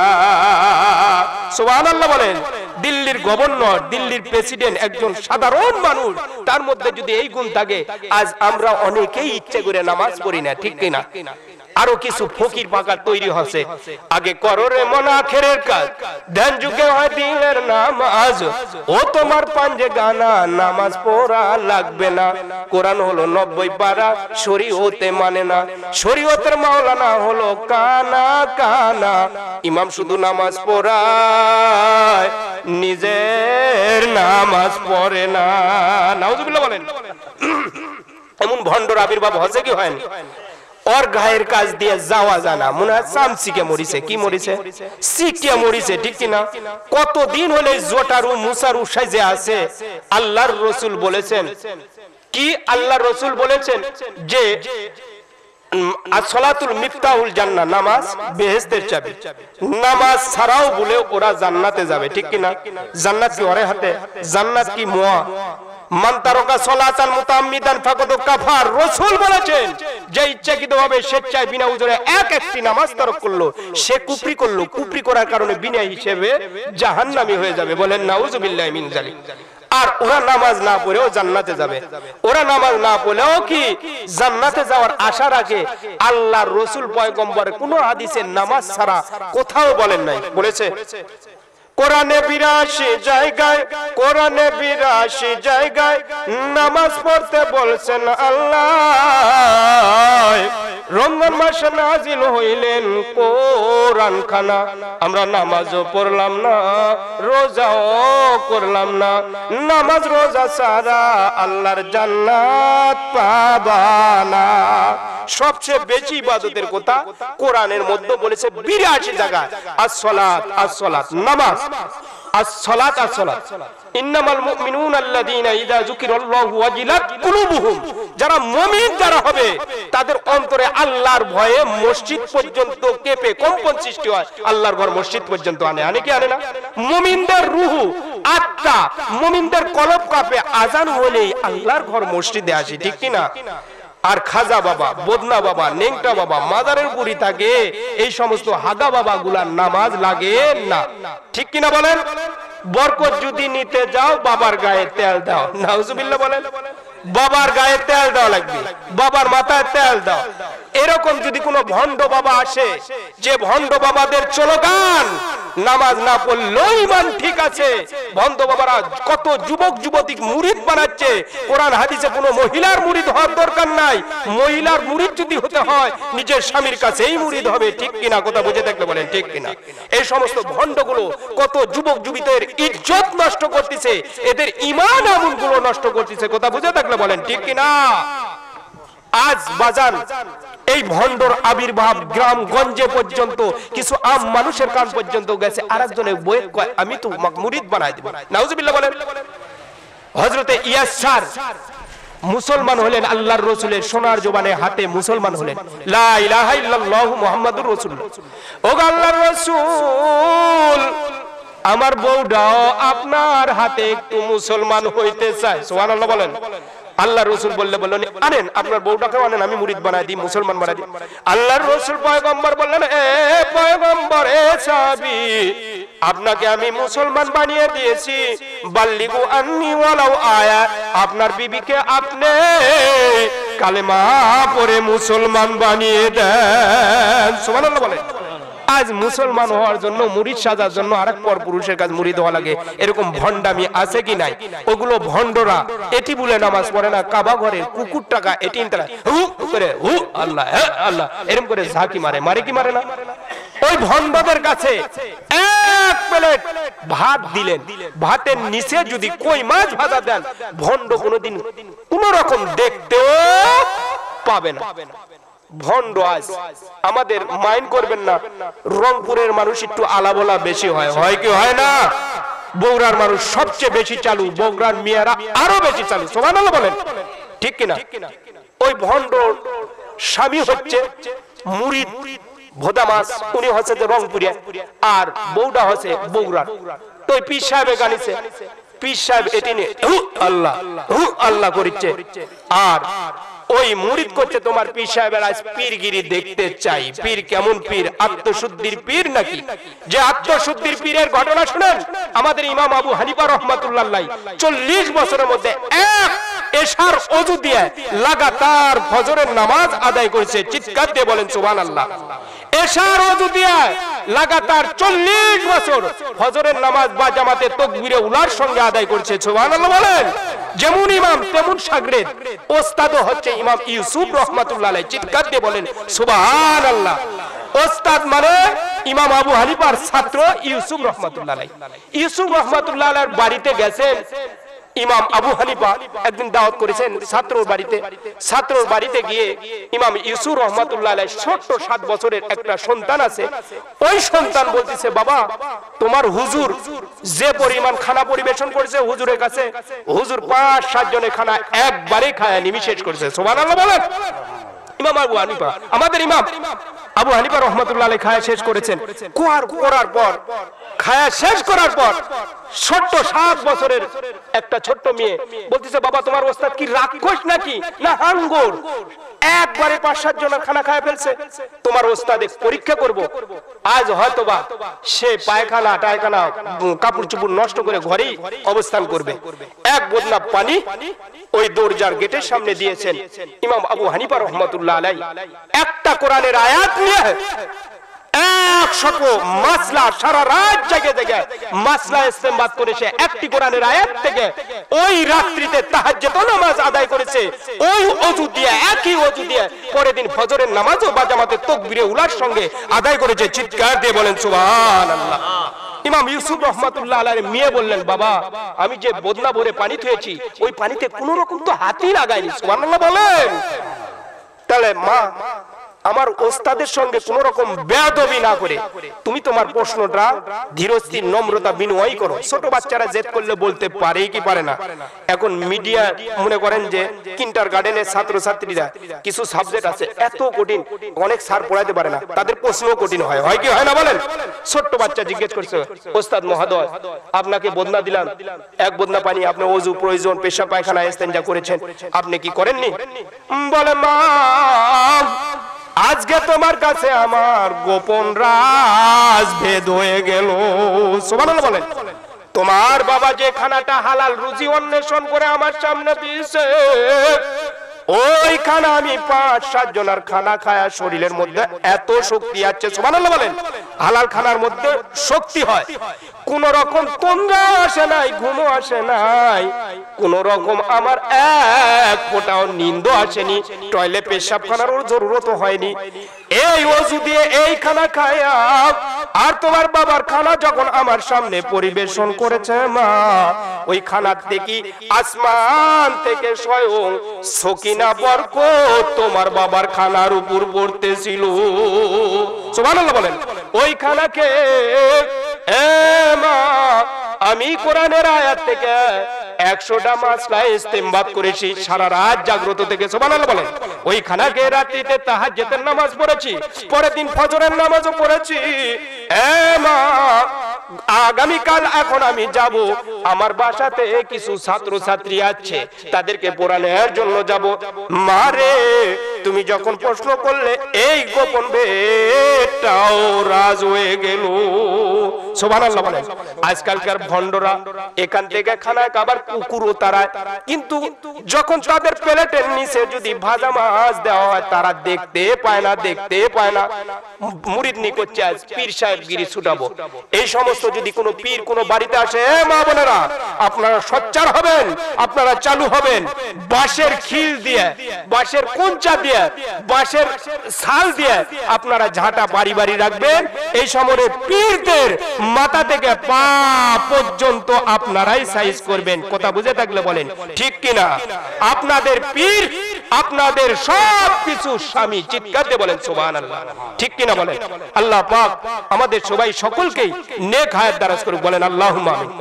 সুবহানাল্লাহ বলেন। দিল্লির গভর্নর, দিল্লির প্রেসিডেন্ট একজন সাধারণ মানুষ, তার মধ্যে যদি এই গুণ থাকে, আজ আমরা অনেকেই ইচ্ছে করে নামাজ পড়ি না, ঠিক কিনা? আরো কিছু ফকির পাকা তৈরি হচ্ছে, আগে করো রে মোনাখেরের কাজ, ধ্যান যুগে হয় দিনের নামাজ, ও তোমার পাঞ্জে গানা, নামাজ পড়া লাগবে না। কোরআন হলো 90 পারা, শরীয়তে মানে না, শরীয়তের মাওলানা হলো কানা কানা, ইমাম শুধু নামাজ পড়ায়, নিজের নামাজ পড়ে না। নাউজুবিল্লাহ বলেন। এমন ভণ্ডর আবির্ভাব হচ্ছে কি হয়নি? ওর গায়ের কাজ দিয়ে যাওয়া জানা, মনে হয় চামচিকে মরিছে, কি মরিছে? সিকিয়া মরিছে, ঠিক কিনা? কতদিন হলে জোটারু মুসারু সাইজে আছে। আল্লাহর রাসূল বলেছেন কি, আল্লাহর রাসূল বলেছেন যে আসসালাতুল মিফতাহুল জান্নাহ, নামাজ বেহেশতের চাবি। নামাজ ছাড়াও বলে ওরা জান্নাতে যাবে, ঠিক কিনা? জান্নাত কি ওরে হাতে? জান্নাত কি মুয়া? মান তারাকা সালাতান মুতাআম্মিদান ফাকাদ কাফার। রাসূল বলেছেন যে ইচ্ছাকৃতভাবে স্বেচ্ছায় বিনা উযরে একটি নামাজ তরক করলো, সে কুফরি করলো, কুফরি করার কারণে বিনা হিসেবে জাহান্নামী হয়ে যাবে। বলেন নাউযুবিল্লাহি মিন যালিক। আর ওরা নামাজ না পড়েও জান্নাতে যাবে। ওরা নামাজ না পড়লেও কি জান্নাতে যাওয়ার আশা রাখে। আল্লাহর রাসূল পয়গম্বর কোন হাদিসে নামাজ ছাড়া কোথাও বলেন নাই। বলেছে কোরআনে 82 জায়গায়, কোরআনে 82 জায়গায় নামাজ পড়তে বলছেন আল্লাহ। রমজান মাসে নাজিল হইলেন কোরআন খানা, আমরা নামাজও পড়লাম না, রোজাও করলাম না। নামাজ রোজা ছাড়া আল্লাহর জান্নাত পাবা না। সবচেয়ে বেশি ইবাদতের কথা কোরআনের মধ্যে বলেছে 82 জায়গায়, as-সালাত as-সালাত, নামাজ, as-সালাত as-সালাত। ইন্নামাল মুমিনুনা আল্লাযীনা ইযা যুকিরাল্লাহু ওয়াজিলাত কুলুবুহুম। যারা মুমিন যারা হবে তাদের অন্তরে আল্লাহর ভয়ে মসজিদ পর্যন্ত কেঁপে কম্পন সৃষ্টি হয়। আল্লাহর ঘর মসজিদ পর্যন্ত আনে কি আনে না? মুমিনদের রূহ, আত্মা, মুমিনদের কলব কাঁপে আজান হলেই আল্লাহর ঘর মসজিদে আসে, ঠিক কি না? আর খাজা বাবা, বদনা বাবা, নেংটা বাবা, মাজারের পুরি থাকে, এই সমস্ত হাগা বাবা গুলার নামাজ লাগে না, ঠিক কিনা বলেন? বরকত যদি নিতে যাও বাবার গায়ে তেল দাও, নাউজুবিল্লাহ বলেন। বাবার গায়ে তেল দাও লাগবে, বাবার মাথায় তেল দাও। এরকম যদি কোনো ভণ্ড বাবা আসে, যে ভণ্ড বাবাদের স্লোগান নামাজ না পড়লেও ইমান ঠিক আছে। ভণ্ড বাবারা কত যুবক যুবতী মুরিদ বানাচ্ছে। কোরআন হাদিসে কোনো মহিলার মুরিদ হওয়ার দরকার নাই। মহিলার মুরিদ যদি হতে হয় নিজের স্বামীর কাছেই মুরিদ হবে, ঠিক কিনা? কথা বুঝে থাকলে বলেন ঠিক কিনা? এই সমস্ত ভণ্ডগুলো কত যুবক যুবতীদের ইজ্জত নষ্ট করতেছে, এদের ঈমান আমলগুলো নষ্ট করতেছে। কথা বুঝে থাকলে বলেন ঠিক কিনা? আজ বাজান এই ভণ্ডর আবির্ভাব গ্রামগঞ্জে পর্যন্ত, কিছু আম মানুষের কান পর্যন্ত গেছে। আরেকজনের বইয়ে কয় আমি তো মুরিদ বানাই দেব। নাউজুবিল্লাহ বলেন। হযরতে ইয়াস স্যার মুসলমান হলেন, আল্লাহর রাসূলের সোনার জবানে হাতে মুসলমান হলেন। লা ইলাহা ইল্লাল্লাহু মুহাম্মাদুর রাসূলুল্লাহ। ও আল্লাহর রাসূল, আমার বউটাও আপনার হাতে একটু মুসলমান হইতে চায়। সুবহানাল্লাহ বলেন। আল্লাহর রাসূল বললেন আনেন আপনার বউটাকে আনেন, আমি মুরিদ বানাই দিই, মুসলমান বানাই দিই। আল্লাহর রাসূল পয়গম্বর বললেন, এ পয়গম্বর, এ সাহাবী, আপনাকে আমি মুসলমান বানিয়ে দিয়েছি। বাল্লিগু আন্নি ওয়ালাউ আয়া, আপনার বিবিকে আপনি কালেমা পড়ে মুসলমান বানিয়ে দেন। সুবহানাল্লাহ বলেন। আজ মুসলমান হওয়ার জন্য, মুরিদ সাজার জন্য আরেক পর পুরুষের কাছে মুরিদ হওয়া লাগে, এরকম ভণ্ডামি আছে কি নাই? ওগুলো ভণ্ডরা এটি বলে নামাজ পড়ে না, কাবা ঘরে কুকুর টাকা এটি তারা হু করে হু আল্লাহ আল্লাহ এরকম করে ঝাঁকি মারে, মারে কি মারে না? ওই ভণ্ডদের কাছে এক প্লেট ভাত দিলেন, ভাতের নিচে যদি কই মাছ ভাজা দেন, ভণ্ড কোনোদিন কোন রকম দেখতেও পাবে না। ভণ্ড আজ আমাদের মাইন্ড করবেন না, রংপুরের মানুষ একটু আলাবলা বেশি হয়, হয় কি হয় না? বগুড়ার মানুষ সবচেয়ে বেশি চালু, বগুড়ার মেয়েরা আরো বেশি চালু। সুবহানাল্লাহ বলেন ঠিক কিনা? ওই ভণ্ড স্বামী হচ্ছে মুরিদ ভোদামাস, উনি হচ্ছে রংপুরিয়া, আর বউটা হচ্ছে বগুড়ার। তো পীর সাহেবে গানিছে, পীর সাহেব এটি নিয়ে আল্লাহ আল্লাহ করিচ্ছে, আর ওই মুরিদ করছে তোমার পীর সাহেবের আজ পীরগিরি দেখতে চাই। পীর কেমন পীর? আত্মশুদ্ধির পীর নাকি? যে আত্মশুদ্ধির পীরের ঘটনা শুনেন, আমাদের ইমাম আবু হানিফা রাহমাতুল্লাহ আলাইহি 40 বছরের মধ্যে এক এশার ওযু দিয়ে লাগাতার ফজরের নামাজ আদায় করেছে। চিৎকার দিয়ে বলেন সুবহানাল্লাহ। এশার ওযু দিয়ে লাগাতার 40 বছর ফজরের নামাজ বা জামাতে তাকবীরে উলার সঙ্গে আদায় করেছে। সুবহানাল্লাহ বলেন। যেমন ইমাম তেমন শাগরেদ, ওস্তাদও হচ্ছে ইমাম ইউসুফ রাহমাতুল্লাহ আলাইহি। চিৎকার দিয়ে বলেন সুবহানাল্লাহ। ওস্তাদ মানে ইমাম আবু হানিফার ছাত্র ইউসুফ রাহমাতুল্লাহ আলাইহি। ইউসুফ রাহমাতুল্লাহ আলাইহির বাড়িতে গেছেন ইমাম আবু হানিফা, একদিন দাওয়াত করেছেন ছাত্রর বাড়িতে। ছাত্রর বাড়িতে গিয়ে ইমাম ইউসুফ রাহমাতুল্লাহ আলাইহি ছোট্ট 7 বছরের একটা সন্তান আছে। ওই সন্তান বলতেছে, বাবা তোমার হুজুর যে পরিমাণ খানা পরিবেশন করেছে হুজুরের কাছে, হুজুর 5-7 জনের খানা একবারে খায় নিমিশেষ করেছে। সুবহানাল্লাহ বলেন। ইমাম আবু হানিফা, আমাদের ইমাম আবু হানিফা রাহমাতুল্লাহ আলাইহি খায়া শেষ করেছেন। করার পর খায়া শেষ করার পর ছোট্ট 7 বছরের একটা ছোট্ট মেয়ে বলতেছে, বাবা তোমার ওস্তাদ কি রাক্ষস নাকি না হাঙ্গর? একবারে 5-7 জনের খানা খায় ফেলছে, তোমার ওস্তাদে পরীক্ষা করব। আজ হয়তোবা সে পায়খানা টায়খানা কাপড় চোপড় নষ্ট করে ঘরেই অবস্থান করবে। এক বদনা পানি ওই দরজার গেটের সামনে দিয়েছেন ইমাম আবু হানিফা রাহমাতুল্লাহ আলাইহি। একটা কোরআনের আয়াত নিয়ে 100 মাসলা সারা রাত জেগে জেগে মাসলা ইস্তেমবাদ করেছে। একটি কোরআনের আয়াত থেকে ওই রাত্রিতে তাহাজ্জুদ নামাজ আদায় করেছে। ওই ওযু দিয়ে, একই ওযু দিয়ে পরের দিন ফজরের নামাজও বা জামাতে তাকবীরে উলার সঙ্গে আদায় করেছে। চিৎকার দিয়ে বলেন সুবহানাল্লাহ। ইমাম ইউসুফ রাহমাতুল্লাহ আলাইহির মেয়ে বললেন, বাবা আমি যে বদনা ভরে পানি থুয়েছি ওই পানিতে কোন রকম তো হাতই লাগাইনি। সুবহানাল্লাহ বলেন। তাহলে মা আমার ওস্তাদের সঙ্গে কোন রকম বেয়াদবি না করে তুমি তোমার প্রশ্নটা ধীরস্থির নম্রতা বিনয় করো। ছোট বাচ্চারা জেদ করলে বলতে পারে কি পারে না। এখন মিডিয়া মনে করেন যে কিন্ডারগার্টেনের ছাত্রছাত্রীরা কিছু সাবজেক্ট আছে এত কঠিন, অনেক স্যার পড়াইতে পারে না, তাদের প্রশ্ন কঠিন হয়, হয় কি হয় না বলেন? ছোট্ট বাচ্চা জিজ্ঞেস করছে, ওস্তাদ মহোদয় আপনাকে বদনা দিলাম, এক বদনা পানি আপনি ওযু প্রয়োজন পেশাব পায়খানা ইস্তেঞ্জা করেছেন, আপনি কি করেননি? বলে মা আজকে তোমার কাছে আমার গোপন রাজ ভেদ হয়ে গেল। সুবহানাল্লাহ বলেন। তোমার বাবা যে খানাটা হালাল রুজি অন্বেষণ করে আমার সামনে দিয়েছে, ওই খানা আমি 5-7 জনের খানা খায়া শরীরের মধ্যে এত শক্তি আছে। সুবহানাল্লাহ বলেন। হালাল খানার মধ্যে শক্তি হয়, কোন রকম তন্দ্রা আসে নাই, ঘুমও আসে নাই, কোন রকম আমার এক ফোঁটাও নিন্দ আসেনি, টয়লেট পেশাবখানারও জরুরত হয়নি। এই ওযু দিয়ে এই খানা খায়া আর তোমার বাবার খানা যখন আমার সামনে পরিবেশন করেছে মা, ওই খানার দেখি আসমান থেকে স্বয়ং সকিনা বরকত তোমার বাবার খানার উপর পড়তেছিল। সুবহানাল্লাহ বলেন। ওই খানাকে মা আমি কোরআনের আয়াত থেকে 100টা মাসলা ইস্তেমবাদ করেছি, সারা রাত জাগ্রত থেকে। সুবহানাল্লাহ বলেন। ওই খানাকে রাত্রিতে তাহাজ্জুদের নামাজ পড়েছি, পরের দিন ফজরের নামাজও পড়েছি। মা আগামীকাল এখন আমি যাব, আমার বাসাতে কিছু ছাত্র ছাত্রী আছে, তাদেরকে পড়ানোর জন্য যাব। মারে তুমি যখন প্রশ্ন করলে এই গোপন বেটাও রাজ হয়ে গেল। সুবহানাল্লাহ বলেন। আজকালকার ভণ্ডরা এখান থেকে খানা খাবার কুকুরও তারায়, কিন্তু যখন তাদের প্লেটের নিচে যদি ভাজা মাছ দেওয়া হয় তারা দেখতে পায় না, দেখতে পায় না। মুরিদ নি করছে আজ পীর সাহেবগিরি ছুটাবো। এই সমস্ত যদি কোনো পীর কোনো বাড়িতে আসে, মা বোনেরা আপনারা সোচ্চার হবেন, আপনারা চালু হবেন। বাঁশের খিল দিয়ে, বাঁশের কোঞ্চা দিয়ে, বাঁশের ছাল দিয়ে আপনারা ঝাঁটা বাড়ি বাড়ি রাখবেন। এই সমরে পীরদের মাথা থেকে পা পর্যন্ত আপনারাই সাইজ করবেন। কথা বুঝে থাকলে বলেন ঠিক কিনা? আপনাদের পীর আপনাদের সব কিছু স্বামী। চিৎকার দিয়ে বলেন সুবহানাল্লাহ, ঠিক কিনা বলেন? আল্লাহ পাক আমাদের সবাই সকলকেই নেক হায়াত দারাজ করুক, বলেন আল্লাহুম্মা আমিন।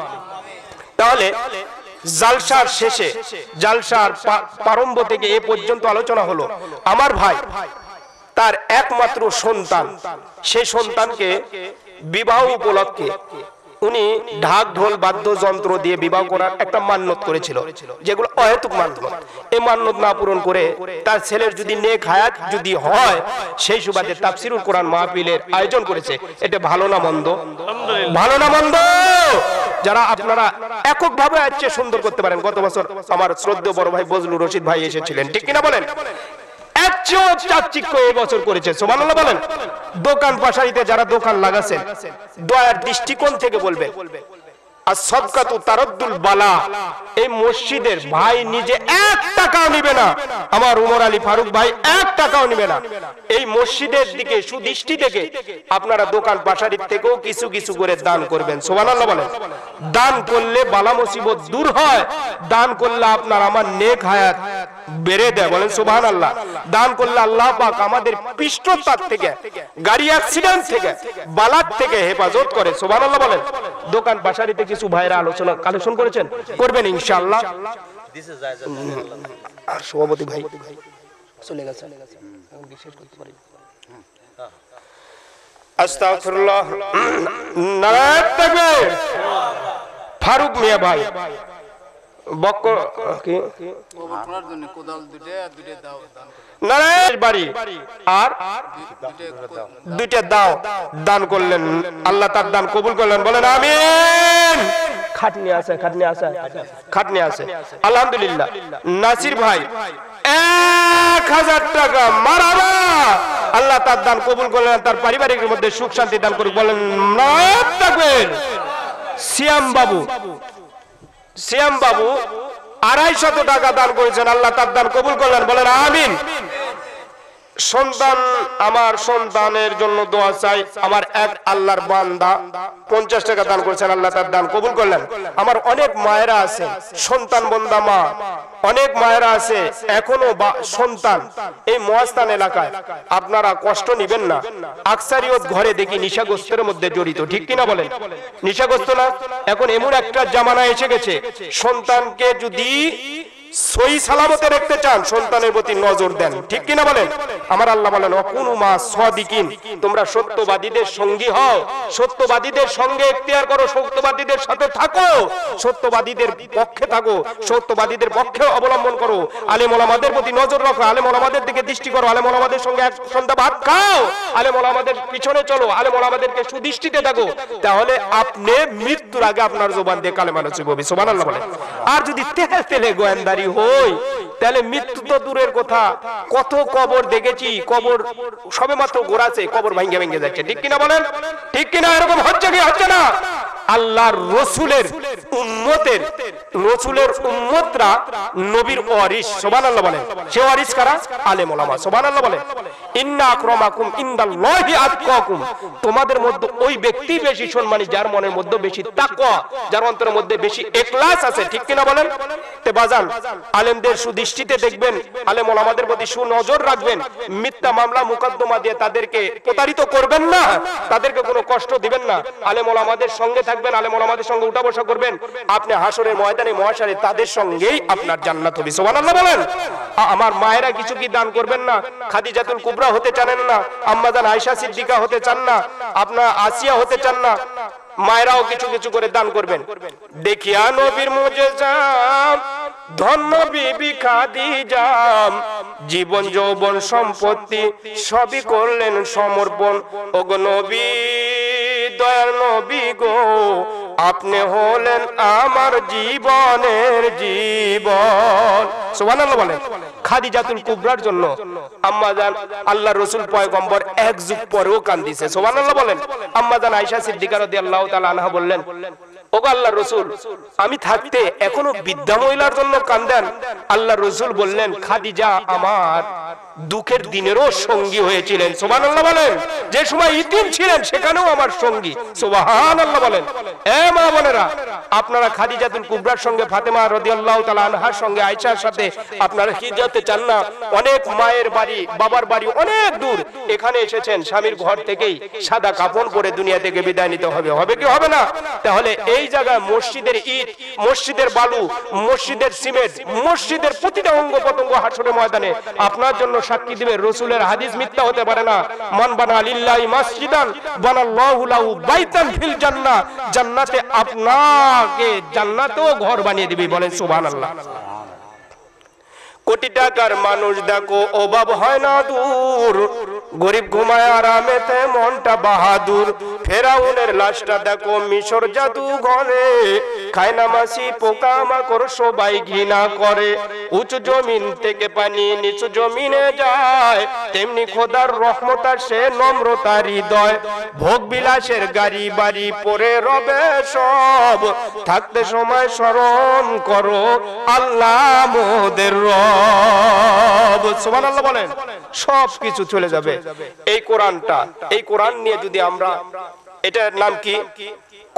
তাহলে জালসার শেষে, জালসার প্রারম্ভ থেকে এ পর্যন্ত আলোচনা হলো আমার ভাই তার একমাত্র সন্তান, সেই সন্তানকে বিবাহ উপলক্ষে উনি ঢাক ঢোল বাদ্যযন্ত্র দিয়ে বিবাহ করার একটা মান্যত করেছিল, যেগুলো অহেতুক মান্যত। এই মান্যত না পূরণ করে তার ছেলের যদি নেক হায়াত যদি হয়, সেই সুবাদে তাফসিরুল কোরআন মাহফিলের আয়োজন করেছে। এটা ভালো না মন্দ? ভালো না মন্দ? যারা আপনারা এককভাবে আছে সুন্দর করতে পারেন। গত বছর আমার শ্রদ্ধেয় বড় ভাই বজলুর রশিদ ভাই এসেছিলেন, ঠিক কিনা বলেন? চাকচিক্য এই বছর করেছে। সুবহানাল্লাহ বলেন। দোকান পাশারিতে যারা দোকান লাগাছেন, দয়ার দৃষ্টিকোণ থেকে বলবেন আর সদকাতু তারাদ্দুল বালা, এই মসজিদের ভাই নিজে 1 টাকাও নিবে না, আমার উমর আলী ফারুক ভাই 1 টাকাও নিবে না। এই মসজিদের দিকে সুদৃষ্টি থেকে আপনারা দোকান পাশারির থেকেও কিছু কিছু করে দান করবেন। সুবহানাল্লাহ বলেন। দান করলে বালা মুসিবত দূর হয়, দান করলে আপনার আমার নেক হায়াত বেড়ে দেয়, বলেন সুবহানাল্লাহ। দান করলে আল্লাহ পাক আমাদের পৃষ্ঠতাপ থেকে, গাড়ি অ্যাক্সিডেন্ট থেকে, বালাত থেকে হেফাজত করে। সুবহানাল্লাহ বলেন। দোকান পাশারিতে কিছু ভাইরা আলোচনা কালেকশন করেছেন, করবেন ইনশাআল্লাহ। আর সভাপতি ভাই চলে গেছে, এখন বিশেষ করতে পারি। আস্তাগফিরুল্লাহ। নারায়ে তাকবীর। ফারুক মিয়া ভাই বক্ক কি ওভার জন্য কোদাল দুইটা দাও দান করলেন, নারায়ের বাড়ি আর দুইটা দাও দান করলেন। আল্লাহ তার দান কবুল করলেন, বলেন আমিন। খাটনি আছে, খাটনি আছে, খাটনি আছে, আলহামদুলিল্লাহ। নাসির ভাই 1000 টাকা, মারহাবা। আল্লাহ তার দান কবুল করলেন, তার পারিবারিকের মধ্যে সুখ শান্তি দান করুক, বলেন নারায়ে তাকবীর। সিয়াম বাবু, সিয়াম বাবু 250 টাকা দান করেছেন, আল্লাহ তার দান কবুল করলেন, বলেন আমিন। সন্তান, আমার সন্তানের জন্য দোয়া চাই। আমার এক আল্লাহর বান্দা 50 টাকা দান করেছেন, আল্লাহ তার দান কবুল করলেন। আমার অনেক মায়েরা আছে, সন্তান বন্দা মা, অনেক মায়েরা আছে এখনো সন্তান। এই মহাস্থান এলাকায় আপনারা কষ্ট নিবেন না, আকসারিয়ত ঘরে দেখি নিশাগ্রস্তের মধ্যে জড়িত, ঠিক কিনা বলেন? নিশাগ্রস্ত না? এখন এমন একটা জামানা এসে গেছে, সন্তানকে যদি সহি সালামতে রাখতে চান, সন্তানের প্রতি নজর দেন, ঠিক কিনা বলেন? আমার আল্লাহ বলেন ওয়াকুনু মা সাদিকিন, তোমরা সত্যবাদীদের সঙ্গী হও, সত্যবাদীদের সঙ্গে ইখতিয়ার করো, সত্যবাদীদের সাথে থাকো, সত্যবাদীদের পক্ষে থাকো, সত্যবাদীদের পক্ষে অবলম্বন করো। আলেম ওলামাদের প্রতি নজর রাখো, আলেম ওলামাদের দিকে দৃষ্টি করো, আলেম ওলামাদের সঙ্গে এক সন্ধ্যা ভাত খাও, আলেম ওলামাদের পিছনে চলো, আলেম ওলামাদেরকে সুদৃষ্টিতে থাকো, তাহলে আপনি মৃত্যুর আগে আপনার জবান দিয়ে কালেমা নসিব হবে। সুবহানাল্লাহ বলেন। আর যদি তেলে তেলে গোয়েন্দারি হই তাহলে মৃত্যু তো দূরের কথা, কত কবর দেখেছি, কবর সবেমাত্র গোড়াছে কবর ভেঙে ভেঙে যাচ্ছে। ঠিক কিনা বলেন? ঠিক কিনা? এরকম হচ্ছে কি হচ্ছে না? আল্লাহর রসুলের উম্মতরা নবীর ওয়ারিস। সুবহানাল্লাহ বলেন। সে ওয়ারিস কারা? আলেম ওলামা। সুবহানাল্লাহ বলেন। ইন্না আকরামাকুম ইনদাল্লাহি আতকাকুম, তোমাদের মধ্যে ওই ব্যক্তি বেশি সম্মানী যার মনের মধ্যে বেশি তাকওয়া, যার অন্তরের মধ্যে বেশি ইখলাস আছে। ঠিক কিনা বলেন? তে বাজান, আলেমদের সুদৃষ্টিতে দেখবেন, আলেম ওলামাদের প্রতি সুনজর রাখবেন, মিথ্যা মামলা মুকদ্দমা দিয়ে তাদেরকে প্রতারিত করবেন না, তাদেরকে কোনো কষ্ট দিবেন না। আলেম ওলামাদের সঙ্গে থাকবেন, আলেম ওলামাদের সঙ্গে উঠা বসা করবেন, আপনি হাসরের ময়দানে মহাশারে তাদের সঙ্গেই আপনার জান্নাত হবে। সুবহানাল্লাহ বলেন। আমার মায়েরা কিছু কি দান করবেন না? খাদিজাতুল কুবরা হতে চান না, আম্মাজান আয়েশা সিদ্দিকা হতে চান না, আপনার আসিয়া হতে চান না, মায়েরাও কিছু কিছু করে দান করবেন। দেখিয়া নবীর মুজিজা ধন্য বিবি খাদিজা, জীবন যৌবন সম্পত্তি সবই করলেন সমর্পণ। ওগো নবী, দয়ার নবী গো, আপনি হলেন আমার জীবনের জীবন। সুবহানাল্লাহ বলেন। খাদিজাতুল কুবরার জন্য আম্মাজান আল্লাহর রাসূল পয়গম্বর এক যুগ পরেও কান্দিছে। সুবহানাল্লাহ বলেন। আম্মাজান আয়েশা সিদ্দিকা রাদিয়াল্লাহু তাআলা আনহা বললেন, ওগো আল্লাহর রাসূল, আমি থাকতে এখনো বৃদ্ধা মহিলার জন্য কাঁদেন? আল্লাহর রাসূল বললেন, খাদিজা আমার দুঃখের দিনেরও সঙ্গী হয়েছিলেন। সুবহানাল্লাহ বলেন। যে সময় ইতিম ছিলেন সেখানেও আমার সঙ্গী। সুবহানাল্লাহ বলেন। এ মা বোনেরা, আপনারা খাদিজাতুল কুবরার সঙ্গে ফাতেমা রাদিয়াল্লাহু তাআলা আনহার সঙ্গে আয়েশার সাথে আপনারা কি যেতে চান না? অনেক মায়ের বাড়ি বাবার বাড়ি অনেক দূর, এখানে এসেছেন স্বামীর ঘর থেকেই সাদা কাফন পরে দুনিয়া থেকে বিদায় নিতে হবে, হবে কি হবে না? তাহলে এই জায়গায় মসজিদের ইট, মসজিদের বালু, মসজিদের সিমেন্ট, মসজিদের প্রতিটা অঙ্গ প্রত্যঙ্গ হাসরের ময়দানে আপনার জন্য সাক্ষী দিবে। রাসূলের হাদিস মিথ্যা হতে পারে না। মান বানা লিল্লাহি মাসজিদান বানাল্লাহু লাহু বাইতান ফিল জান্নাহ, জান্নাতে আপনাকে জান্নাতেও ঘর বানিয়ে দিবে। বলেন সুবহানাল্লাহ। কোটি টাকার মানুষ দেখো অভাব হয় না দূর, গরিব ঘুমায় আরামেতে মনটা বাহাদুর। ফেরাউনের লাশটা দেখো মিশর জাদু ঘরে, খায় না মাছি পোকা মাকড় সবাই ঘৃণা করে। উঁচু জমিন থেকে পানি নিচু জমিনে যায়, তেমনি খোদার রহমত আসে নম্রতার হৃদয়। ভোগ বিলাসের গাড়ি বাড়ি পরে রবে সব, থাকতে সময় স্মরণ করো আল্লাহ মোদের রব। সুবহানাল্লাহ বলেন। সব কিছু চলে যাবে। এই কোরআনটা, এই কোরআন নিয়ে যদি আমরা, এটার নাম কি?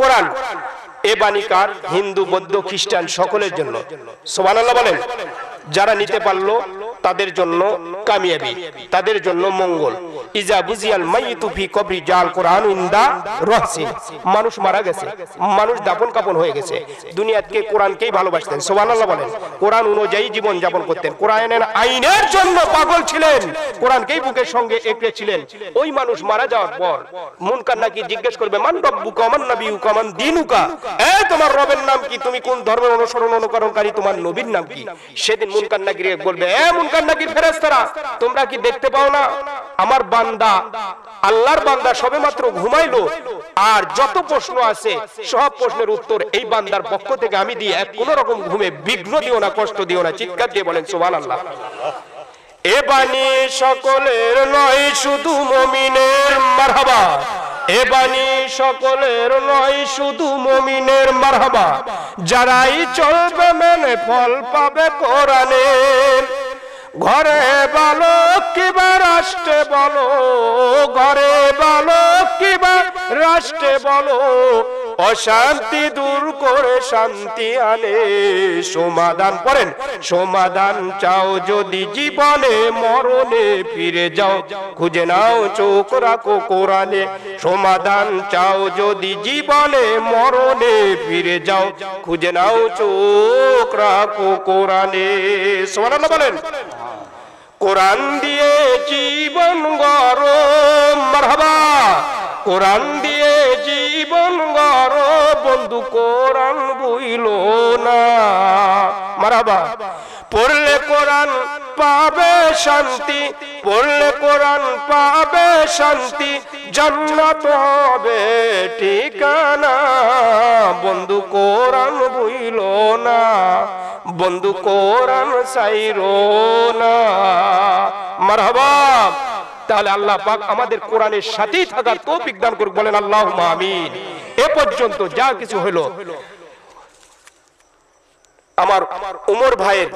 কোরআন। এ বাণীকার হিন্দু বৌদ্ধ খ্রিস্টান সকলের জন্য। সুবহানাল্লাহ বলেন। যারা নিতে পারলো তাদের জন্য কামিয়াবি, তাদের জন্য মঙ্গল। ইজা বুজিয়াল মাইয়িতু ফি কবরি জাল কোরআন ইনদা রাহসিন। মানুষ মারা গেছে, মানুষ দাফন কাফন হয়ে গেছে, দুনিয়াকে কোরআনকেই ভালোবাসতেন। সুবহানাল্লাহ বলেন। কোরআন অনুযায়ী জীবন যাপন করতেন, কোরআনের আইনের জন্য পাগল ছিলেন, কোরআনকেই বুকের সঙ্গে একড়ে ছিলেন। ওই মানুষ মারা যাওয়ার পর মুনকার নাকির জিজ্ঞেস করবে, মান রব্বুকা মান নাবিয়ুকা মান দীনুকা, এ তোমার রবের নাম কি, তুমি কোন ধর্মের অনুসরণ অনুকরণকারী, তোমার নবীর নাম কি? সেদিন মুনকার নাকির বলবে, এ মুনকার নাকির ফেরেশতারা, তোমরা কি দেখতে পাও না আমার বান্দা, আল্লাহর বান্দা সবেমাত্র ঘুমাইলো, আর যত প্রশ্ন আছে সব প্রশ্নের উত্তর এই বান্দার পক্ষ থেকে আমি দিই, এক কোন রকম ঘুমে বিঘ্ন দিও না, কষ্ট দিও না। চিৎকার দিয়ে বলেন সুবহানাল্লাহ। এ বাণী সকলের নয় শুধু মুমিনের, মারহাবা। এ বাণী সকলের নয় শুধু মুমিনের, মারহাবা। যারাই চলবে মেনে ফল পাবে কোরআনের। ঘরে বলো কিবা রাষ্ট্রে বলো, ঘরে বলো কিবা রাষ্ট্রে বলো, অশান্তি দূর করে শান্তি আনে সমাধান। পড়েন, সমাধান চাও যদি জীবনে মরণে ফিরে যাও, খুঁজে নাও চোখ রাখো কোরআনে। সমাধান চাও যদি জীবনে মরণে ফিরে যাও, খুঁজে নাও চোখ রাখো কোরআনে। সুবহানাল্লাহ বলেন। কোরআন দিয়ে জীবন গড়ো, মারহাবা। কোরআন দিয়ে জীবন গড়ো বন্ধু, কোরআন বুইলো না, মারহাবা। পড়লে কোরআন পাবে শান্তি, পড়লে কোরআন পাবে শান্তি, জান্নাত হবে ঠিকানা। বন্ধু কোরআন ভুইলো না, বন্ধু কোরআন ছাইরো না। মারহাবা। তাহলে আল্লাহ পাক আমাদের কোরআনের সাথেই থাকার তৌফিক দান করুক, বলেন আল্লাহুম্মা আমিন। এ পর্যন্ত যা কিছু হলো, আমার উমর ভাইয়ের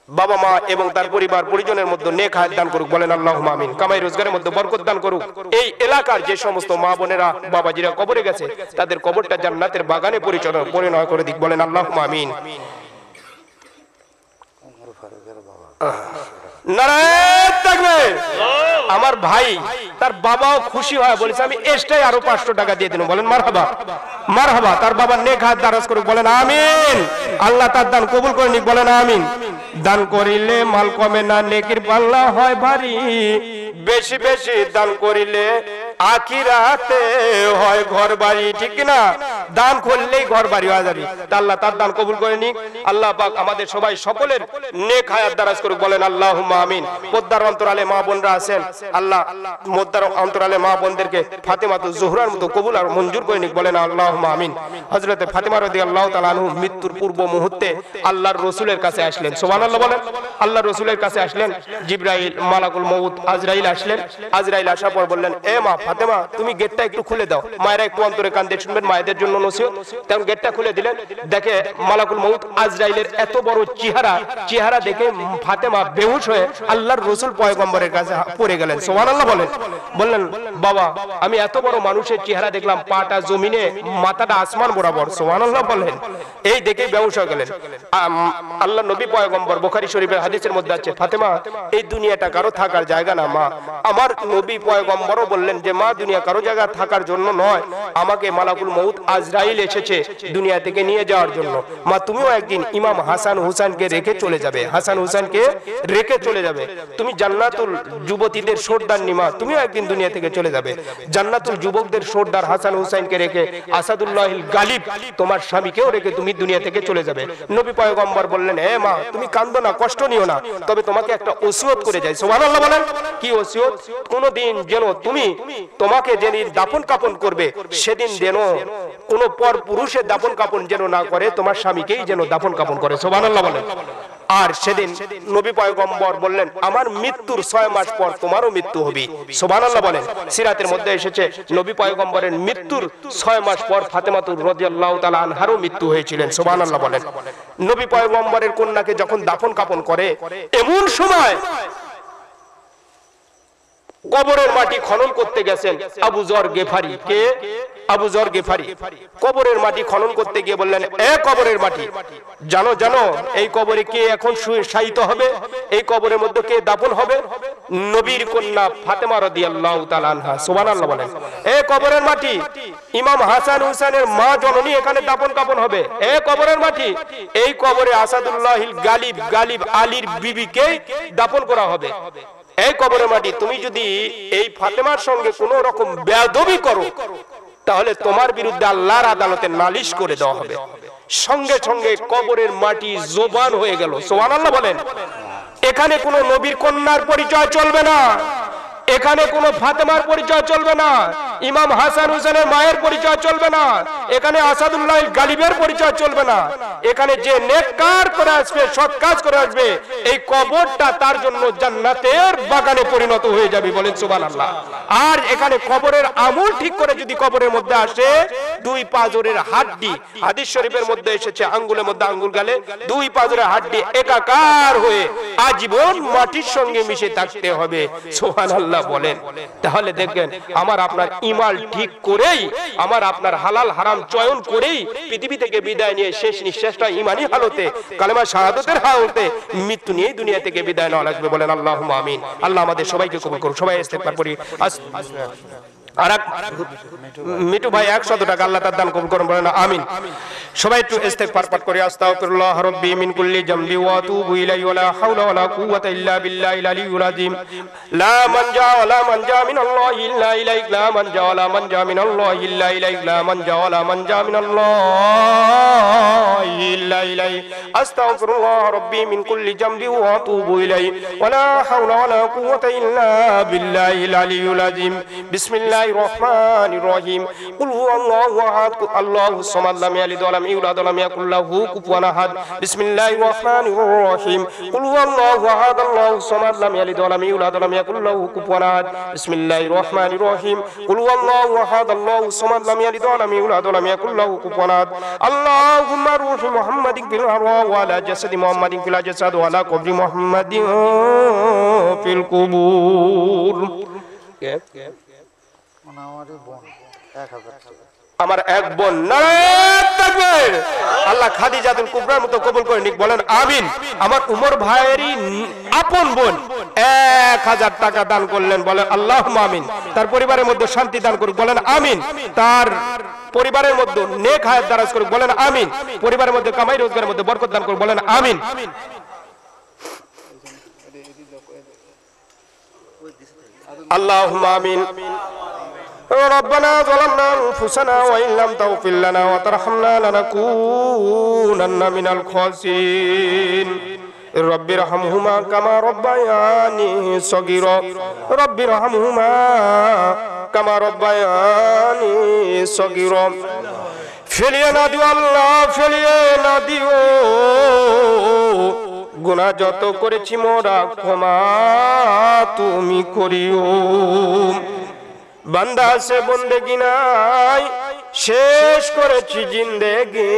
বাবা মা এবং তার পরিবার পরিজনের মধ্যে নেক হায়াত দান করুক, বলেন আল্লাহুম্মা আমিন। কামাই রোজগারের মধ্যে বরকত দান করুক। এই এলাকার যে সমস্ত মা বোনেরা বাবাজিরা কবরে গেছে, তাদের কবরটা জান্নাতের বাগানে পরিণত করে দিক, বলেন আল্লাহুম্মা আমিন। নারায়ণ তাকবীর। আমার ভাই তার বাবাও খুশি হয়, বলেছে আমি এক্সট্রাই আরো 500 টাকা দিয়ে দিন, বলেন মারহাবা। মারহাবা। তার বাবা নেক হাত দারাজ করুক, বলেন আমিন। আল্লাহ তার দান কবুল করে নিক, বলেন আমিন। দান করিলে মাল কমে না, নেকির পাল্লা হয় ভারী, বেশি বেশি দান করিলে আখিরাতে হয় ঘর বাড়ি, ঠিক না? দান করলেই ঘর বাড়ি হয়ে যাবে। আল্লাহ তার দান কবুল করে নিক। আল্লাহ পাক আমাদের সবাই সকলের নেক হায়াত দারাজ করুক, বলেন আল্লাহুম্মা আমিন। পদ্মার অন্তরালে মা বোনরা আছেন, আল্লাহ পদ্মার অন্তরালে মা বোনদেরকে ফাতেমাতুজ জোহরার মতো কবুল আর মঞ্জুর করে নিক, বলেন আল্লাহুম্মা আমিন। হযরতে ফাতেমা রাদিয়াল্লাহু তাআলা আনহু মৃত্যুর পূর্ব মুহূর্তে আল্লাহর রাসূলের কাছে আসলেন, সুবহানাল্লাহ বলেন। আল্লাহর রাসূলের কাছে আসলেন, জিবরাইল মালাকুল মউত আজরাইল আসলেন। আজরাইল আসার পর বললেন, এ মা ফাতেমা, তুমি গেটটা একটু খুলে দাও। মায়েরা একটু অন্তরে কান দিয়ে শুনবেন, মায়েদের জন্য নসিহত। তেমন গেটটা খুলে দিলেন। দেখে মালাকুল মউত আজরাইলের এত বড় চেহারা দেখে ফাতেমা বেহুশ হয়ে আল্লাহর রাসূল পয়গম্বরের কাছে পড়ে গেলেন, সুবহানাল্লাহ বলেন। বললেন, বাবা আমি এত বড় মানুষের চেহারা দেখলাম, পাটা জমিনে মাথাটা আসমান বরাবর, সুবহানাল্লাহ বলেন। এই দেখে বেহুশ হয়ে গেলেন। আল্লাহ নবী পয়গম্বর বুখারী শরীফের হাদিসের মধ্যে আছে, ফাতেমা এই দুনিয়াটা কারো থাকার জায়গা না মা। আমার নবী পয়গম্বরও বললেন যে মা দুনিয়া কারো জায়গা থাকার জন্য নয়, আমাকে মালাকুল মউত আজরাইল এসেছে দুনিয়া থেকে নিয়ে যাওয়ার জন্য। মা তুমিও একদিন ইমাম হাসান হুসাইনকে রেখে চলে যাবে, হাসান হুসাইনকে রেখে চলে যাবে। তুমি জান্নাতুল যুবতীদের সর্দার নিমা, তুমিও একদিন দুনিয়া থেকে চলে যাবে। জান্নাতুল যুবকদের সর্দার হাসান হুসাইনকে রেখে আসাদুল্লাহিল গালিব তোমার স্বামীকেও রেখে তুমি দুনিয়া থেকে চলে যাবে। নবী পয়গম্বর বললেন, হে মা তুমি কাঁদো না, কষ্ট নিও না, তবে তোমাকে একটা ওসিয়ত করে যাই, সুবহানাল্লাহ বলেন। কি ওসিয়ত? কোনদিন যেন তুমি তোমাকে যেদিন দাফন কাফন করবে সেদিন যেন কোন পর পুরুষের দাফন কাফন যেন না করে, তোমার স্বামীকেই যেন দাফন কাফন করে, সুবহানাল্লাহ বলেন। আর সেদিন নবী পয়গম্বর বললেন, আমার মৃত্যুর 6 মাস পর তোমারও মৃত্যু হবে, সুবহানাল্লাহ বলেন। সিরাতের মধ্যে এসেছে নবী পয়গম্বরের মৃত্যুর 6 মাস পর ফাতেমাতুর রাদিয়াল্লাহু তাআলা আনহারও মৃত্যু হয়েছিলেন, সুবহানাল্লাহ বলেন। নবী পয়গম্বরের কন্যাকে যখন দাফন কাফন করে, এমন সময় কবরের মাটি খনন করতে গেছেন আবু যর গেফারি। কে? আবু যর গেফারি। কবরের মাটি খনন করতে গিয়ে বললেন, এ কবরের মাটি, জানো জানো এই কবরে কে এখন শায়িত হবে, এই কবরের মধ্যে কে দাফন হবে? নবীর কন্যা ফাতেমা রাদিয়াল্লাহু তাআলা আনহা, সুবহানাল্লাহ বলেন। এ কবরের মাটি, ইমাম হাসান হুসাইনের মা জননী এখানে দাফন কাফন হবে। এ কবরের মাটি, এই কবরে আসাদুল্লাহিল গালিব আলীর বিবিকে দাফন করা হবে। এই কবরের মাটি, তুমি যদি এই ফাতেমার সঙ্গে কোন রকম বেয়াদবি করো তাহলে তোমার বিরুদ্ধে আল্লাহর আদালতে নালিশ করে দেওয়া হবে। সঙ্গে সঙ্গে কবরের মাটি জবান হয়ে গেল, সুবহানাল্লাহ বলেন। এখানে কোন নবীর কন্যার পরিচয় চলবে না, এখানে কোন ফাতেমার পরিচয় চলবে না, ইমাম হাসান হুসেনের মায়ের পরিচয় চলবে না, এখানে আসাদুল্লাহ গালিবের পরিচয় চলবে না। এখানে যে নেককার করে আসবে, সৎ কাজ করে আসবে, এই কবরটা তার জন্য জান্নাতের বাগানে পরিণত হয়ে যাবে, বলেন সুবহানাল্লাহ। আর এখানে কবরের আমল ঠিক করে যদি কবরের মধ্যে আসে, 2 পাঁজরের হাড্ডি, হাদিস শরীফের মধ্যে এসেছে, আঙ্গুলের মধ্যে আঙ্গুল গালে 2 পাঁজরের হাড্ডি একাকার হয়ে আজীবন মাটির সঙ্গে মিশে থাকতে হবে, সুবহানাল্লাহ বলেন। তাহলে দেখবেন আমার আপনার ঈমান ঠিক করেই, আমার আপনার হালাল হারাম চয়ন করেই পৃথিবী থেকে বিদায় নিয়ে শেষ নিঃশ্বাসটা ঈমানি হালতে, কালেমা শাহাদাতের হালতে মৃত্যু নিয়ে দুনিয়া থেকে বিদায় নেওয়া লাগবে, বলেন আল্লাহুম্মা আমিন। আল্লাহ আমাদের সবাইকে কবুল করুন। সবাই ইস্তেগফার করি। আর মিঠু ভাই 100 টাকা আল্লাহ তার দান কবুল করুন, বলেন আমিন। সবাই একটু ইস্তেগফার পাঠ করে আস্তাগফিরুল্লাহ রাব্বি মিন কুল্লি জামবি ওয়া আতুবু ইলাইহি ওয়া লা হাওলা ওয়া লা কুওয়াতা ইল্লা বিল্লাহিল আলিয়্যিল আযীম। লা মানজা ওয়া লা মানজা মিনাল্লাহি ইল্লা ইলাইহি, লা মানজা ওয়া লা মানজা মিনাল্লাহি ইল্লা ইলাইহি, লা মানজা ওয়া লা মানজা মিনাল্লাহি ইল্লা ইলাইহি। আস্তাগফিরুল্লাহ রাব্বি মিন কুল্লি জামবি ওয়া আতুবু ইলাইহি ওয়া লা হাওলা ওয়া লা কুওয়াতা ইল্লা বিল্লাহিল আলিয়্যিল আযীম। বিসমিল্লাহির রহমানির রহিম। কুল হুয়াল্লাহু আহাদ আল্লাহুস সামাদ লাম ইয়ালিদ ওয়া লাম ইউলাদ ওয়া লাম ইয়াকুল লাহু কুফুয়ান আহাদ। বিসমিল্লাহির রহমানির রহিম। কুল হুয়াল্লাহু আহাদ আল্লাহুস সামাদ লাম ইয়ালিদ ওয়া লাম ইউলাদ ওয়া লাম ইয়াকুল লাহু কুফুয়ান আহাদ। বিসমিল্লাহির রহমানির রহিম। কুল হুয়াল্লাহু আহাদ আল্লাহুস সামাদ লাম ইয়ালিদ ওয়া লাম ইউলাদ ওয়া লাম ইয়াকুল লাহু কুফুয়ান আহাদ। আল্লাহুম্মা রূহি মুহাম্মাদিন ফিল আরওয়াহ ওয়া আলা জাসাদি মুহাম্মাদিন ফিল জাসাদ ওয়া আলা কবরি মুহাম্মাদিন ফিল কুবুর। আমার এক বোন নারায়ণ আল্লাহ খাদিজাতুল কুবরার মতো কবুল করে নিক, বলেন আমিন। আমার উমর ভাইয়েরই আপন বোন 1000 টাকা দান করলেন, বলেন আল্লাহুম্মা আমিন। তার পরিবারের মধ্যে শান্তি দান করুক, বলেন আমিন। তার পরিবারের মধ্যে নেক হায়াত দারাজ করুক, বলেন আমিন। পরিবারের মধ্যে কামাই রোজগারের মধ্যে বরকত দান করুক, বলেন আমিন। আল্লাহুম্মা আমিন। ربنا ظلمنا أنفسنا وإن لم تغفر لنا وترحمنا لنكونن من الخاسرين رب ارحمهما كما ربياني صغيرا رب ارحمهما كما ربياني صغيرا ফেলিয়ে না দিও আল্লাহ, ফেলিয়ে না দিও। গুনাহ যত করেছি মোরা ক্ষমা তুমি করিও। বান্দা সে বন্দেগি নাই, শেষ করেছি জিন্দেগি।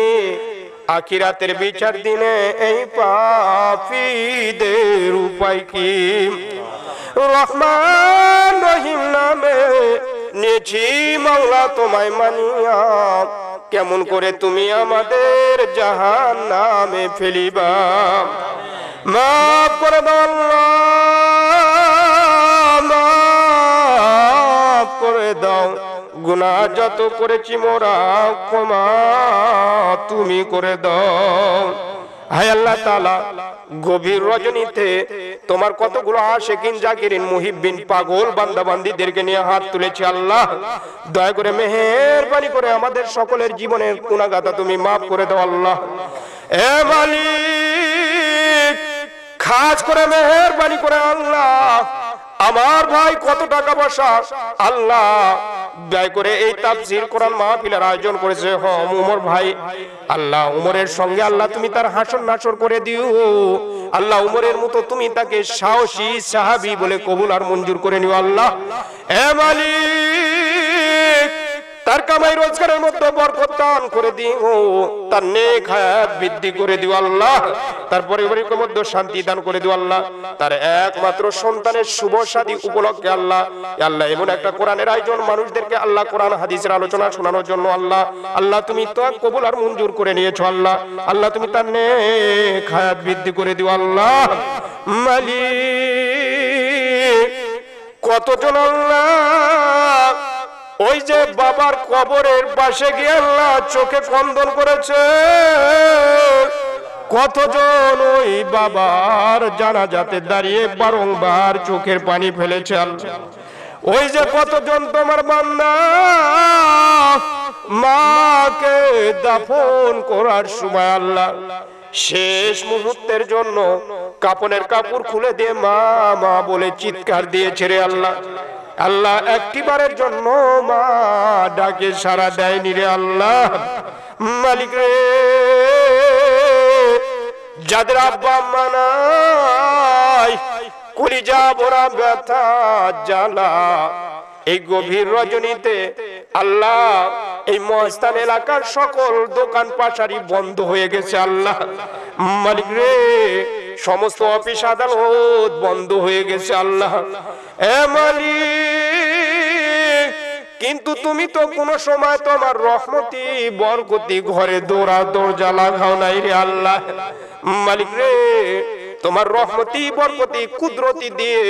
আখিরাতের বিচার দিনে এই পাপীদের উপায় কি? রহমান রহিম নামে নিয়েছি মাওলা তোমায় মানিয়া, কেমন করে তুমি আমাদের জাহান্নামে ফেলিবা? মাফ করে দাও আল্লাহ, মাফ করে দাও। গুনাহ যত করেছি মোরা ক্ষমা তুমি করে দাও। হায় আল্লাহ তাআলা, গভীর রজনীতে তোমার কতগুলো আশিকিন জাকিরিন মুহিব্বিন পাগল বান্দা বান্দীদেরকে নিয়ে হাত তুলেছি আল্লাহ, দয়া করে মেহেরবানি করে আমাদের সকলের জীবনের গুনাহগাতা তুমি মাফ করে দাও আল্লাহ। এ মালিক, খাস করে মেহেরবানি করে আল্লাহ, আমার ভাই কত টাকা পয়সা আল্লাহ ব্যয় করে এই তাফসীর কোরআন মাহফিলের আয়োজন করেছে উমর ভাই, আল্লাহ উমরের সঙ্গে আল্লাহ তুমি তার হাসর নাসর করে দিও আল্লাহ। উমরের মতো তুমি তাকে সাহসী সাহাবী বলে কবুল আর মঞ্জুর করে নিও আল্লাহ। এ মালিক, তার কামাই রোজগারের মধ্যে বরকত দান করে দিও, তার নেক হায়াত বৃদ্ধি করে দিও আল্লাহ, তার পরিবারের মধ্যে শান্তি দান করে দিও আল্লাহ। তার একমাত্র সন্তানের শুভ শাদী উপলক্ষে আল্লাহ, আল্লাহ এমন একটা কোরআনের আয়োজন মানুষদেরকে আল্লাহ কোরআন হাদিসের আলোচনা শোনানোর জন্য আল্লাহ, আল্লাহ তুমি তো কবুল আর মঞ্জুর করে নিয়েছো আল্লাহ, আল্লাহ তুমি তার নেক হায়াত বৃদ্ধি করে দিও আল্লাহ। মালিক, কতজন আল্লাহ ওই যে বাবার কবরের পাশে গিয়ে আল্লাহ চোখে ক্রন্দন করেছে, কতজন ওই বাবার জানাজাতে দাঁড়িয়ে বারংবার চোখের পানি ফেলেছে আল্লাহ। ওই যে কতজন তোমার বান্দা মাকে দাফন করার সময় আল্লাহ শেষ মুহূর্তের জন্য কাপনের কাপড় খুলে দিয়ে মা মা বলে চিৎকার দিয়েছে রে আল্লাহ। আল্লাহ একটিবারের জন্য মা ডাকে সাড়া দেয়নি রে আল্লাহ। মালিক রে, যাদের আব্বা আম্মা নাই, কলিজা ভরা ব্যথা জ্বালা, এই গভীর রজনীতে আল্লাহ এই মহস্থান এলাকার সকল দোকান পাশারি বন্ধ হয়ে গেছে আল্লাহ। মালিক রে, সমস্ত অফিস আদালত বন্ধ হয়ে গেছে আল্লাহ। এ মালিক, কিন্তু তুমি তো কোনো সময় তোমার রহমতি বরকতি ঘরে দৌড়া দরজা লাগাও নাই রে আল্লাহ। মালিক রে, তোমার রহমতি বরকতি কুদরতি দিয়ে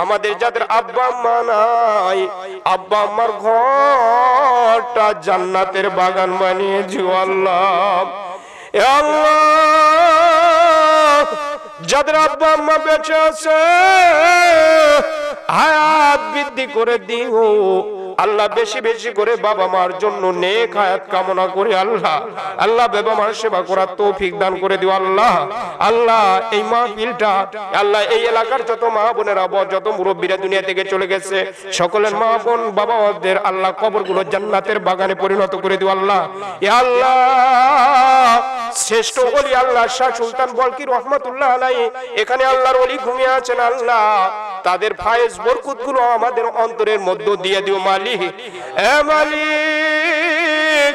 আমাদের যাদের আব্বা আম্মা নাই, আব্বা আম্মার ঘরটা জান্নাতের বাগান বানিয়ে দিও আল্লাহ। এ আল্লাহ, যাদের আব্বা আম্মা বেঁচে আছে হায়াত বৃদ্ধি করে দিও আল্লাহ। বেশি বেশি করে বাবা মার জন্য নেক হায়াত কামনা করে আল্লাহ। আল্লাহ বাবা মার সেবা করার তৌফিক দান করে দিও আল্লাহ। আল্লাহ এই মাহফিলটা আল্লাহ, এই এলাকার যত মা বোনেরা যত মুরব্বীরা দুনিয়া থেকে চলে গেছে সকলের মা বোন বাবাদের আল্লাহ কবরগুলো জান্নাতের বাগানে পরিণত করে দিও আল্লাহ। এ আল্লাহ, শ্রেষ্ঠ ওলি আল্লাহ শাহ সুলতান বলকি রহমাতুল্লাহ আলাইহি এখানে আল্লাহর ওলি ঘুমিয়ে আছেন আল্লাহ। তাদের ফায়েজ বরকত গুলো আমাদের অন্তরের মধ্যে দিয়ে দিও মালিক। এ মালিক,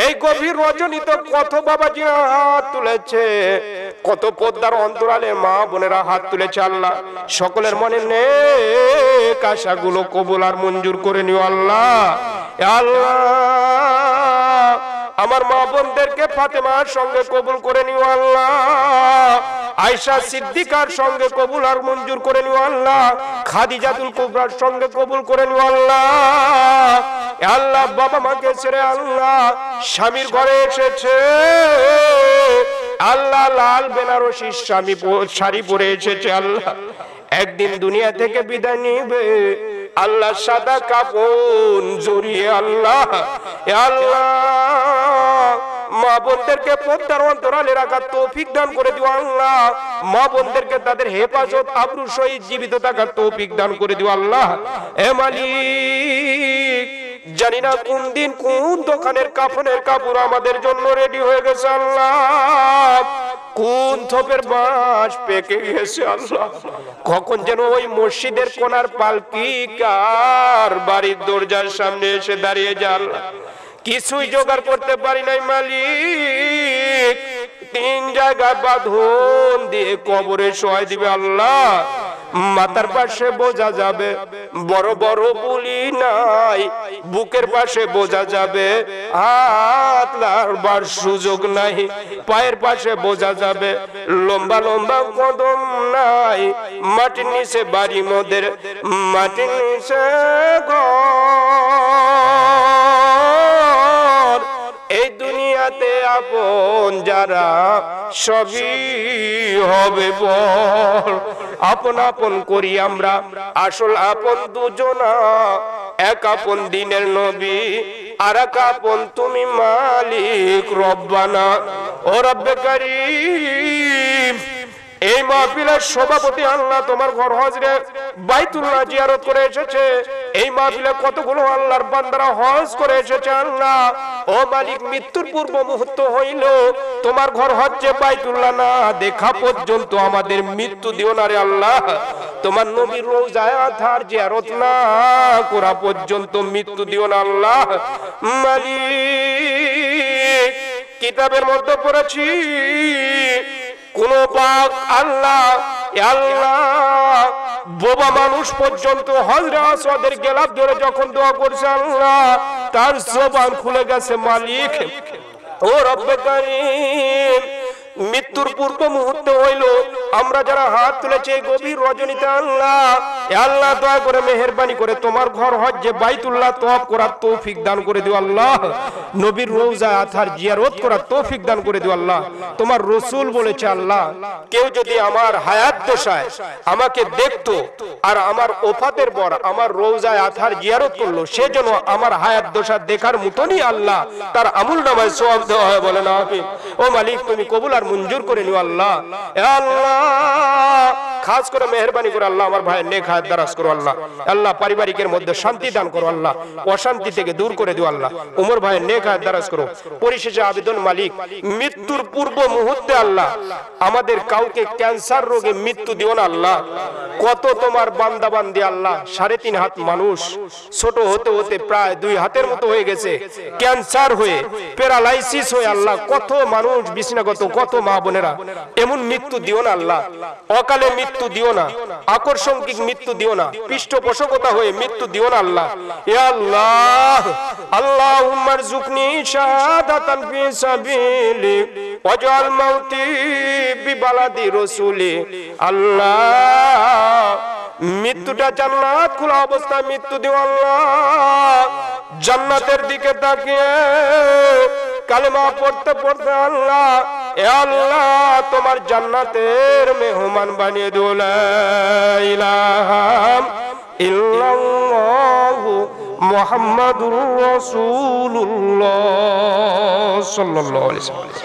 এই গভীর রজনীতে কত বাবাজি হাত তুলেছে, কত পদ্মার অন্তরালে মা বোনেরা হাত তুলেছে আল্লাহ। সকলের মনে নেক আশাগুলো কবুল আর মঞ্জুর করে নিও আল্লাহ। আল্লাহ, আমার মা বোনদেরকে ফাতেমার সঙ্গে কবুল করে নিও আল্লাহ। আয়েশা সিদ্দিকার সঙ্গে কবুল আর মঞ্জুর করে নিও আল্লাহ। খাদিজাতুল কুবরার সঙ্গে কবুল করে নিও আল্লাহ। আল্লাহ, বাবা মাকে ছেড়ে আল্লাহ স্বামীর ঘরে এসেছে আল্লাহ, লাল বেনারসি স্বামী শাড়ি পরে এসেছে আল্লাহ। একদিন দুনিয়া থেকে বিদায় নিবে আল্লাহ, সাদা কাপড় জড়িয়ে আল্লাহ। আল্লাহ, মা বোনদেরকে পদ্মার অন্তরালে রাখার তৌফিক দান করে দিও আল্লাহ। মা বোনদেরকে তাদের হেফাজত আবরু সহিত জীবিত থাকার তৌফিক দান করে দিও আল্লাহ। এ মালিক, জানি না কোন দিন কোন দোকানের কাফনের কাপড় আমাদের জন্য রেডি হয়ে গেছে আল্লাহ। কোন থোপের বাঁশ পেকে গেছে আল্লাহ। কখন যেন ওই মসজিদের কোনার পালকি কার বাড়ির দরজার সামনে এসে দাঁড়িয়ে যায় আল্লাহ। কিছুই জোগাড় করতে পারি নাই মালিক। 3 জায়গায় বাঁধন দিয়ে কবরে শোয়াই দিবে আল্লাহ। মাথার পাশে বোঝা যাবে বড় বড় বুলি নাই, বুকের পাশে বোঝা যাবে হাত লাড়বার সুযোগ নাই, পায়ের পাশে বোঝা যাবে লম্বা লম্বা কদম নাই, মাটির নিচে বাড়ি মোদের, মাটির নিচে ঘর। এই দুনিয়াতে আপন যারা সবই হবে পর। আপন আপন করি আমরা, আসল আপন দুজনা। এক আপন দিনের নবী, আর এক আপন তুমি মালিক রব্বানা ও রব্বে কারীম। এই মাহফিলের সভাপতি আল্লাহ তোমার ঘর হজরে বাইতুল্লাহ জিয়ারত করে এসেছে। এই মাহফিলে কতগুলো আল্লাহর বান্দারা হজ করে এসেছে আল্লাহ। ও মালিক, মৃত্যুর পূর্ব মুহূর্ত হইল তোমার ঘর হজ্জে বাইতুল্লাহ না দেখা পর্যন্ত আমাদের মৃত্যু দিও না রে আল্লাহ। তোমার নবীর রওজায়ে আতহার জিয়ারত না করা পর্যন্ত মৃত্যু দিও না আল্লাহ। মালিক, কিতাবের মধ্যে পড়েছি কোন পাক আল্লাহ আল্লাহ বোবা মানুষ পর্যন্ত হযরত আসওয়াদের গেলাপ ধরে যখন দোয়া করছে আল্লাহ, তার জবান খুলে গেছে মালিক ও রব্বে কারীম। মৃত্যুর পূর্ব মুহূর্তে হইল আমরা যারা হাত তুলেছে গভীর রজনীতে আল্লাহ, আল্লাহ দয়া করে মেহেরবানি করে তোমার ঘর হজ্জে বাইতুল্লাহ তওয়াফ করার তৌফিক দান করে দিও আল্লাহ। নবীর রওজা আতহার জিয়ারত করার তৌফিক দান করে দিও আল্লাহ। তোমার রাসূল বলেছে আল্লাহ, কেউ যদি আমার হায়াত দশায় আমাকে দেখতো আর আমার ওফাতের পর আমার রওজা আতহার জিয়ারত করলো, সেজন্য আমার হায়াত দশা দেখার মতনই আল্লাহ তার আমলনামায় সওয়াব দেওয়া হয়। বলে না আমিন। ও মালিক, তুমি কবুল আর মঞ্জুর করে নিও আল্লাহ। আল্লাহ খাস করে মেহেরবানি করে আল্লাহ আমার ভাইয়ের নেক হায়াত দারাজ করো আল্লাহ। আল্লাহ পারিবারিকের মধ্যে শান্তি দান করো আল্লাহ, অশান্তি থেকে দূর করে দিও আল্লাহ। উমর ভাইয়ের নেক হায়াত দারাজ করো। পরিশেষে আবেদন মালিক, মৃত্যুর পূর্ব মুহূর্তে আল্লাহ আমাদের কাউকে ক্যান্সার রোগে মৃত্যু দিও না আল্লাহ। কত তোমার বান্দা বান্দি আল্লাহ 3.5 হাত মানুষ, ছোট হতে হতে প্রায় 2 হাতের মতো হয়ে গেছে, ক্যান্সার হয়ে প্যারালাইসিস হয়ে আল্লাহ কত মানুষ বিছানাগত, কত মা বোনেরা, এমন মৃত্যু দিও না আল্লাহ। অকালে মৃত্যু দিও না, আকর্ষণিক মৃত্যু দিও না, পৃষ্ঠপোষকতা হয়ে মৃত্যু দিও না আল্লাহ। ইয়া আল্লাহ, আল্লাহুম্মা রযুকনি শাহাদাতান ফি সাবিলিক ওয়াজআল মাউতি বিবালাদি রাসূলি আল্লাহ মৃত্যুটা জান্নাত খোলা অবস্থায় মৃত্যু দিও আল্লাহ। জান্নাতের দিকে তাকিয়ে কালেমা পড়তে পড়তে আল্লাহ এ আল্লাহ তোমার জান্নাতের মেহমান বানিয়ে দিও। লা ইলাহা ইল্লাল্লাহু মুহাম্মাদুর রাসূলুল্লাহ সাল্লাল্লাহু আলাইহি ওয়াসাল্লাম।